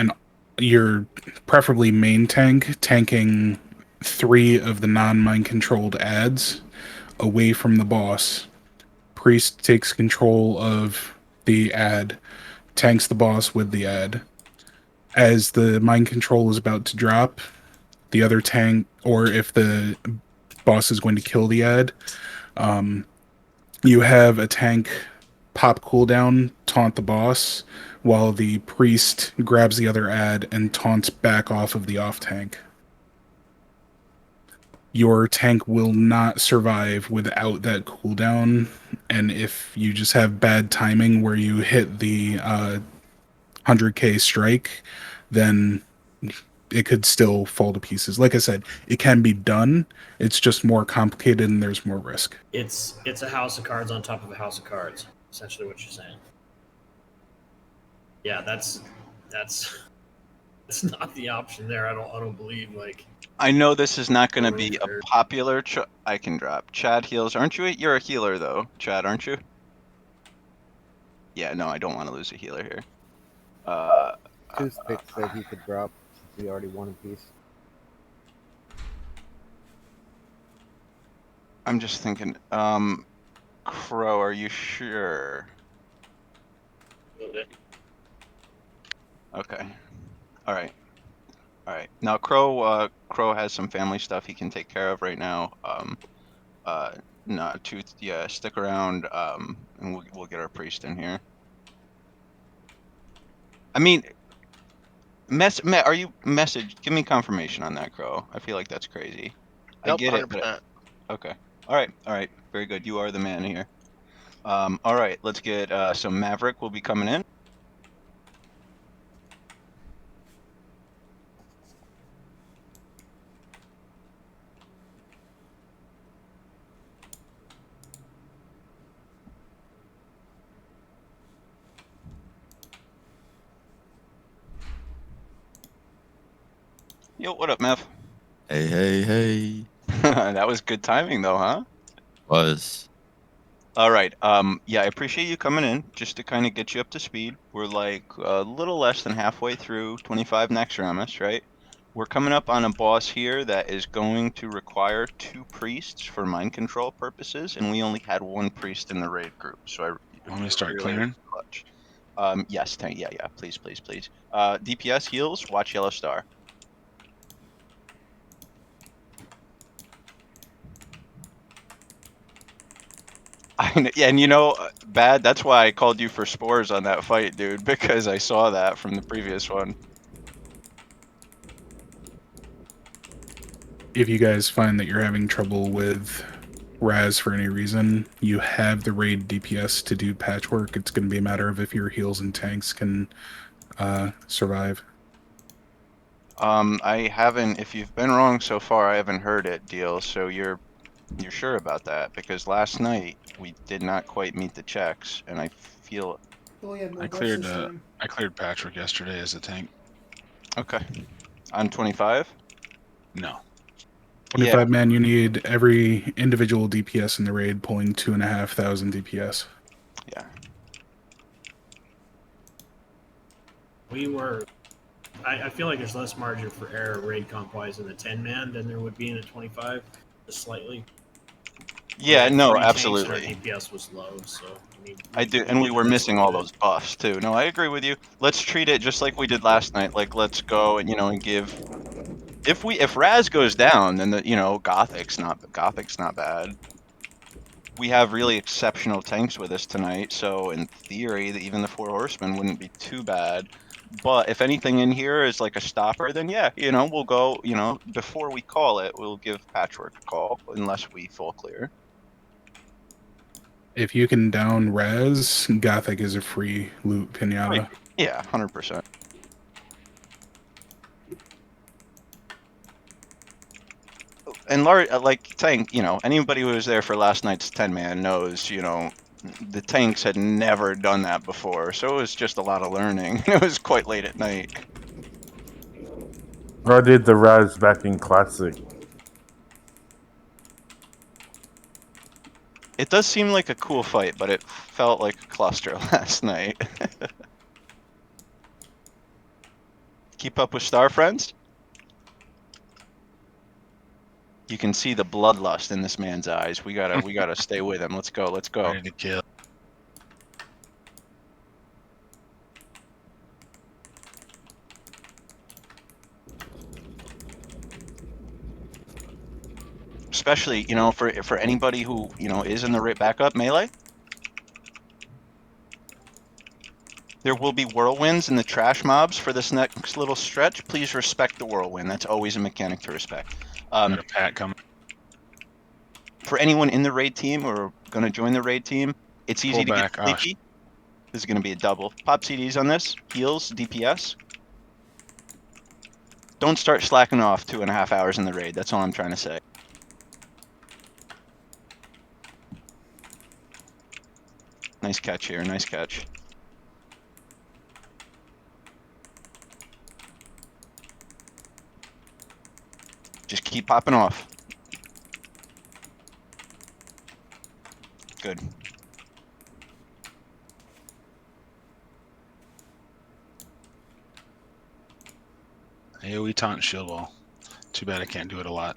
your preferably main tank tanking 3 of the non-mind controlled ads away from the boss. Priest takes control of the ad, tanks the boss with the ad. As the mind control is about to drop, the other tank, or if the boss is going to kill the ad, you have a tank pop cooldown, taunt the boss, while the priest grabs the other ad and taunts back off of the off tank. Your tank will not survive without that cooldown, and if you just have bad timing where you hit the 100k strike, then it could still fall to pieces. Like I said, it can be done. It's just more complicated and there's more risk. It's a house of cards on top of a house of cards. Essentially, what you're saying. Yeah, that's not the option there. I don't believe like. I know this is not going to be a popular. I can drop. Chad heals. Aren't you? You're a healer though, Chad, aren't you? Yeah, no, I don't want to lose a healer here. Toothpick said he could drop since he already won a piece. I'm just thinking, Crow, are you sure? Okay. All right. All right. Now, Crow has some family stuff he can take care of right now. No, Tooth, yeah, stick around, and we'll get our priest in here. I mean, are you message? Give me confirmation on that, Crow. I feel like that's crazy. Nope, I get 100%. it, but okay. All right. Very good. You are the man here. All right. Let's get some Maverick will be coming in. Yo, what up, Mav? Hey. That was good timing, though, huh? Was. All right. Yeah, I appreciate you coming in just to kind of get you up to speed. We're like a little less than halfway through 25 Naxx, right? We're coming up on a boss here that is going to require 2 priests for mind control purposes, and we only had 1 priest in the raid group, so You want me to start clearing? clutch. Yes, yeah, please. DPS heals, watch Yellow Star. Yeah, and Bad, that's why I called you for spores on that fight, dude, because I saw that from the previous one. If you guys find that you're having trouble with Raz for any reason, you have the raid DPS to do patchwork. It's going to be a matter of if your heals and tanks can survive. I haven't, if you've been wrong so far, I haven't heard it, Deal, so you're sure about that? Because last night we did not quite meet the checks, and I feel... Oh, yeah, no I buffs this cleared time. I cleared Patrick yesterday as a tank. Okay. On 25? No. 25 man, you need every individual DPS in the raid pulling 2,500 DPS. Yeah. I feel like there's less margin for error raid comp wise in the 10 man than there would be in a 25, just slightly. Yeah, no, 3 absolutely. tanks and our DPS was low, so I mean, I do, and we were missing all those buffs too. No, I agree with you. Let's treat it just like we did last night. Like, let's go and and give. If Raz goes down, then Gothic's not bad. We have really exceptional tanks with us tonight, so in theory, even the 4 horsemen wouldn't be too bad. But if anything in here is like a stopper, then yeah, we'll go. Before we call it, we'll give Patchwork a call unless we full clear. If you can down Raz, Gothic is a free loot pinata. Yeah, 100%. And like tank, anybody who was there for last night's 10 man knows, the tanks had never done that before, so it was just a lot of learning. It was quite late at night. I did the Raz back in Classic. It does seem like a cool fight, but it felt like a cluster last night. Keep up with Star Friends. You can see the bloodlust in this man's eyes. We gotta stay with him. Let's go. Let's go. Ready to kill. Especially, you know, for anybody who, you know, is in the backup melee. There will be whirlwinds in the trash mobs for this next little stretch. Please respect the whirlwind. That's always a mechanic to respect. Got a pat coming. For anyone in the raid team or going to join the raid team, it's easy Pull to back. get sleepy. This is going to be a double. Pop CDs on this. Heals, DPS. Don't start slacking off 2.5 hours in the raid. That's all I'm trying to say. Nice catch here. Nice catch. Just keep popping off. Good. AoE taunt shield wall. Too bad I can't do it a lot.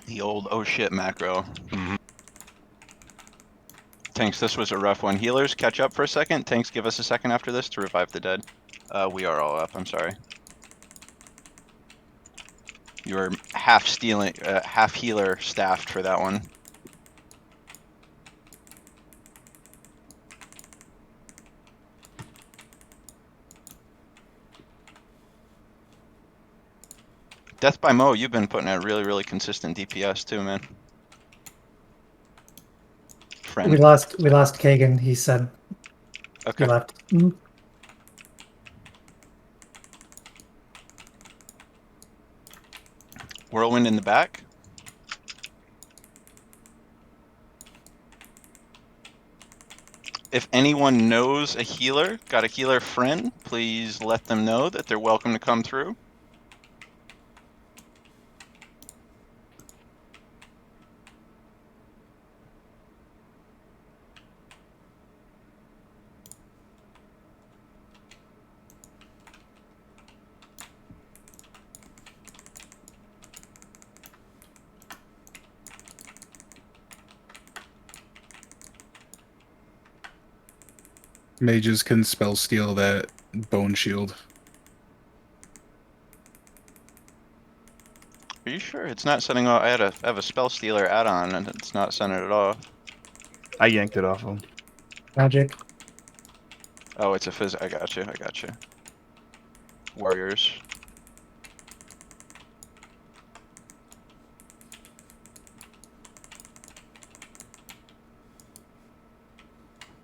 The old oh shit macro. Mm-hmm. Tanks, this was a rough one. Healers, catch up for a second. Tanks, give us a second after this to revive the dead. We are all up. I'm sorry. You were half stealing, half healer staffed for that one. Death by Mo, you've been putting out really, really consistent DPS too, man. Friend. We lost Kagan. He said Okay. he left. Mm-hmm. Whirlwind in the back. If anyone knows a healer, got a healer friend, please let them know that they're welcome to come through. Mages can spell steal that bone shield. Are you sure it's not setting off? I have a spell stealer add-on and it's not sending it off. I yanked it off him. Magic. Oh, it's a phys. I got you. I got you. Warriors.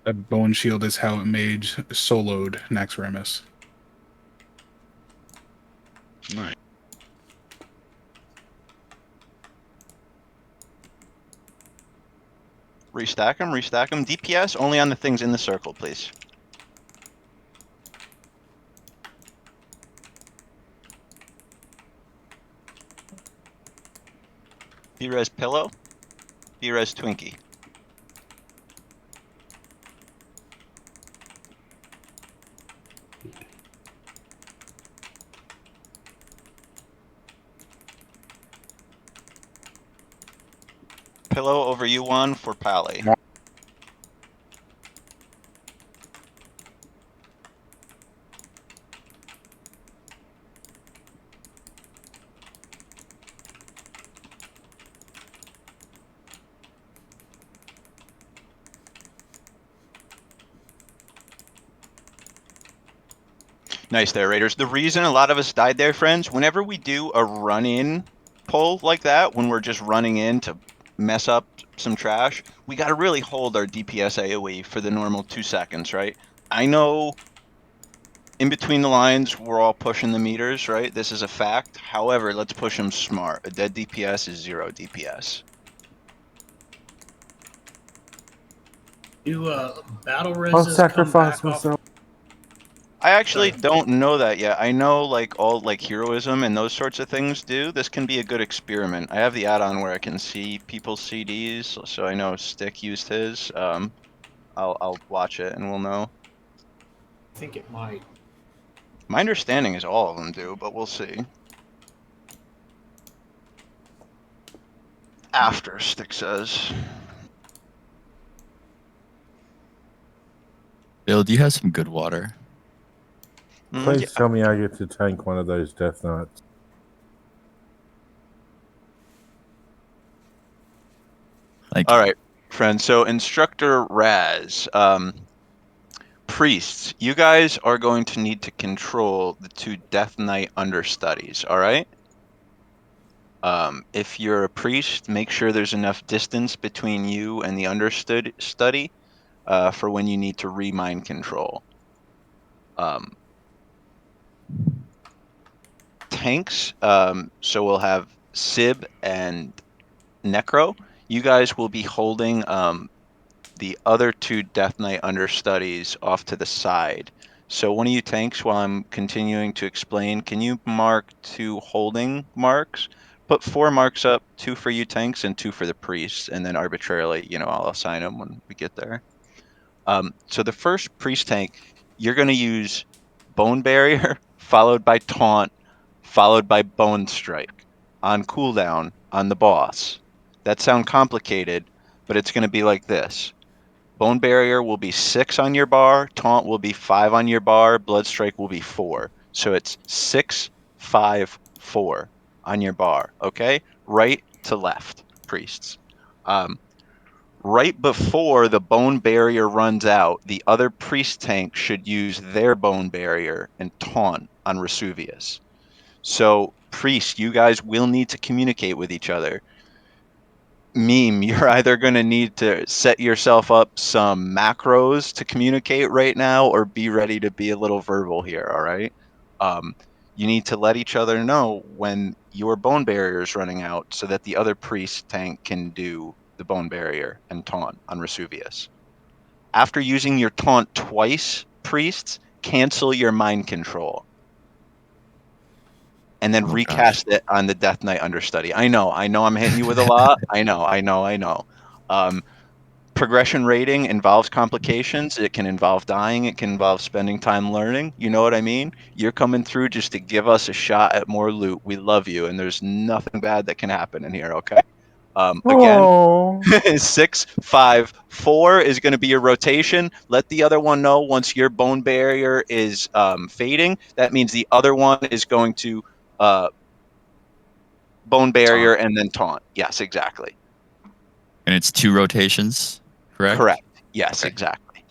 That bone shield is how Mage soloed Naxx. Nice. Restack them, restack them. DPS only on the things in the circle, please. B-Res Pillow, B-Res Twinkie. Pillow over U1 for Pally. Nice there, Raiders. The reason a lot of us died there, friends, whenever we do a run-in pull like that, when we're just running in to mess up some trash, we got to really hold our DPS AoE for the normal 2 seconds, right? I know in between the lines, we're all pushing the meters, right? This is a fact. However, let's push them smart. A dead DPS is 0 DPS. Do battle I'll reses sacrifice come back myself. I actually Sorry. don't know that yet. I know like all like heroism and those sorts of things do. This can be a good experiment. I have the add-on where I can see people's CDs, so I know Stick used his. I'll watch it and we'll know. I think it might. My understanding is all of them do, but we'll see. After, Stick says. Bill, do you have some good water? Please tell me I get to tank one of those Death Knights. All right, friends. So Instructor Raz, priests, you guys are going to need to control the 2 Death Knight understudies. All right. If you're a priest, make sure there's enough distance between you and the understudy for when you need to re-mind control. Tanks, so we'll have Sib and Necro. You guys will be holding the other 2 Death Knight understudies off to the side. So one of you tanks, while I'm continuing to explain, can you mark 2 holding marks? Put 4 marks up, 2 for you tanks and 2 for the priests, and then arbitrarily, I'll assign them when we get there. So the first priest tank, you're going to use Bone Barrier, followed by Taunt, followed by Bone Strike on cooldown on the boss. That sounds complicated, but it's going to be like this. Bone Barrier will be 6 on your bar, Taunt will be 5 on your bar, Blood Strike will be 4. So it's 6, 5, 4 on your bar, okay? Right to left, priests. Right before the Bone Barrier runs out, the other priest tank should use their Bone Barrier and Taunt on Vesuvius. So, priest, you guys will need to communicate with each other. Meme, you're either going to need to set yourself up some macros to communicate right now or be ready to be a little verbal here, all right? You need to let each other know when your Bone Barrier is running out so that the other priest tank can do the Bone Barrier and Taunt on Vesuvius. After using your Taunt twice, priests, cancel your Mind Control. And then recast it on the Death Knight understudy. I know I'm hitting you with a lot. I know. Progression rating involves complications. It can involve dying. It can involve spending time learning. You know what I mean? You're coming through just to give us a shot at more loot. We love you, and there's nothing bad that can happen in here, okay? Again, 6, 5, 4 is going to be your rotation. Let the other one know once your Bone Barrier is fading. That means the other one is going to Bone Barrier and then Taunt. Yes, exactly. And it's 2 rotations, correct? Correct. Yes, exactly.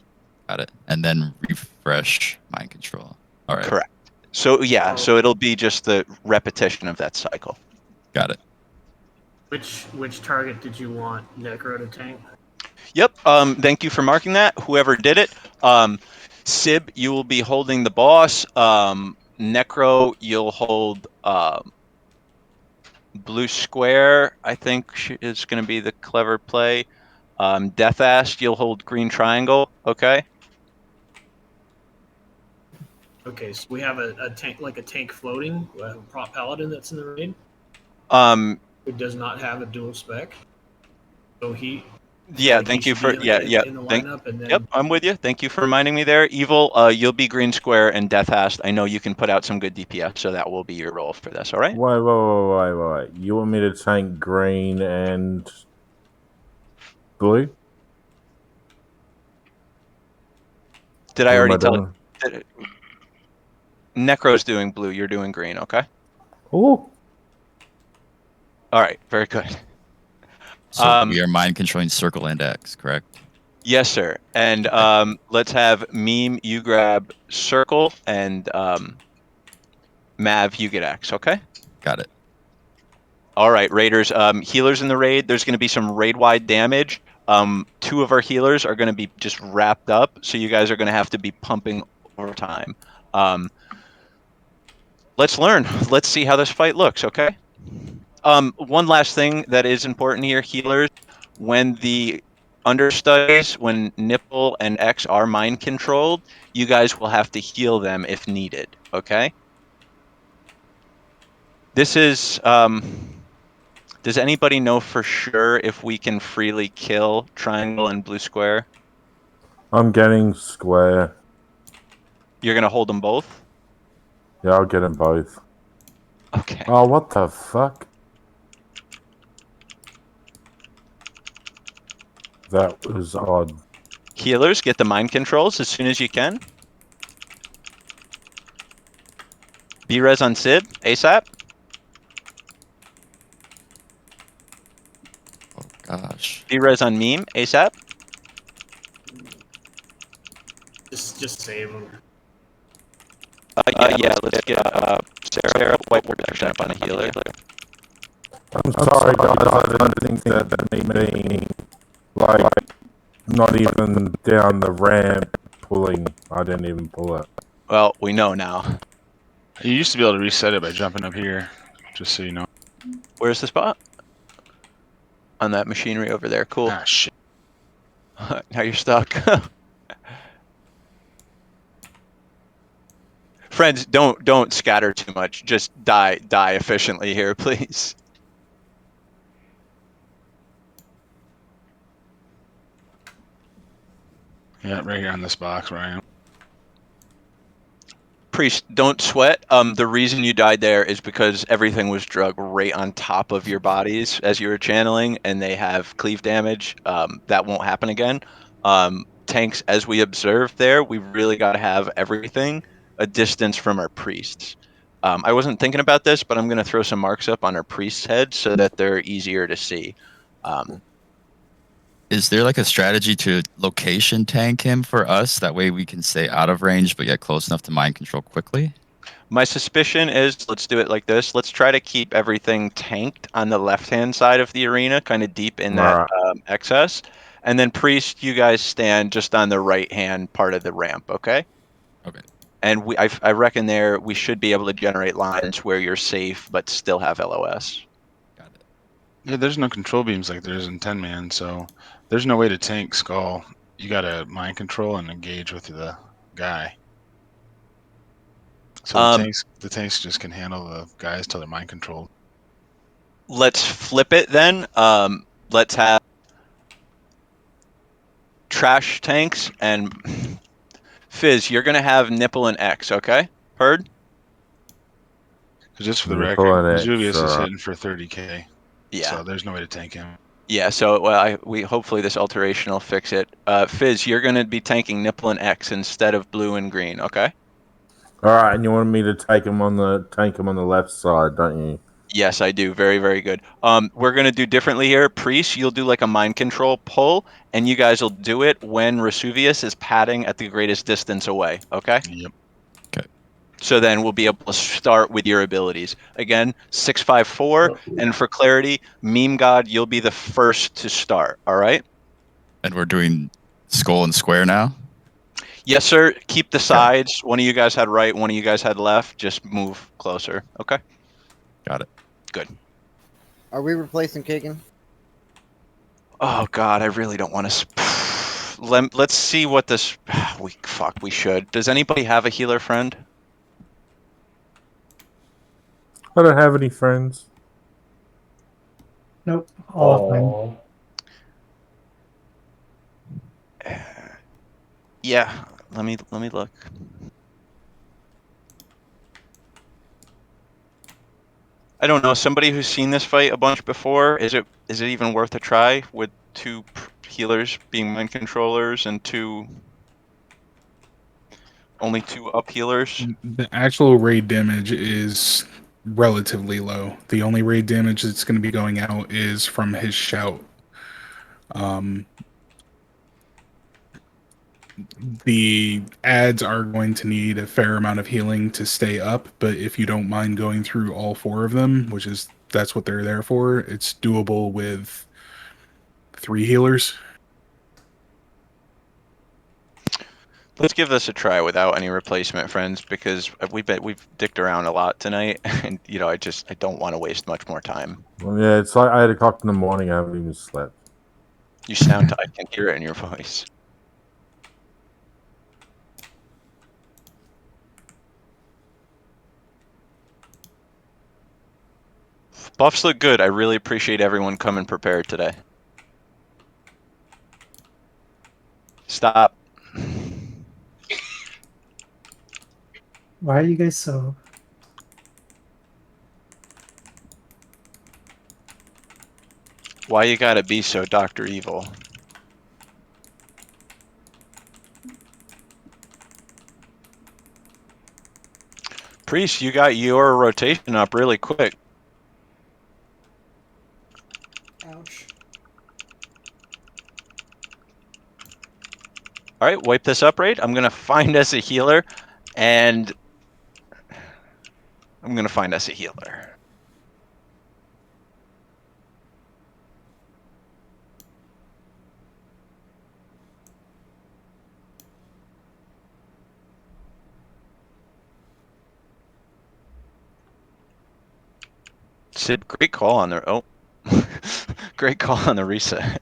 Got it. And then refresh Mind Control. All right. Correct. So yeah, so it'll be just the repetition of that cycle. Got it. Which target did you want Necro to tank? Yep. Thank you for marking that. Whoever did it. Sib, you will be holding the boss. Necro, you'll hold blue square. I think is going to be the clever play. Death Ash, you'll hold green triangle. Okay. Okay, so we have a tank, like a tank floating. We have a prop paladin that's in the raid. Who does not have a dual spec. So he. Yeah, thank you for in the lineup, and then. Yep, I'm with you. Thank you for reminding me there. Evil, you'll be green square and Death Hast. I know you can put out some good DPS, so that will be your role for this. All right. Wait. You want me to tank green and blue? Did I already tell you? Necro's doing blue. You're doing green. Okay. Ooh. All right. Very good. So we are mind controlling circle and X, correct? Yes, sir. And let's have Meme, you grab circle, and Mav, you get X. Okay. Got it. All right, Raiders. Healers in the raid. There's going to be some raid-wide damage. 2 of our healers are going to be just wrapped up, so you guys are going to have to be pumping overtime. Let's learn. Let's see how this fight looks. Okay. One last thing that is important here, healers. When the understudies, when Nipple and X are mind controlled, you guys will have to heal them if needed. Okay. This is. Does anybody know for sure if we can freely kill triangle and blue square? I'm getting square. You're gonna hold them both? Yeah, I'll get them both. Okay. Oh, what the fuck? That was odd. Healers, get the mind controls as soon as you can. B-res on Sid, ASAP. Oh gosh. B-res on Meme, ASAP. Just save them. Yeah, let's get Sarah white protection up on a healer. I'm sorry, guys. I don't think that me being like not even down the ramp pulling. I didn't even pull it. Well, we know now. You used to be able to reset it by jumping up here, just so you know. Where's the spot? On that machinery over there. Cool. Ah, shit. Now you're stuck. Friends, don't scatter too much. Just die efficiently here, please. Yeah, right here on this box where I am. Priest, don't sweat. The reason you died there is because everything was drug right on top of your bodies as you were channeling, and they have cleave damage. That won't happen again. Tanks, as we observed there, we really got to have everything a distance from our priests. I wasn't thinking about this, but I'm going to throw some marks up on our priests' heads so that they're easier to see. Is there like a strategy to location tank him for us? That way we can stay out of range but yet close enough to mind control quickly? My suspicion is, let's do it like this. Let's try to keep everything tanked on the left-hand side of the arena, kind of deep in that excess. And then Priest, you guys stand just on the right-hand part of the ramp, okay? Okay. And I reckon there we should be able to generate lines where you're safe but still have LOS. Got it. Yeah, there's no control beams like there is in 10-man, so there's no way to tank Skull. You gotta mind control and engage with the guy. So the tanks just can handle the guys till they're mind controlled. Let's flip it then. Let's have trash tanks and Fizz, you're gonna have Nipple and X, okay? Heard? Just for the Nipple record, and X, Vesuvius is alright. hitting for 30k. Yeah. So there's no way to tank him. Yeah, so we hopefully this alteration will fix it. Fizz, you're gonna be tanking Nipple and X instead of blue and green, okay? Alright, and you want me to tank him on the left side, don't you? Yes, I do. Very, very good. We're gonna do differently here. Priest, you'll do like a mind control pull, and you guys will do it when Vesuvius is padding at the greatest distance away, okay? Yep. Okay. So then we'll be able to start with your abilities. Again, 654, and for clarity, Meme God, you'll be the first to start, all right? And we're doing skull and square now? Yes, sir. Keep the sides. One of you guys had right, one of you guys had left. Just move closer, okay? Got it. Good. Are we replacing Kagan? Oh God, I really don't want to. Let's see what this. We should. Does anybody have a healer friend? I don't have any friends. Nope. All offline. Yeah. Let me look. I don't know. Somebody who's seen this fight a bunch before. Is it even worth a try with two healers being mind controllers and only two up healers? The actual raid damage is relatively low. The only raid damage that's going to be going out is from his shout. The ads are going to need a fair amount of healing to stay up, but if you don't mind going through all four of them, that's what they're there for, it's doable with 3 healers. Let's give this a try without any replacement friends, because we've dicked around a lot tonight, and I don't want to waste much more time. Well, yeah, it's like 8 o'clock in the morning. I haven't even slept. You sound. I can hear it in your voice. Buffs look good. I really appreciate everyone coming prepared today. Stop. Why are you guys so? Why you gotta be so Dr. Evil? Priest, you got your rotation up really quick. Ouch. All right, wipe this up, right? I'm gonna find us a healer, and I'm gonna find us a healer. Sid, great call on the great call on the reset.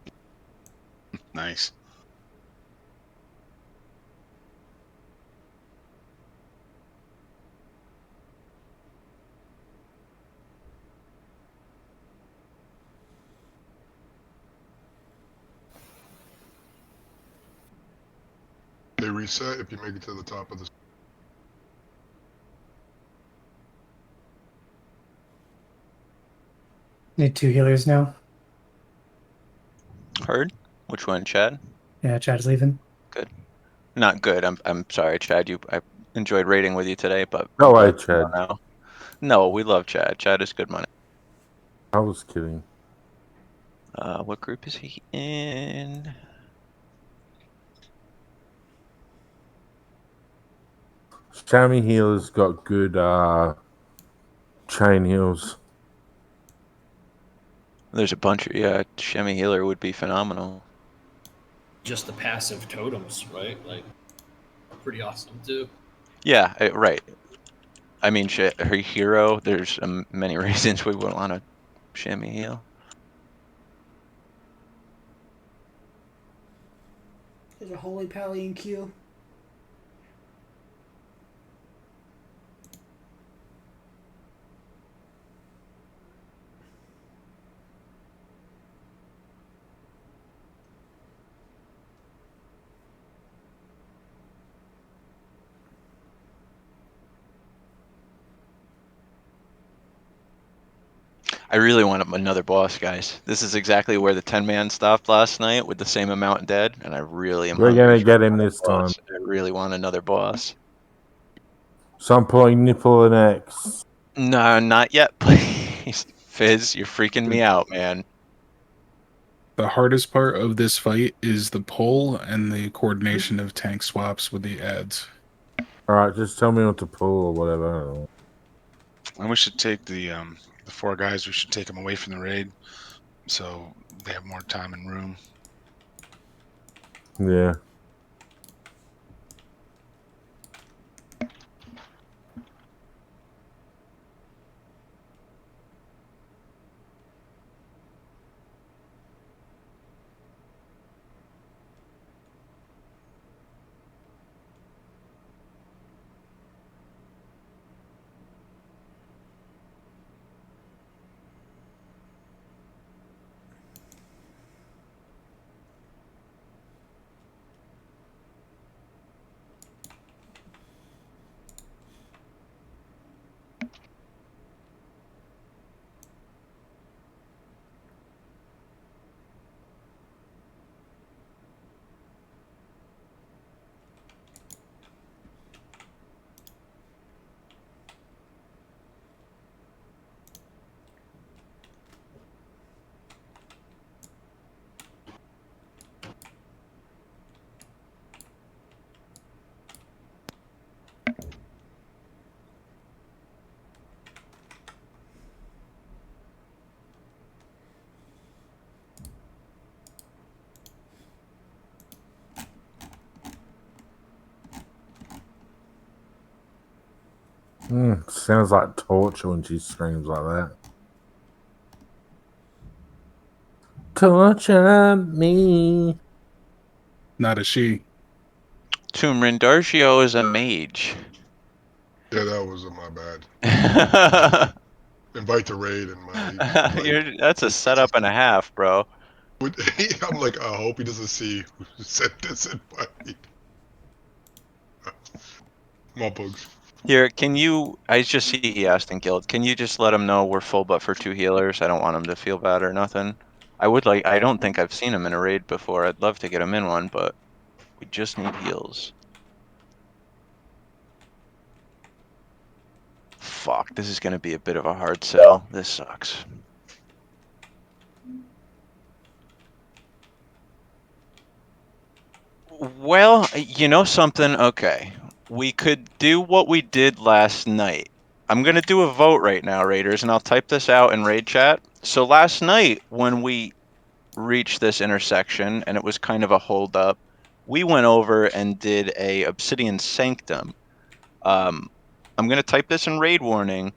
Nice. They reset if you make it to the top of the. Need 2 healers now. Heard? Which one, Chad? Yeah, Chad's leaving. Good. Not good. I'm sorry, Chad. I enjoyed raiding with you today, but Go I'm away, glad Chad. now. No, we love Chad. Chad is good money. I was kidding. What group is he in? Chamois healer's got good chain heals. There's a bunch of, yeah, Shemi healer would be phenomenal. Just the passive totems, right? Like, are pretty awesome too. Yeah, right. I mean, her hero, there's many reasons we wouldn't want to Shemi heal. There's a holy pally in queue. I really want another boss, guys. This is exactly where the 10-man stopped last night with the same amount dead, and I really am We're hungry gonna for get him another this boss. time. I really want another boss. Some pulling nipple and X. No, not yet, please. Fizz, you're freaking me out, man. The hardest part of this fight is the pull and the coordination of tank swaps with the ads. Alright, just tell me what to pull or whatever. I don't know. And we should take the 4 guys. We should take them away from the raid, so they have more time and room. Yeah. Sounds like torture when she screams like that. Torture me. Not a she. Tomb Rindargio is a mage. Yeah, that was my bad. Invite to raid and my. That's a setup and a half, bro. I'm like, I hope he doesn't see who sent this invite. My bugs. Here, can you? I just see he asked in guild. Can you just let him know we're full, but for 2 healers? I don't want him to feel bad or nothing. I would like. I don't think I've seen him in a raid before. I'd love to get him in one, but we just need heals. Fuck, this is gonna be a bit of a hard sell. This sucks. Well, you know something? Okay. We could do what we did last night. I'm going to do a vote right now, Raiders, and I'll type this out in raid chat. So last night, when we reached this intersection and it was kind of a holdup, we went over and did a Obsidian Sanctum. I'm going to type this in raid warning.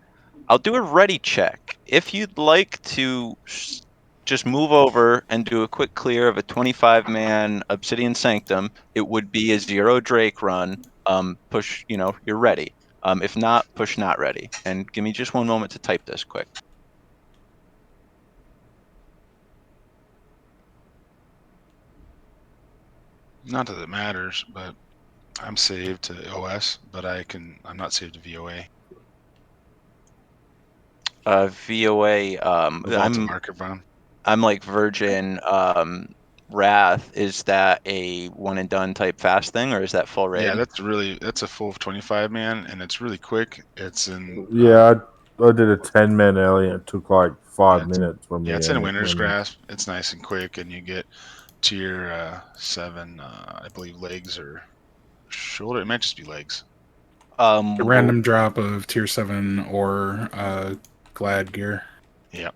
I'll do a ready check. If you'd like to just move over and do a quick clear of a 25-man Obsidian Sanctum, it would be a 0 Drake run. Push, you're ready. If not, push not ready. And give me just one moment to type this quick. Not that it matters, but I'm saved to OS, but I'm not saved to VOA. VOA. Vault Marker Bomb. I'm like Virgin. Wrath. Is that a one and done type fast thing, or is that full raid? Yeah, that's a full 25 man, and it's really quick. It's in. Yeah, I did a 10-man early and it took like 5 minutes when we Yeah, it's in ended. Winter's Grasp. It's nice and quick, and you get tier 7, I believe, legs or shoulder. It might just be legs. A random drop of tier 7 or glad gear. Yep.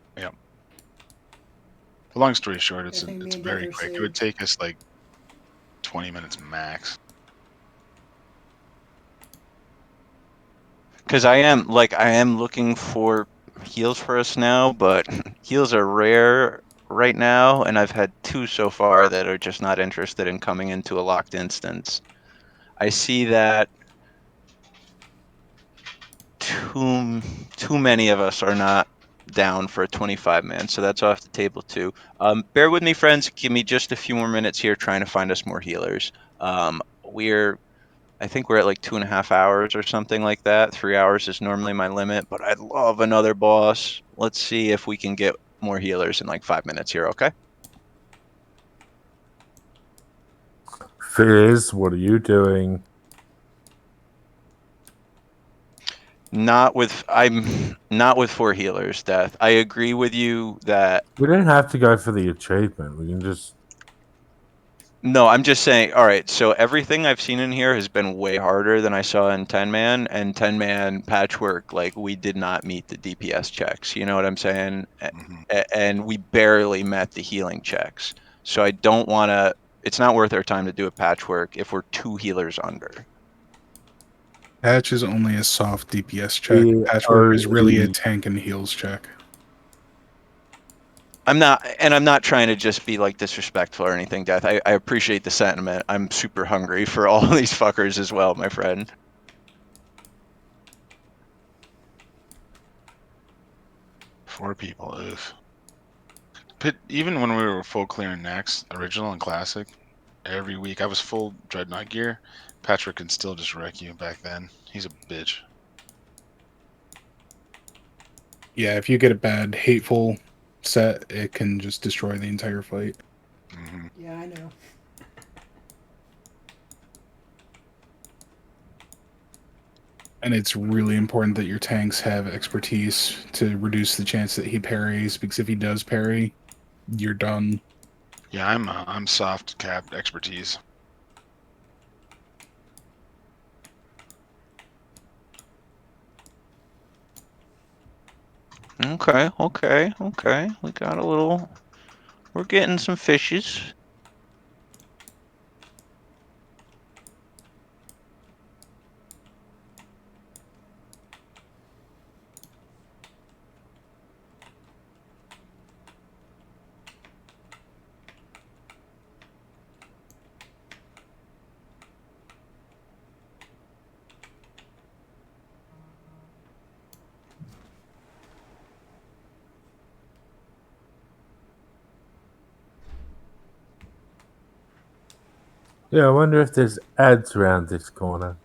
Long story short, it's think me it's and very Death are quick. It would saved. take us like 20 minutes max. Because I am looking for heals for us now, but heals are rare right now, and I've had 2 so far that are just not interested in coming into a locked instance. I see that too many of us are not down for a 25-man, so that's off the table too. Bear with me, friends. Give me just a few more minutes here trying to find us more healers. I think we're at like 2.5 hours or something like that. 3 hours is normally my limit, but I'd love another boss. Let's see if we can get more healers in like 5 minutes here, okay? Fizz, what are you doing? I'm not with 4 healers, Death. I agree with you that We don't have to go for the achievement. We can just. No, I'm just saying, all right, so everything I've seen in here has been way harder than I saw in 10-man, and 10-man patchwork, like, we did not meet the DPS checks, you know what I'm saying? And we barely met the healing checks. So I don't want to, it's not worth our time to do a patchwork if we're 2 healers under. Patch is only a soft DPS check. Patchwork is really a tank and heals check. I'm not trying to just be like disrespectful or anything, Death. I appreciate the sentiment. I'm super hungry for all these fuckers as well, my friend. 4 people. Ugh. But even when we were full clear in Naxx, original and classic, every week I was full dreadnought gear. Patrick can still just wreck you back then. He's a bitch. Yeah, if you get a bad hateful set, it can just destroy the entire fight. Yeah, I know. And it's really important that your tanks have expertise to reduce the chance that he parries, because if he does parry, you're done. Yeah, I'm soft capped expertise. Okay. We got a little. We're getting some fishes. Yeah, I wonder if there's ads around this corner.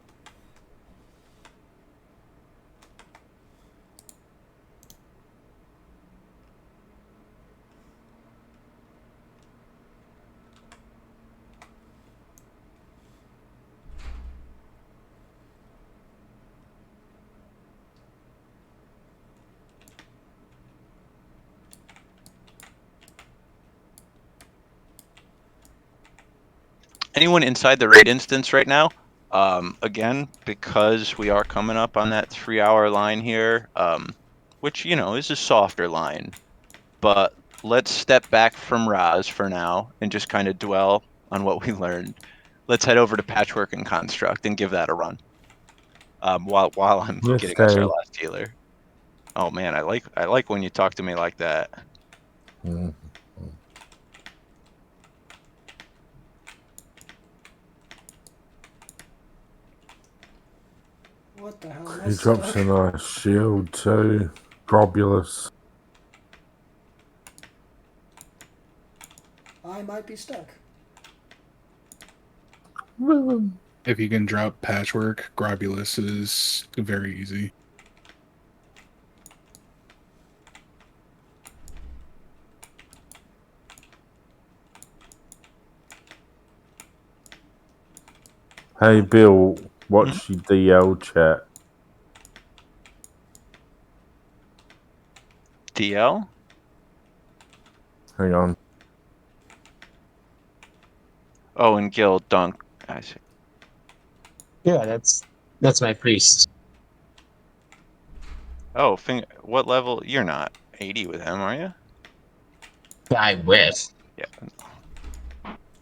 Anyone inside the raid instance right now? Again, because we are coming up on that 3-hour line here, which, you know, is a softer line, but let's step back from Raz for now and just kind of dwell on what we learned. Let's head over to Patchwork and Construct and give that a run. While I'm getting us our last healer. Oh man, I like when you talk to me like that. What the hell? Am I He drops stuck? a nice shield too. Globulus. I might be stuck. If you can drop Patchwork, Globulus is very easy. Hey Bill, watch your DL chat. DL? Hang on. Oh, and Guild Dunk. I see. Yeah, that's my priest. Oh, what level? You're not 80 with him, are you? I wish. Yeah.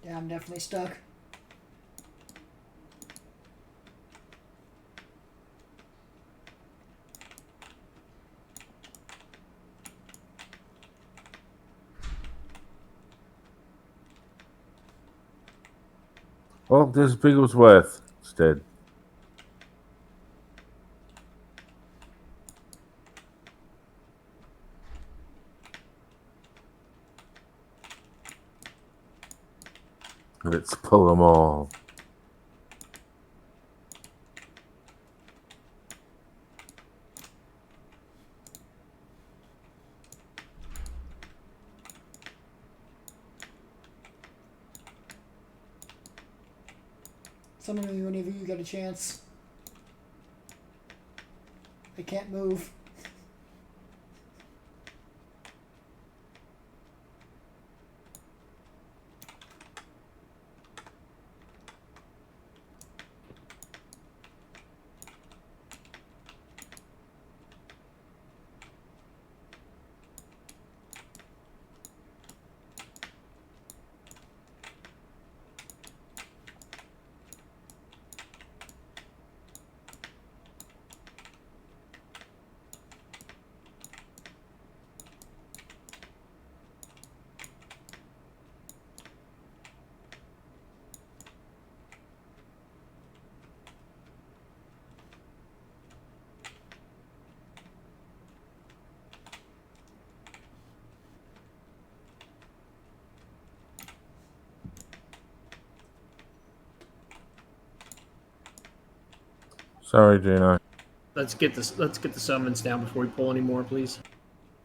Yeah, I'm definitely stuck. Oh, there's Bigglesworth instead. Let's pull them all. Summon me whenever you get a chance. I can't move. Sorry, Gino. Let's get the summons down before we pull any more, please.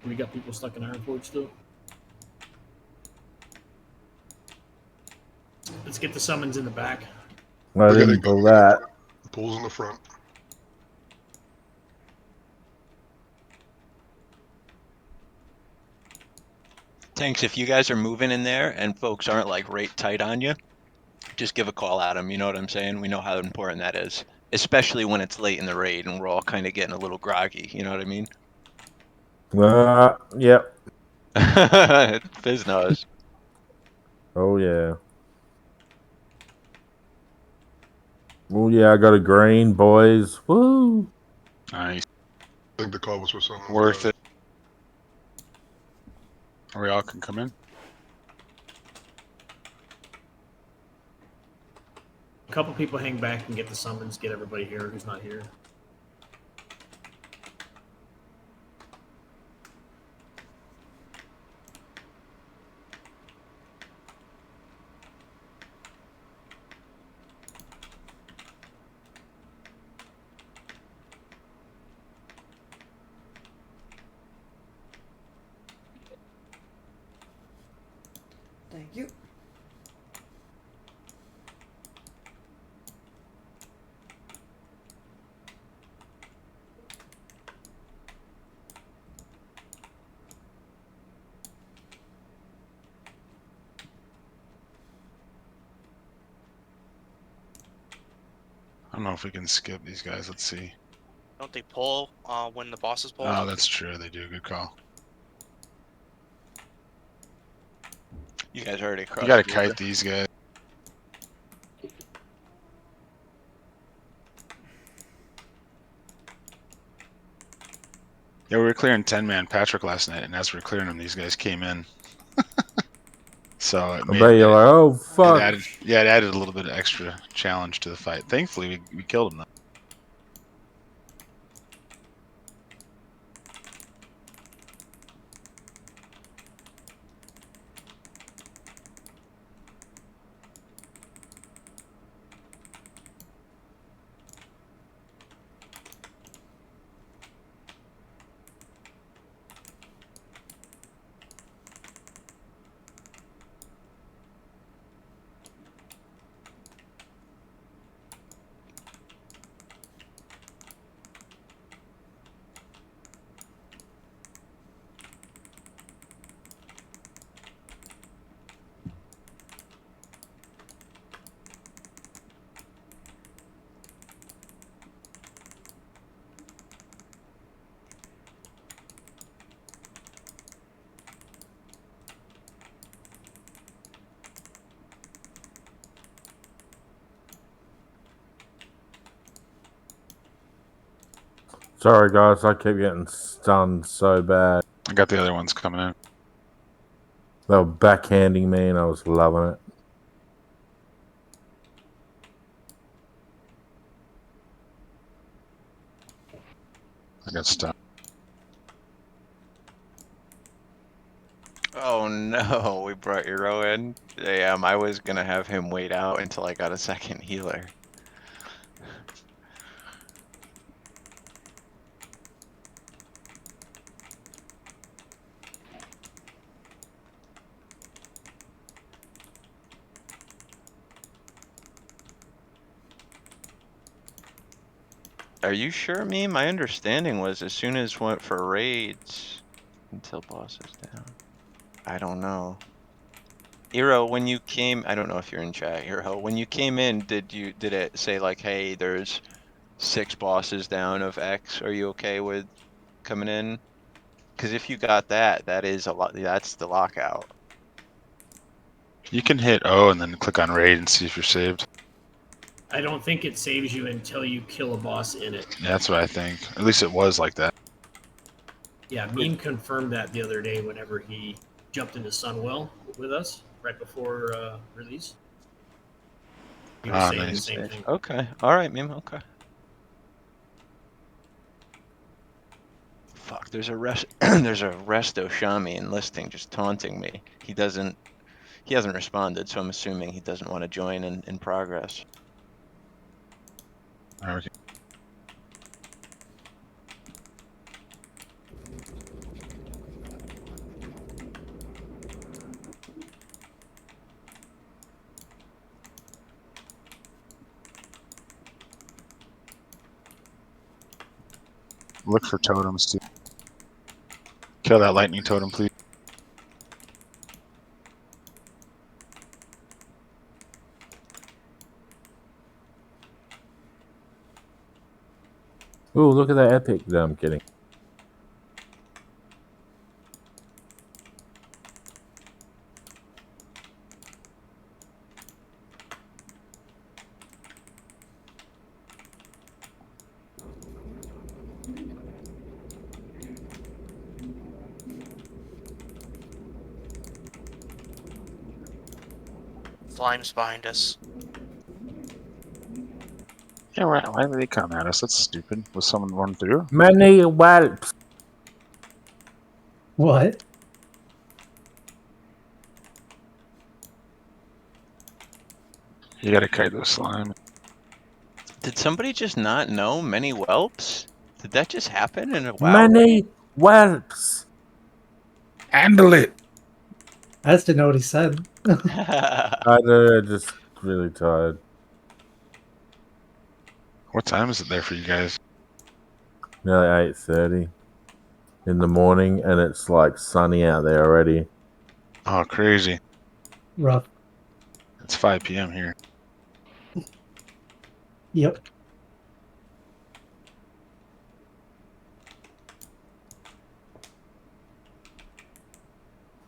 We got people stuck in Ironforge still. Let's get the summons in the back. I didn't pull that. Pulls in the front. Thanks. If you guys are moving in there and folks aren't like right tight on you, just give a call at them. You know what I'm saying? We know how important that is, especially when it's late in the raid and we're all kind of getting a little groggy. You know what I mean? Yep. Fizz knows. Oh yeah. Oh yeah, I got a green, boys. Woo! Nice. I think the call was for something. Worth it. Or we all can come in. A couple people hang back and get the summons, get everybody here who's not here. Thank you. don't know if we can skip these guys. Let's see. Don't they pull when the bosses pull? Oh, that's true. They do. Good call. You guys already crossed. You gotta kite these guys. Yeah, we were clearing 10-man Patrick last night, and as we were clearing them, these guys came in. So it I made bet you're like, oh it fuck. added, yeah, it added a little bit of extra challenge to the fight. Thankfully, we killed them though. Sorry guys, I keep getting stunned so bad. I got the other ones coming in. They were backhanding me and I was loving it. I got stuck. Oh no, we brought Eero in. Damn, I was gonna have him wait out until I got a second healer. Are you sure, me? My understanding was as soon as went for raids until boss is down. I don't know. Eero, when you came, I don't know if you're in chat, Eero. When you came in, did it say like, hey, there's 6 bosses down of X? Are you okay with coming in? Because if you got that, that is a lot. That's the lockout. You can hit O and then click on raid and see if you're saved. I don't think it saves you until you kill a boss in it. Yeah, that's what I think. At least it was like that. Yeah, Meme confirmed that the other day whenever he jumped into Sunwell with us right before release. He was saying the same thing. Okay. All right, Meme. Okay. Fuck, there's a there's a Resto Shami enlisting, just taunting me. He hasn't responded, so I'm assuming he doesn't want to join in progress. Okay. Look for totems too. Kill that lightning totem, please. Ooh, look at that epic that I'm getting. Slime's behind us. Yeah, why did they come at us? That's stupid. Was someone run through? Many whelps. What? You gotta kite those slime. Did somebody just not know many whelps? Did that just happen in a WoW? Many whelps. Handle it. I just didn't know what he said. I know, just really tired. What time is it there for you guys? Nearly 8:30 in the morning, and it's like sunny out there already. Oh, crazy. Rough. It's 5 p.m. here. Yep.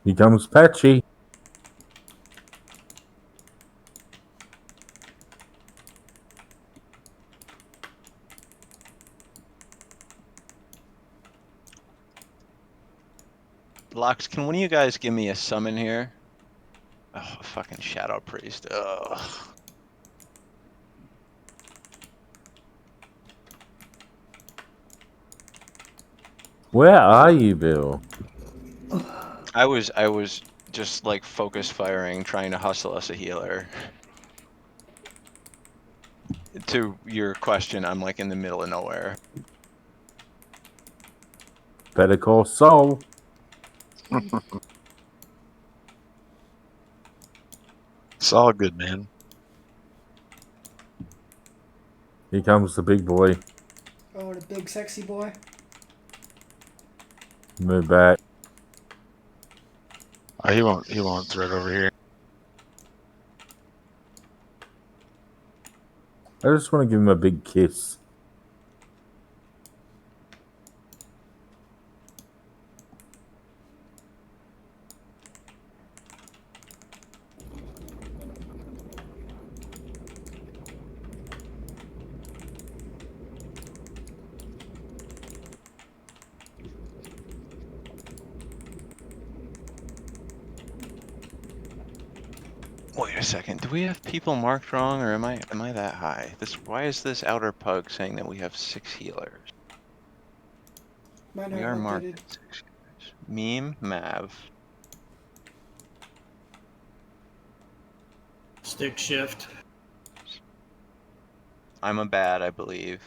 Here comes Patchy. Lux, can one of you guys give me a summon here? Oh, fucking Shadow Priest. Ugh. Where are you, Bill? I was just like focus firing, trying to hustle us a healer. To your question, I'm like in the middle of nowhere. Better call Saul. It's all good, man. Here comes the big boy. Oh, the big sexy boy. Move back. Oh, he won't. He won't thread over here. I just want to give him a big kiss. Wait a second. Do we have people marked wrong, or am I that high? Why is this outer pug saying that we have 6 healers? Might We have are marked updated. at 6 healers. Meme Mav. Stick shift. I'm a bad, I believe.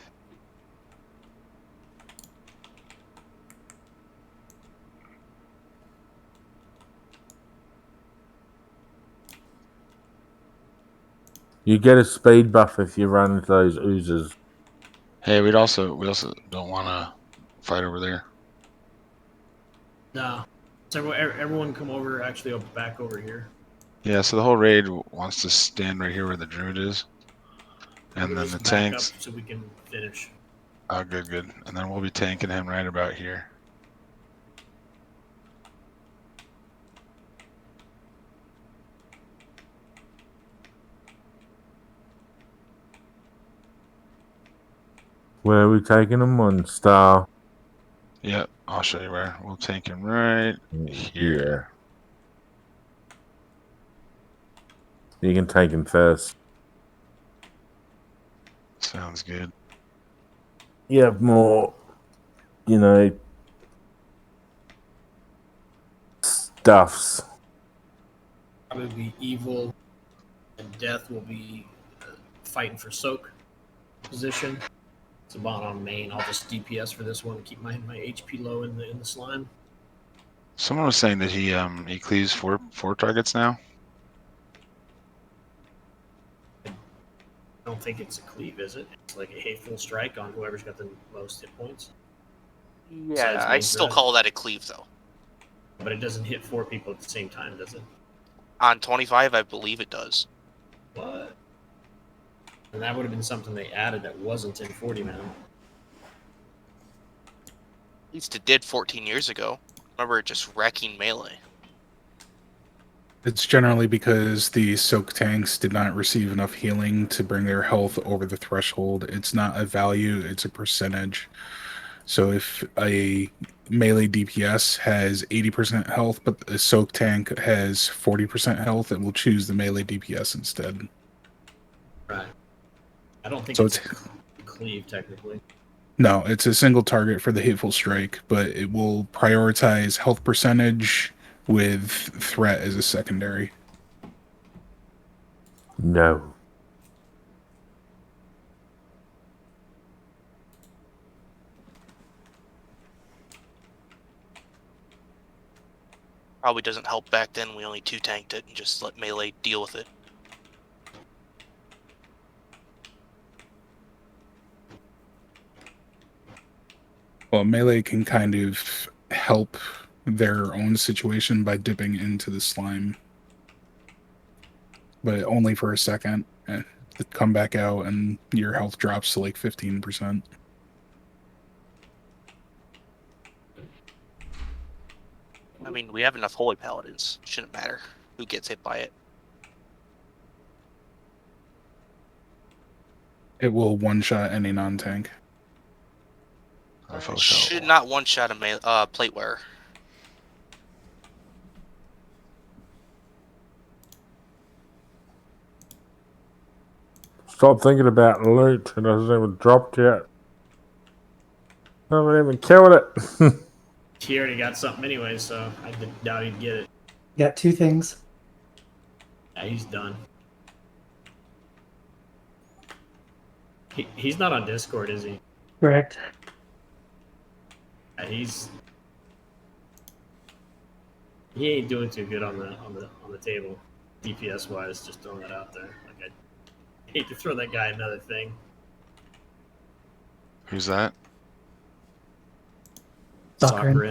You get a speed buff if you run into those oozes. Hey, we also don't want to fight over there. No. So everyone come over, actually back over here. Yeah, so the whole raid wants to stand right here where the druid is, and We'll then just the back up tanks. so we can finish. Oh, good, good. And then we'll be tanking him right about here. Where are we taking them? 1 star. Yep, I'll show you where. We'll tank him right here. Yeah. You can take him first. Sounds good. You have more, you know, stuffs. Probably evil and death will be fighting for soak position. It's a bot on main. I'll just DPS for this one and keep my HP low in the slime. Someone was saying that he cleaves four targets now. I don't think it's a cleave, is it? It's like a hateful strike on whoever's got the most hit points. Yeah, I still call that a cleave though. But it doesn't hit 4 people at the same time, does it? On 25, I believe it does. What? And that would have been something they added that wasn't in 40 man. At least it did 14 years ago. Remember it just wrecking melee. It's generally because the soak tanks did not receive enough healing to bring their health over the threshold. It's not a value, it's a percentage. So if a melee DPS has 80% health, but a soak tank has 40% health, it will choose the melee DPS instead. Right. I don't think So it's a cleave, technically. No, it's a single target for the hateful strike, but it will prioritize health percentage with threat as a secondary. No. Probably doesn't help back then. We only 2-tanked it and just let melee deal with it. Well, melee can kind of help their own situation by dipping into the slime, but only for a second. Come back out and your health drops to like 15%. mean, we have enough holy paladins. Shouldn't matter who gets hit by it. It will one-shot any non-tank. Should not one-shot a plate wearer. Stop thinking about loot. It hasn't even dropped yet. I haven't even killed it. He already got something anyway, so I doubt he'd get it. Got 2 things. Yeah, he's done. He's not on Discord, is he? Correct. Yeah, he ain't doing too good on the table, DPS wise. Just throwing that out there. Like I hate to throw that guy another thing. Who's that? Soccer.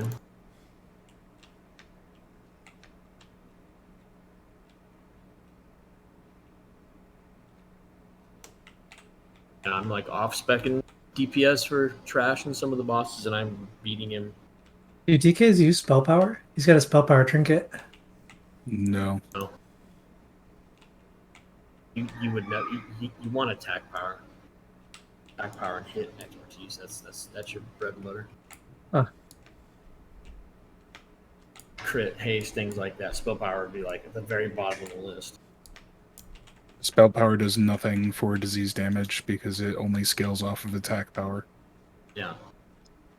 And I'm like off specking DPS for trash and some of the bosses, and I'm beating him. Do DKs use spell power? He's got a spell power trinket. No. No. You would know. You want attack power. Attack power and hit expertise. That's your bread and butter. Huh. Crit, haste, things like that. Spell power would be like at the very bottom of the list. Spell power does nothing for disease damage because it only scales off of attack power. Yeah.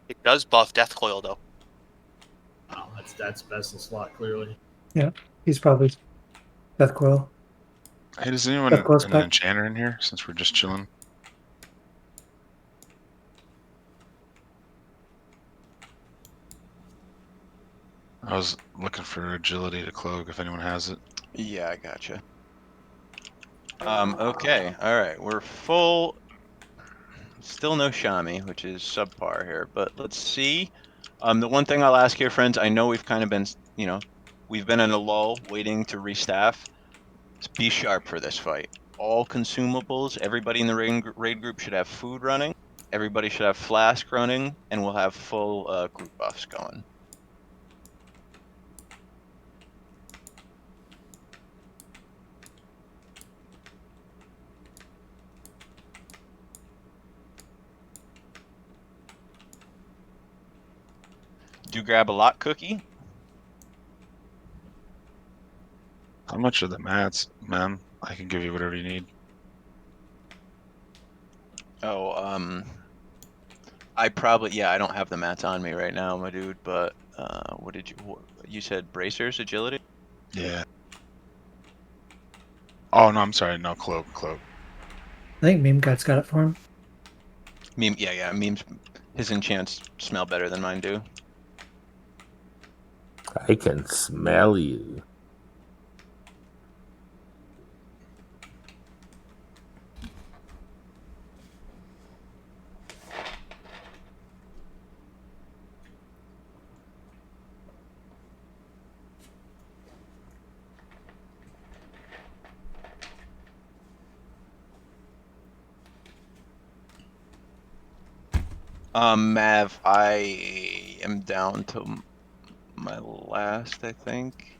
It does buff Death Coil though. Wow, that's best in slot clearly. Yeah, he's probably Death Coil. Hey, does anyone Death Coil an spec. enchanter in here since we're just chilling? I was looking for agility to cloak if anyone has it. Yeah, I gotcha. Okay, all right, we're full. Still no Shami, which is subpar here, but let's see. The one thing I'll ask here, friends, I know we've kind of been, we've been in a lull waiting to restaff. Be sharp for this fight. All consumables, everybody in the raid group should have food running. Everybody should have flask running, and we'll have full group buffs going. Do grab a lot cookie. How much are the mats, man? I can give you whatever you need. Oh, I probably, I don't have the mats on me right now, my dude, but what did you said bracers, agility? Yeah. Oh, no, I'm sorry. No, cloak. I think Meme Guy's got it for him. Meme, yeah, Meme's, his enchants smell better than mine do. I can smell you. Mav, I am down to my last, I think.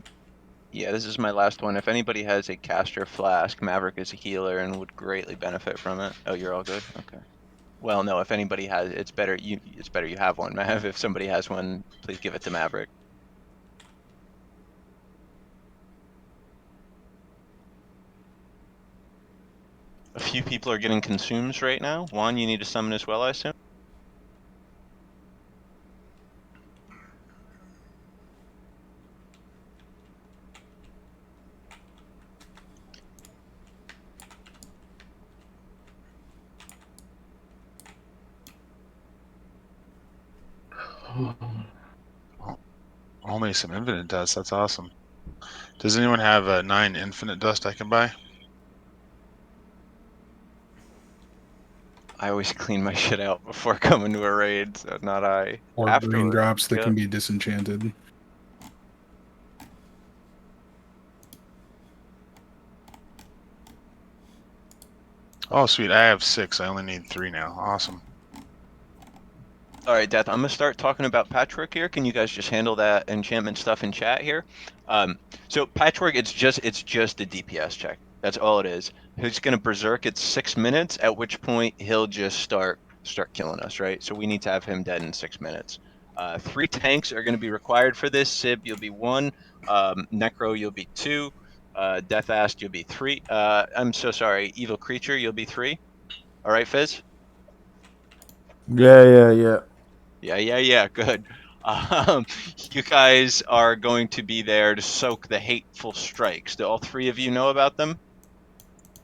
Yeah, this is my last one. If anybody has a caster flask, Maverick is a healer and would greatly benefit from it. Oh, you're all good? Okay. Well, no, if anybody has, it's better you have one, Mav. If somebody has one, please give it to Maverick. A few people are getting consumes right now. Juan, you need to summon as well, I assume? Only some infinite dust. That's awesome. Does anyone have a 9 infinite dust I can buy? I always clean my shit out before coming to a raid, so not I. Or green drops that can be disenchanted. Oh, sweet. I have 6. I only need 3 now. Awesome. All right, Death, I'm gonna start talking about Patchwork here. Can you guys just handle that enchantment stuff in chat here? So Patchwork, it's just a DPS check. That's all it is. He's gonna berserk at 6 minutes, at which point he'll just start killing us, right? So we need to have him dead in 6 minutes. 3 tanks are gonna be required for this. Sib, you'll be 1. Necro, you'll be 2. Death Ast, you'll be 3. I'm so sorry. Evil Creature, you'll be 3. All right, Fizz? Yeah. Yeah. Good. Um, you guys are going to be there to soak the hateful strikes. Do all 3 of you know about them?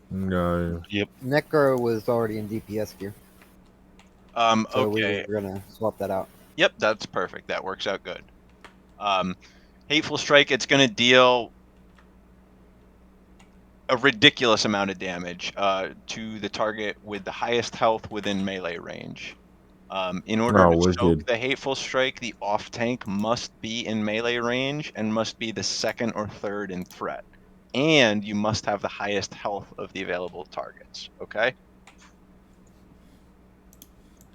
No. Yep. Necro was already in DPS gear, so we Okay. were gonna swap that out. Yep, that's perfect. That works out good. Hateful strike. It's going to deal a ridiculous amount of damage to the target with the highest health within melee range. In order Oh, to soak wicked. the hateful strike, the off tank must be in melee range and must be the 2nd or 3rd in threat. And you must have the highest health of the available targets. Okay?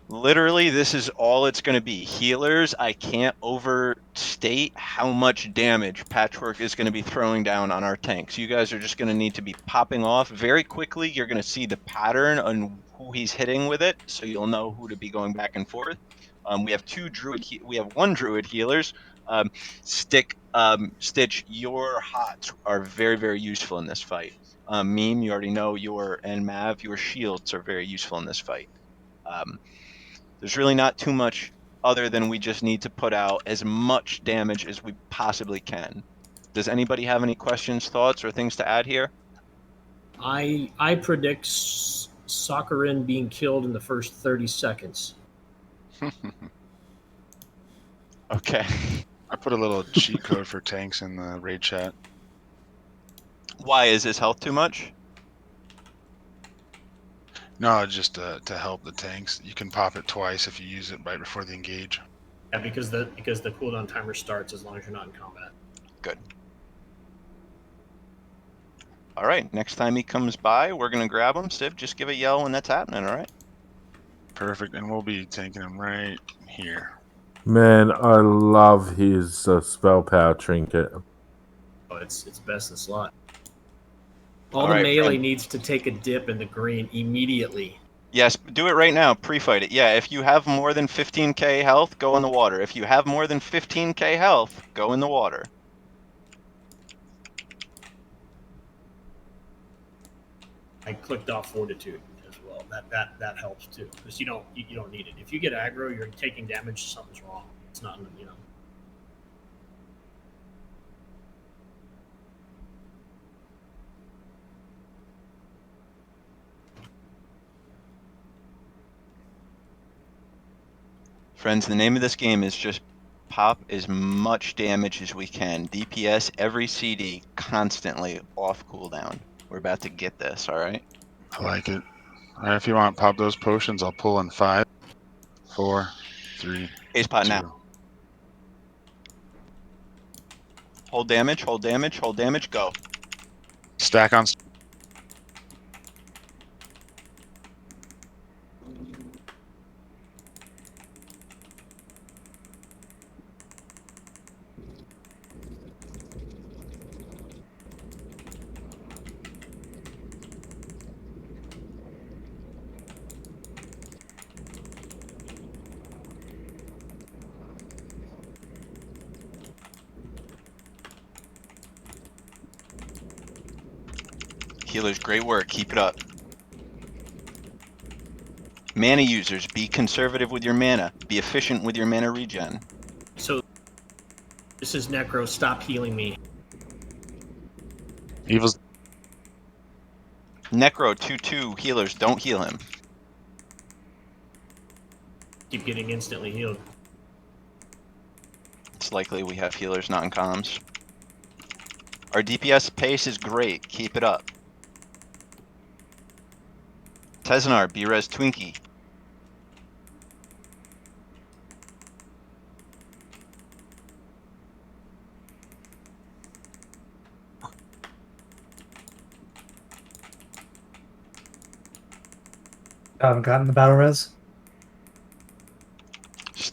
Literally, this is all it's going to be. Healers, I can't overstate how much damage Patchwork is going to be throwing down on our tanks. You guys are just going to need to be popping off very quickly. You're going to see the pattern on who he's hitting with it, so you'll know who to be going back and forth. We have 1 druid healers. Stitch, your hots are very, very useful in this fight. Meme, you already know and Mav, your shields are very useful in this fight. There's really not too much other than we just need to put out as much damage as we possibly can. Does anybody have any questions, thoughts, or things to add here? I predict Sakharin being killed in the first 30 seconds. Okay. I put a little cheat code for tanks in the raid chat. Why is his health too much? No, just to help the tanks. You can pop it twice if you use it right before the engage. Yeah, because the cooldown timer starts as long as you're not in combat. Good. All right, next time he comes by, we're going to grab him. Civ, just give a yell when that's happening, all right? Perfect, and we'll be tanking him right here. Man, I love his spell power trinket. Oh, it's best in slot. All All the right, melee friend. needs to take a dip in the green immediately. Yes, do it right now. Pre-fight it. Yeah, if you have more than 15k health, go in the water. If you have more than 15k health, go in the water. I clicked off Fortitude as well. That helps too, because you don't need it. If you get aggro, you're taking damage. Something's wrong. It's not, you know. Friends, the name of this game is just pop as much damage as we can. DPS every CD constantly off cooldown. We're about to get this, all right? I like it. All right, if you want to pop those potions, I'll pull in 5, 4, 3, Ace pot 2. now. Hold damage, hold damage, hold damage, go. Stack on. Healers, great work. Keep it up. Mana users, be conservative with your mana. Be efficient with your mana regen. So this is Necro. Stop healing me. Evil's. Necro 2/2 healers, don't heal him. Keep getting instantly healed. It's likely we have healers not in comms. Our DPS pace is great. Keep it up. Tezanar, B-Res Twinkie. Haven't gotten the battle res.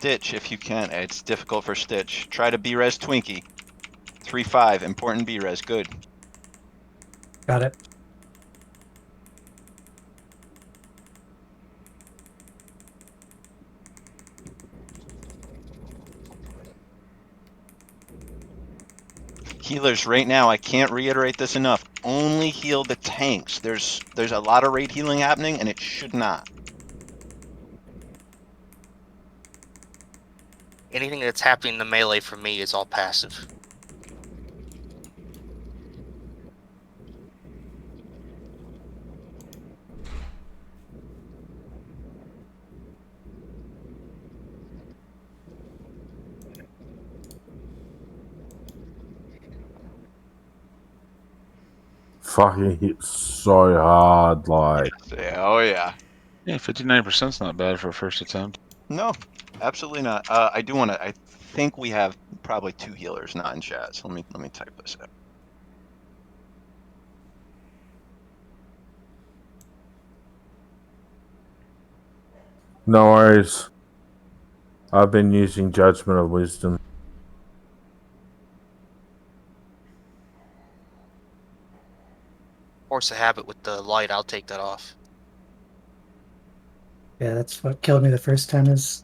Stitch if you can. It's difficult for Stitch. Try to B-res Twinkie. 3-5, important B-res, good. Got it. Healers, right now, I can't reiterate this enough. Only heal the tanks. There's a lot of raid healing happening, and it should not. Anything that's happening in the melee for me is all passive. Fucking hit so hard, like. Yeah, oh yeah. Yeah, 59%'s not bad for a first attempt. No, absolutely not. I do want to. I think we have probably 2 healers not in chat. So let me type this out. No worries. I've been using Judgment of Wisdom. Force a habit with the light, I'll take that off. Yeah, that's what killed me the first time. Is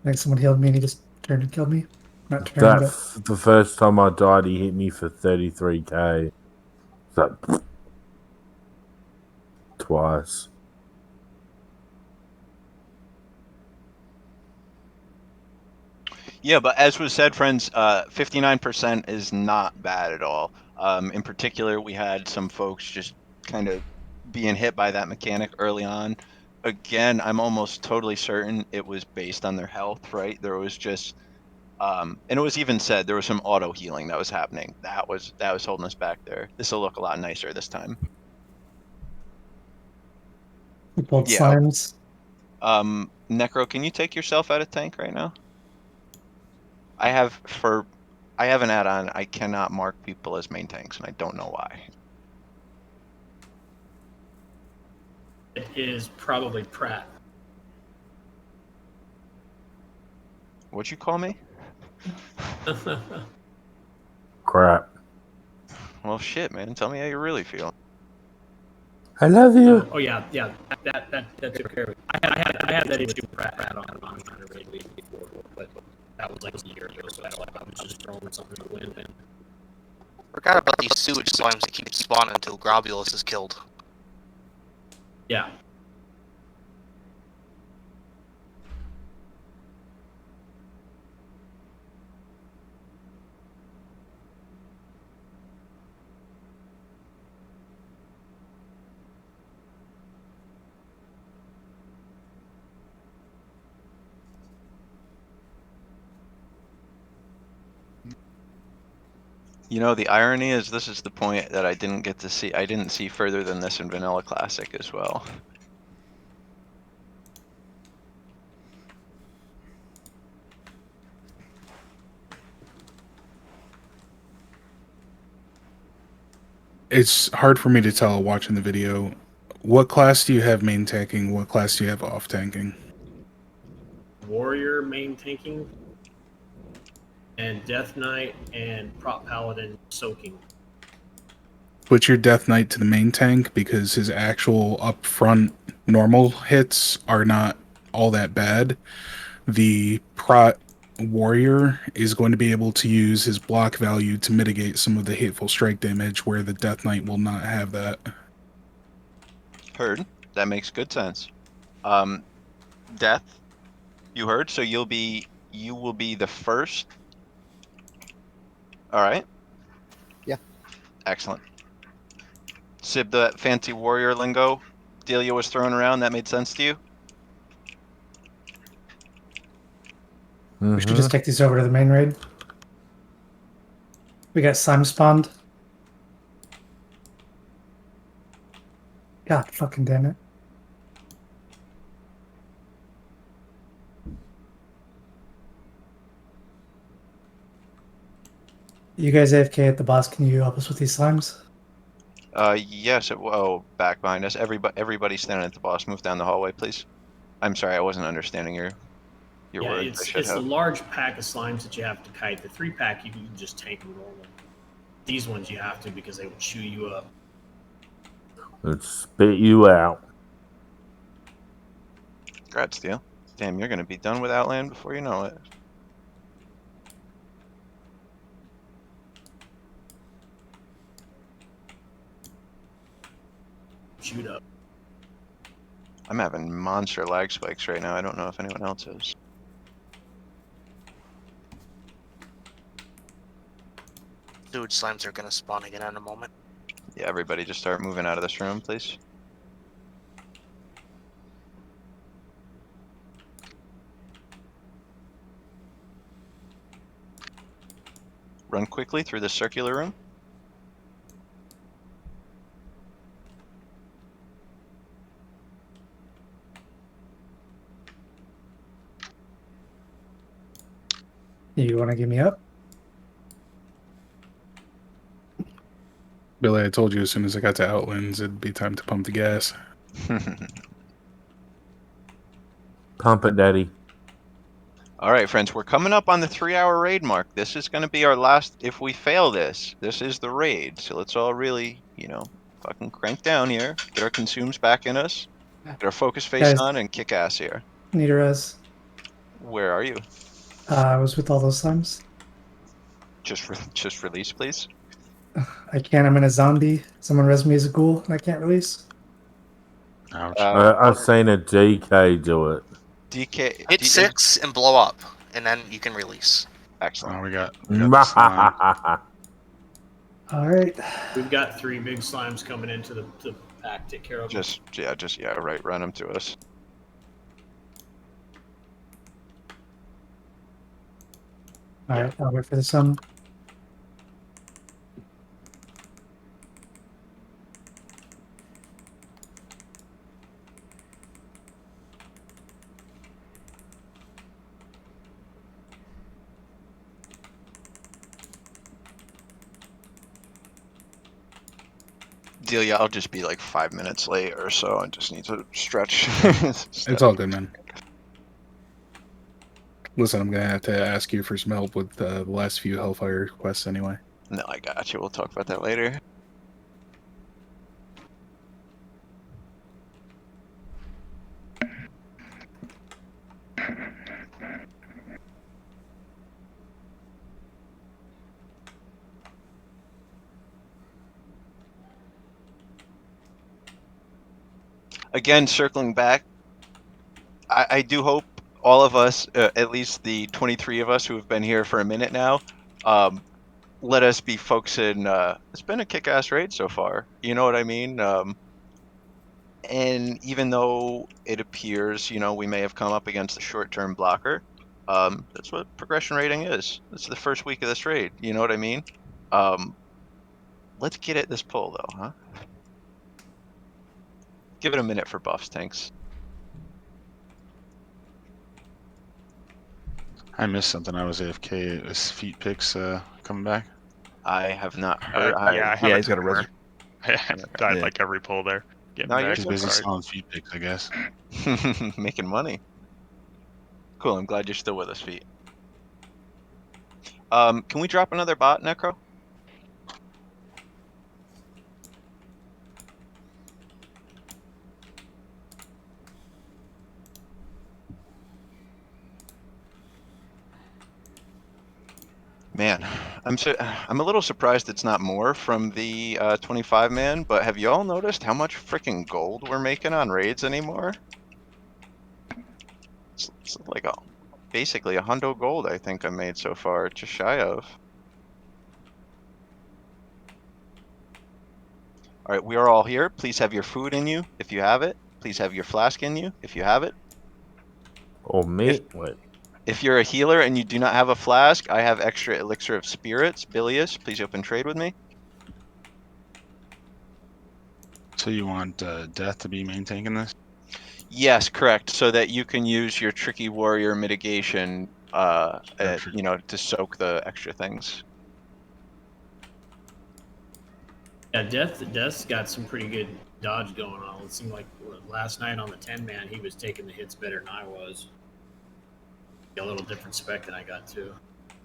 like someone healed me and he just turned and killed me. Not turned, but The first time I died, he hit me for 33k. So twice. Yeah, but as was said, friends, 59% is not bad at all. In particular, we had some folks just kind of being hit by that mechanic early on. Again, I'm almost totally certain it was based on their health, right? There was just, and it was even said there was some auto healing that was happening. That was holding us back there. This will look a lot nicer this time. we pulled Yeah. slimes. Necro, can you take yourself out of tank right now? I have an add-on. I cannot mark people as main tanks, and I don't know why. It is probably Pratt. What'd you call me? Crap. Well, shit, man. Tell me how you really feel. I love you. Oh yeah, that took care of it. I had that issue with Pratt on a raid league before, but that was like a year ago, so I was just throwing something to win. And Forgot about these sewage slimes that keep spawning until Globulus is killed. yeah. You know, the irony is this is the point that I didn't get to see. I didn't see further than this in Vanilla Classic as well. It's hard for me to tell watching the video. What class do you have main tanking? What class do you have off tanking? Warrior main tanking, and Death Knight and Prop Paladin soaking. Put your Death Knight to the main tank because his actual upfront normal hits are not all that bad. The Prot Warrior is going to be able to use his block value to mitigate some of the hateful strike damage, where the Death Knight will not have that. Heard. That makes good sense. Death, you heard. So you will be the first. All right. Yeah. Excellent. Sib, the fancy warrior lingo Delia was throwing around, that made sense to you? We should just take these over to the main raid. We got slime spawned. God fucking damn it. You guys AFK at the boss, can you help us with these slimes? Yes. Oh, back behind us. Everybody standing at the boss. Move down the hallway, please. I'm sorry, I wasn't understanding you. Your Yeah, words, I should it's the have. large pack of slimes that you have to kite. The 3-pack you can just tank them normal. These ones you have to because they will chew you up. Let's spit you out. Congrats, Steel. Damn, you're gonna be done with Outland before you know it. Chewed up. I'm having monster lag spikes right now. I don't know if anyone else is. Dude, slimes are gonna spawn again in a moment. Yeah, everybody just start moving out of this room, please. Run quickly through the circular room. You want to give me up? Billy, I told you as soon as I got to Outlands, it'd be time to pump the gas. Pump it, Daddy. All right, friends, we're coming up on the 3-hour raid mark. This is going to be our last. If we fail this is the raid. So let's all really, fucking crank down here, get our consumes back in us, get our focus face Guys, on, and kick ass here. need a res. Where are you? I was with all those slimes. Just release, please. I can't. I'm in a zombie. Someone res me as a ghoul, and I can't release. Ouch. I've seen a DK do it. DK. Hit 6 and blow up, and then you can release. Excellent. Oh, we got the slime. All right. We've got 3 big slimes coming into the pack. Take care of them. Right. Run them to us. All right. I'll wait for the sun. Delia, I'll just be like 5 minutes late or so. I just need to stretch. It's all good, man. Listen, I'm gonna have to ask you for some help with the last few Hellfire quests anyway. No, I got you. We'll talk about that later. Again, circling back, I do hope all of us, at least the 23 of us who have been here for a minute now, let us be focusing. It's been a kick-ass raid so far. You know what I mean? And even though it appears, we may have come up against a short-term blocker, that's what progression rating is. It's the first week of this raid. You know what I mean? Let's get at this pull, though, huh? Give it a minute for buffs, tanks. I missed something. I was AFK. Is feet picks coming back? I have not heard. Yeah, he's got a res. I died like every pull there. No, you're Too busy selling feet picks, I guess. Making money. Cool. I'm glad you're still with us, Feet. Can we drop another bot, Necro? Man, I'm a little surprised it's not more from the 25 man, but have you all noticed how much freaking gold we're making on raids anymore? It's like basically a hundo gold I think I made so far, just shy of. All right, we are all here. Please have your food in you if you have it. Please have your flask in you if you have it. Oh, me? What? If you're a healer and you do not have a flask, I have extra elixir of spirits. Bilious, please open trade with me. So you want Death to be main tank in this? Yes, correct. So that you can use your tricky warrior mitigation, to soak the extra things. Yeah, Death's got some pretty good dodge going on. It seemed like last night on the 10 man, he was taking the hits better than I was. a little different spec than I got too.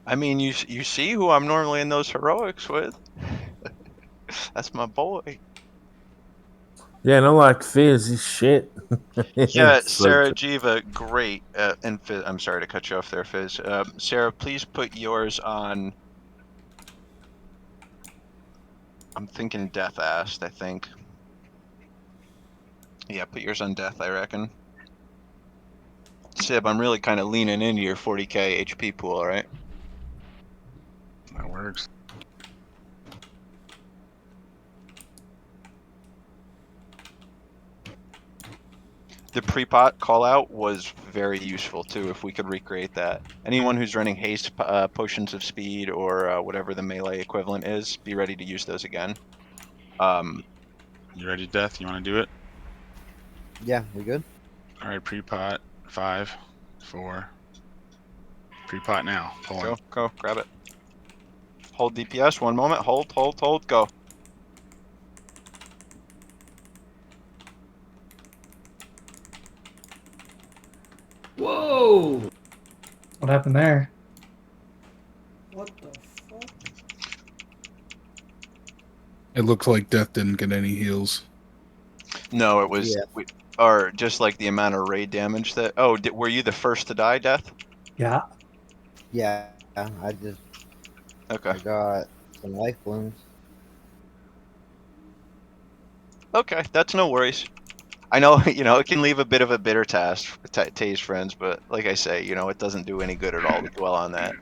I mean, you see who I'm normally in those heroics with. That's my boy. Yeah, no, like Fizz is shit. Yeah, It's so Sarah Jiva, great. And Fizz, I'm sorry to cut you off there, Fizz. Sarah, please put yours on. I'm thinking Death asked, I think. Yeah, put yours on Death, I reckon. Sib, I'm really kind of leaning into your 40k HP pool, right? That works. The pre-pot call out was very useful too, if we could recreate that. Anyone who's running haste potions of speed or whatever the melee equivalent is, be ready to use those again. You ready, Death? You want to do it? Yeah, we good? All right, pre-pot. 5, 4. Pre-pot now. Pulling. Go, grab it. Hold DPS, 1 moment, hold, go. Whoa! What happened there? What the fuck? It looked like Death didn't get any heals. No, it was, Yeah. or just like the amount of raid damage that, oh, were you the first to die, Death? Yeah. Yeah, I Okay. got some life blooms. Okay, that's no worries. I know, it can leave a bit of a bitter taste taste, friends, but like I say, it doesn't do any good at all to dwell on that.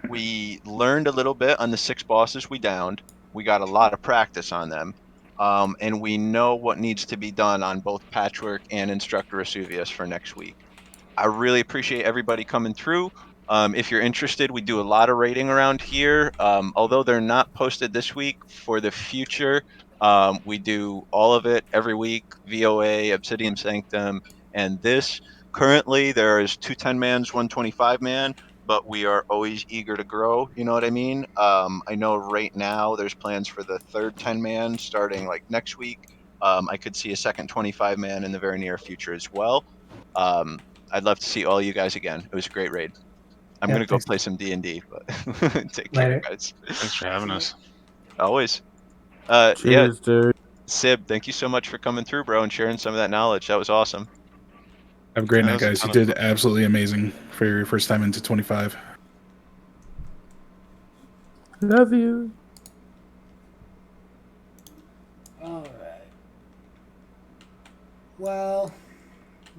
We learned a little bit on the 6 bosses we downed. We got a lot of practice on them. And we know what needs to be done on both Patchwork and Instructor Vesuvius for next week. I really appreciate everybody coming through. If you're interested, we do a lot of rating around here. Although they're not posted this week, for the future, we do all of it every week. VOA, Obsidian Sanctum, and this. Currently, there is 2 10-mans, 1 25-man, but we are always eager to grow. You know what I mean? I know right now there's plans for the 3rd 10-man starting like next week. I could see a second 25-man in the very near future as well. I'd love to see all you guys again. It was a great raid. I'm Yeah, gonna go thanks. play some D&D, but take care, Later. guys. Thanks for having us. Always. Yeah, cheers, dude. Sib, thank you so much for coming through, bro, and sharing some of that knowledge. That was awesome. Have a great That night, was a guys. You ton of did fun. absolutely amazing for your first time into 25. Love you. Alright. Well,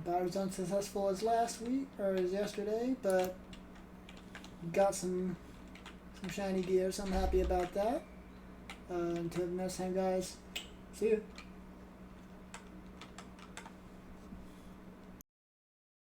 about as unsuccessful as last week, or as yesterday, but got some shiny gear, so I'm happy about that. Until next time, guys. See you.